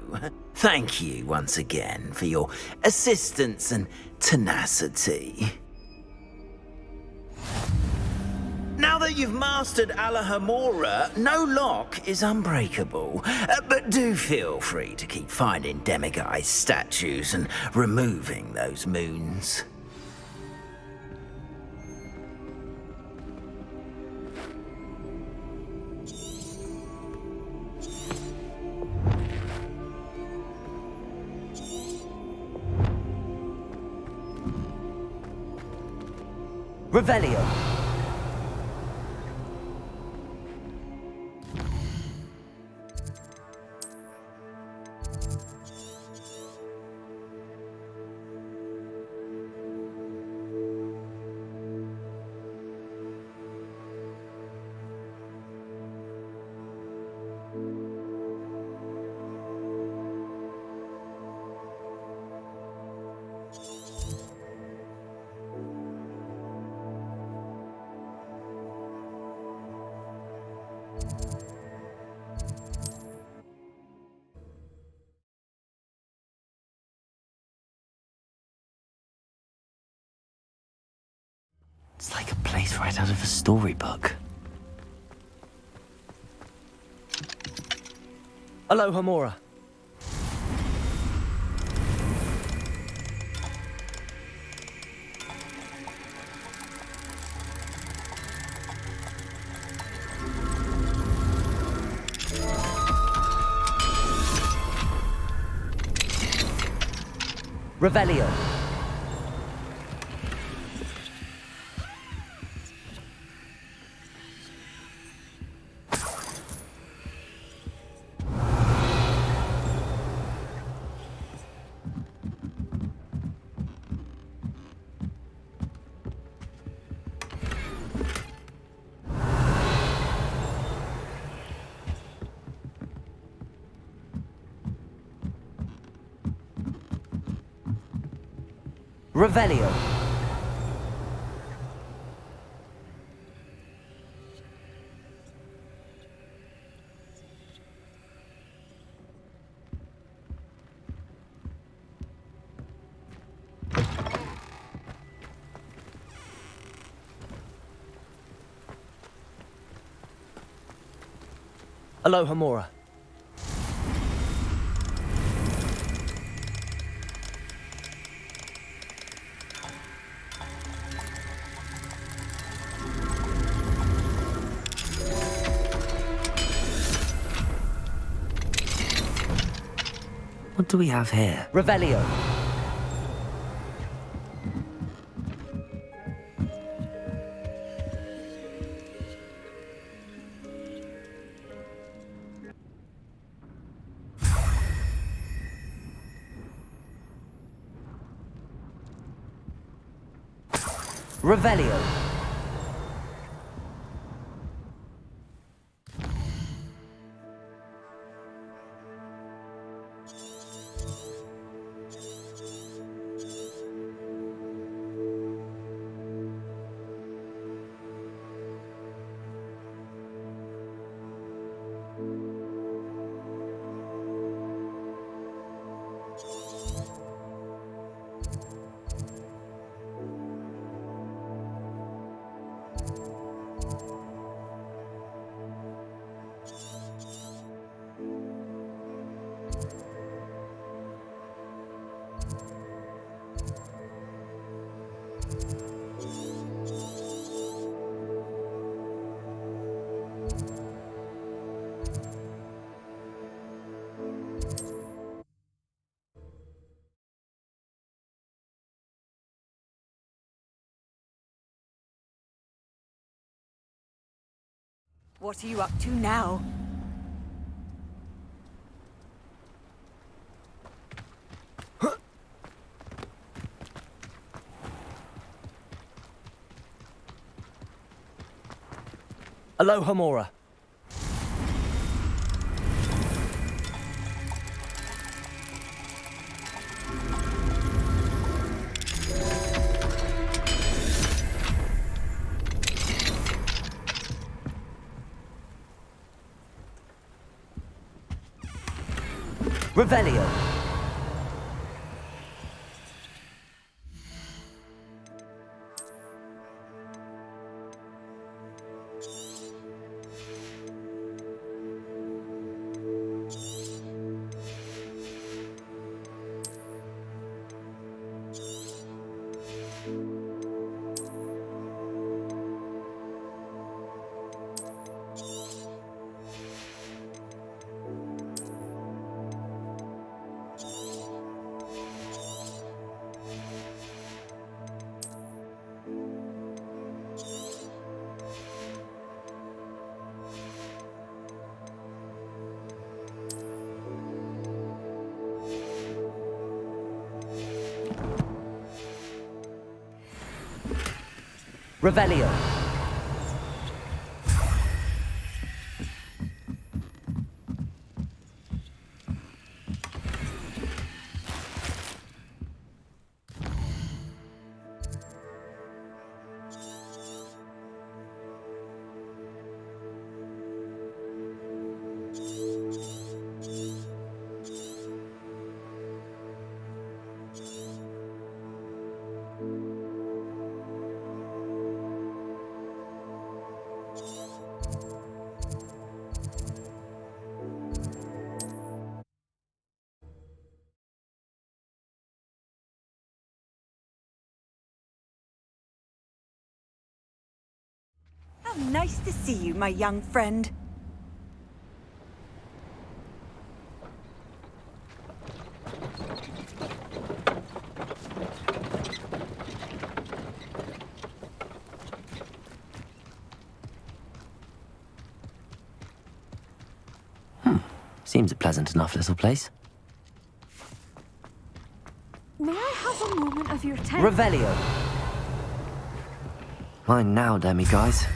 Speaker 12: Thank you once again for your assistance and tenacity. Now that you've mastered Alahomora, no lock is unbreakable. But do feel free to keep finding Demiguise statues and removing those moons.
Speaker 9: Revelio.
Speaker 1: It's like a place right out of a storybook. Aloha Mora.
Speaker 9: Revelio. Revelio. Aloha Mora.
Speaker 1: What do we have here?
Speaker 9: Revelio. Revelio.
Speaker 7: What are you up to now?
Speaker 9: Aloha Mora. Revelio. Revelio.
Speaker 7: Nice to see you, my young friend.
Speaker 1: Seems a pleasant enough little place.
Speaker 17: May I have a moment of your time?
Speaker 9: Revelio.
Speaker 1: Mine now, Demiguise.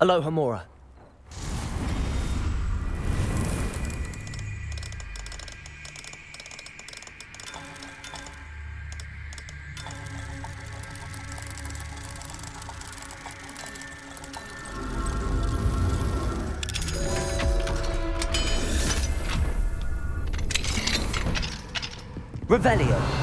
Speaker 9: Alohomora. Revelio.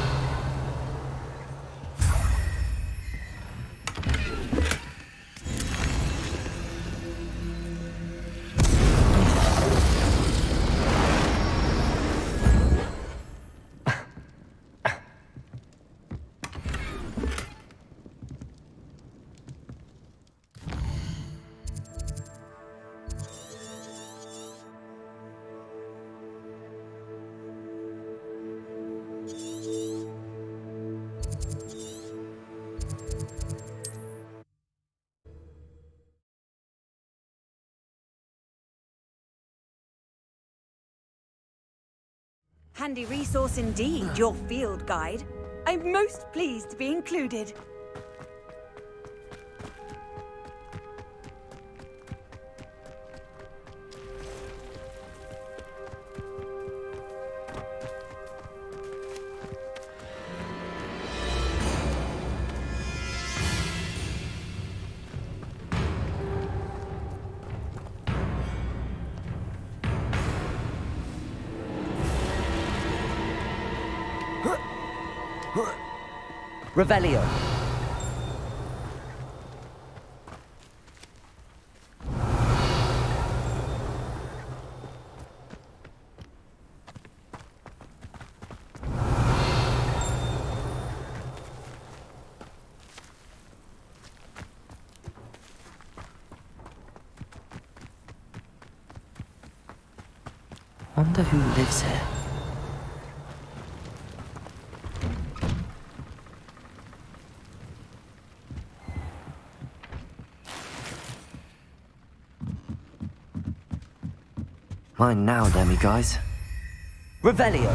Speaker 7: Handy resource indeed, your field guide. I'm most pleased to be included.
Speaker 9: Revelio.
Speaker 1: Wonder who lives here. Mine now, Demiguise.
Speaker 9: Revelio.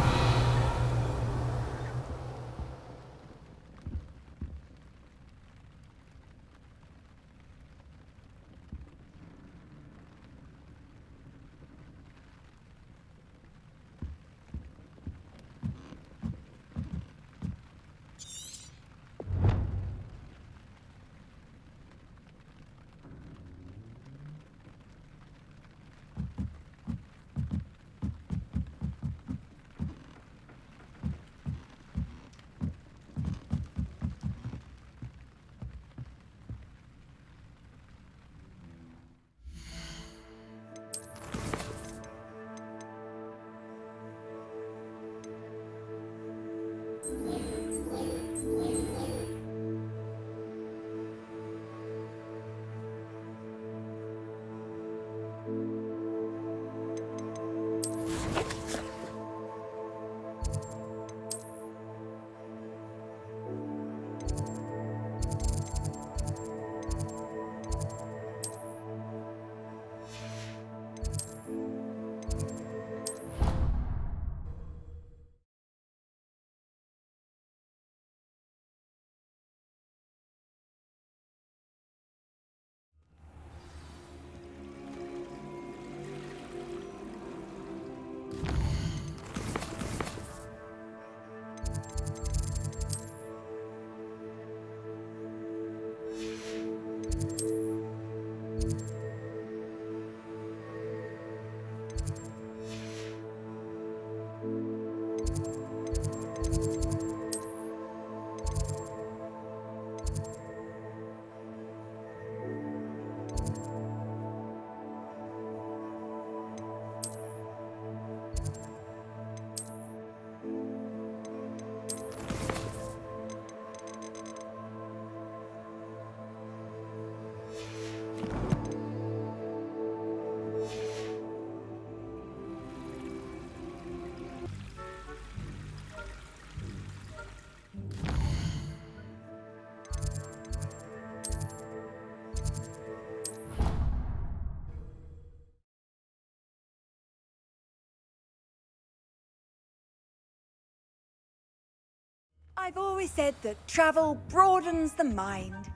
Speaker 7: I've always said that travel broadens the mind.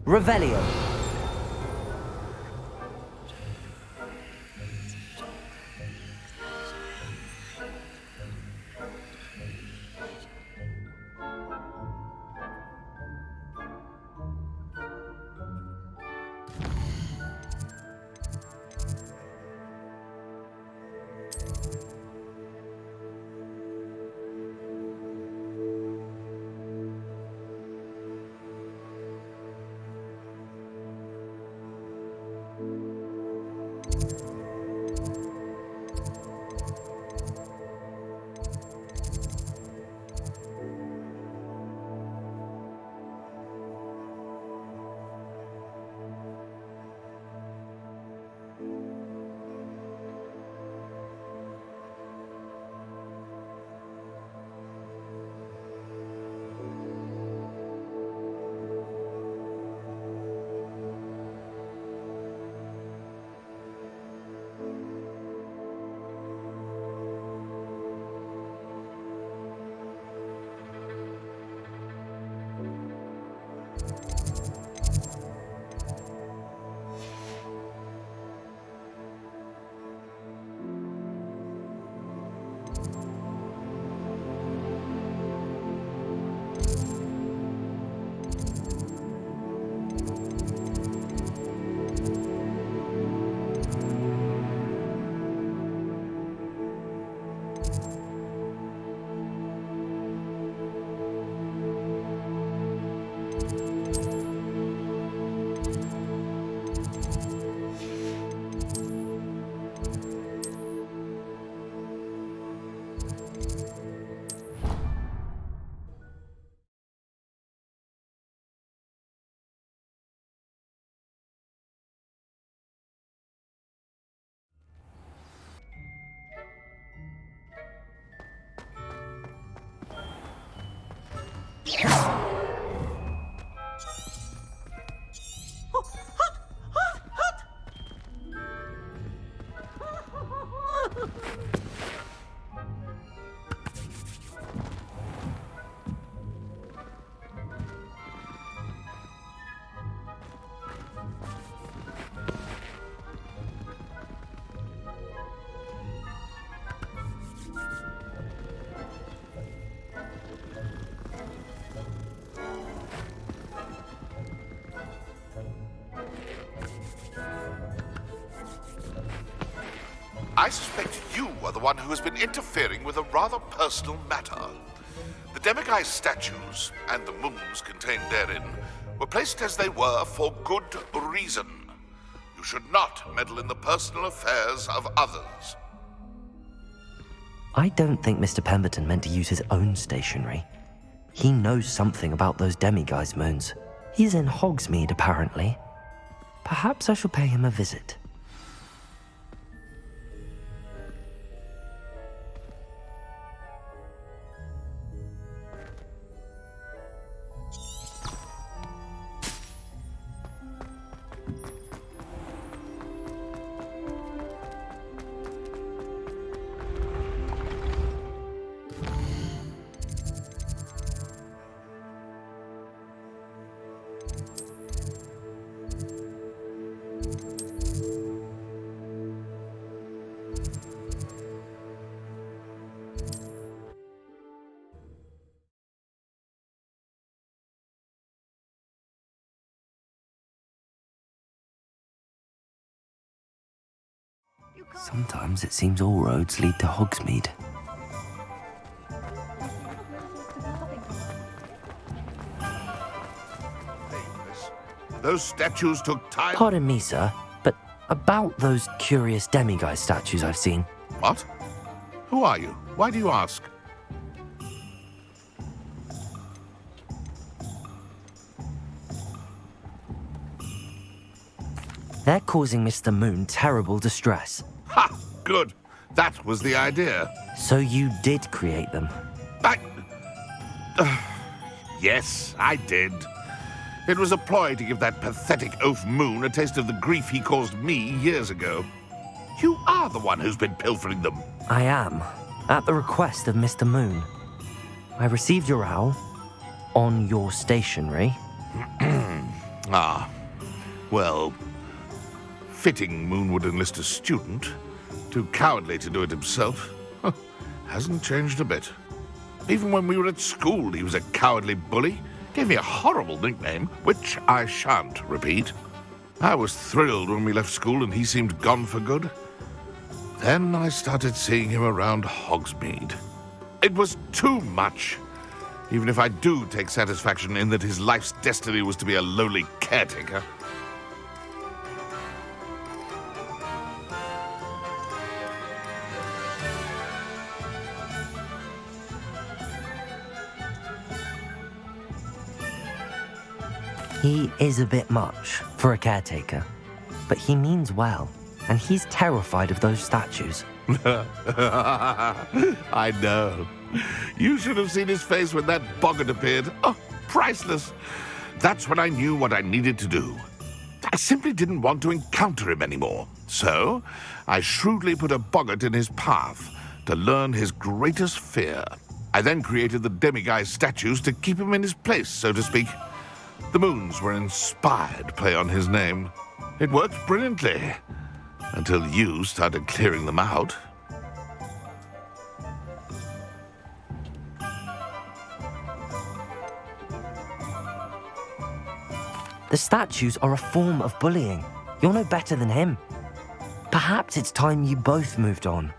Speaker 9: Revelio.
Speaker 5: I suspect you are the one who has been interfering with a rather personal matter. The Demiguise statues and the moons contained therein were placed as they were for good reason. You should not meddle in the personal affairs of others.
Speaker 1: I don't think Mr. Pemberton meant to use his own stationery. He knows something about those Demiguise moons. He's in Hogsmeade, apparently. Perhaps I shall pay him a visit. Sometimes it seems all roads lead to Hogsmeade.
Speaker 5: Those statues took time.
Speaker 1: Pardon me, sir, but about those curious Demiguise statues I've seen.
Speaker 5: What? Who are you? Why do you ask?
Speaker 1: They're causing Mr. Moon terrible distress.
Speaker 5: Ha! Good. That was the idea.
Speaker 1: So you did create them?
Speaker 5: Yes, I did. It was a ploy to give that pathetic oaf Moon a taste of the grief he caused me years ago. You are the one who's been pilfering them.
Speaker 1: I am, at the request of Mr. Moon. I received your owl on your stationery.
Speaker 5: Ah, well, fitting Moon would enlist a student. Too cowardly to do it himself. Hasn't changed a bit. Even when we were at school, he was a cowardly bully. Gave me a horrible nickname, which I shan't repeat. I was thrilled when we left school and he seemed gone for good. Then I started seeing him around Hogsmeade. It was too much. Even if I do take satisfaction in that his life's destiny was to be a lowly caretaker.
Speaker 1: He is a bit much for a caretaker, but he means well, and he's terrified of those statues.
Speaker 5: I know. You should have seen his face when that boggart appeared. Oh, priceless. That's when I knew what I needed to do. I simply didn't want to encounter him anymore. So, I shrewdly put a boggart in his path to learn his greatest fear. I then created the Demiguise statues to keep him in his place, so to speak. The moons were an inspired play on his name. It worked brilliantly, until you started clearing them out.
Speaker 1: The statues are a form of bullying. You're no better than him. Perhaps it's time you both moved on.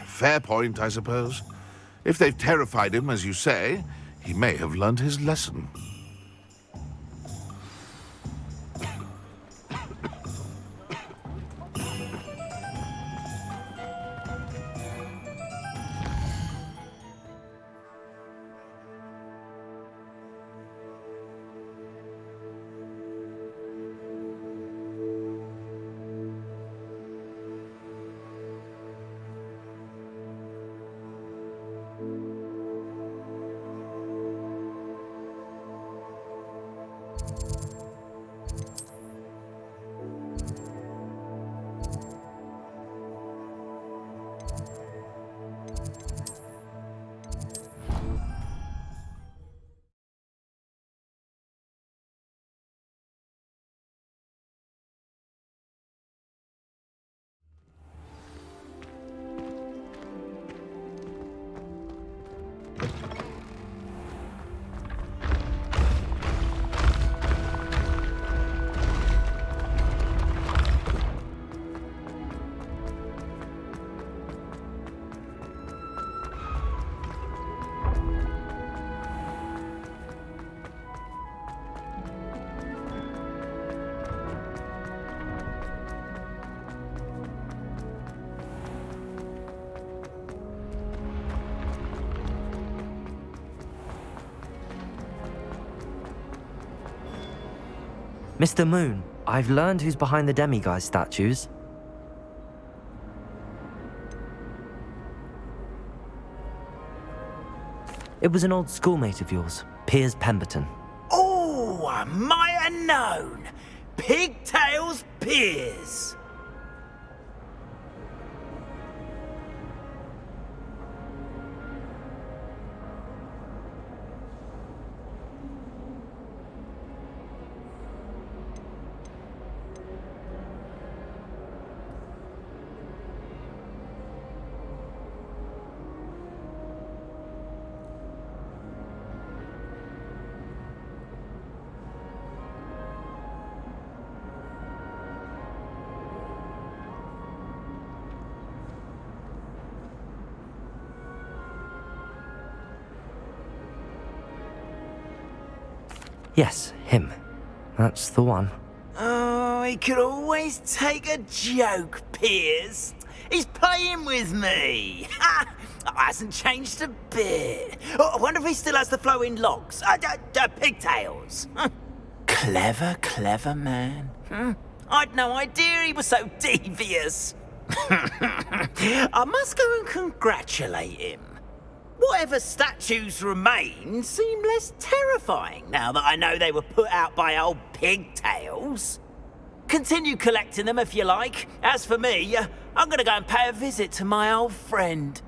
Speaker 5: Fair point, I suppose. If they've terrified him, as you say, he may have learned his lesson.
Speaker 1: Mr. Moon, I've learned who's behind the Demiguise statues. It was an old schoolmate of yours, Piers Pemberton.
Speaker 12: Oh, I might have known. Pigtails Piers.
Speaker 1: Yes, him. That's the one.
Speaker 12: Oh, he could always take a joke, Piers. He's playing with me. Ha! Hasn't changed a bit. Oh, I wonder if he still has the flowing locks. Pigtails. Clever, clever man. I'd no idea he was so devious. I must go and congratulate him. Whatever statues remain seem less terrifying now that I know they were put out by old pigtails. Continue collecting them if you like. As for me, I'm gonna go and pay a visit to my old friend.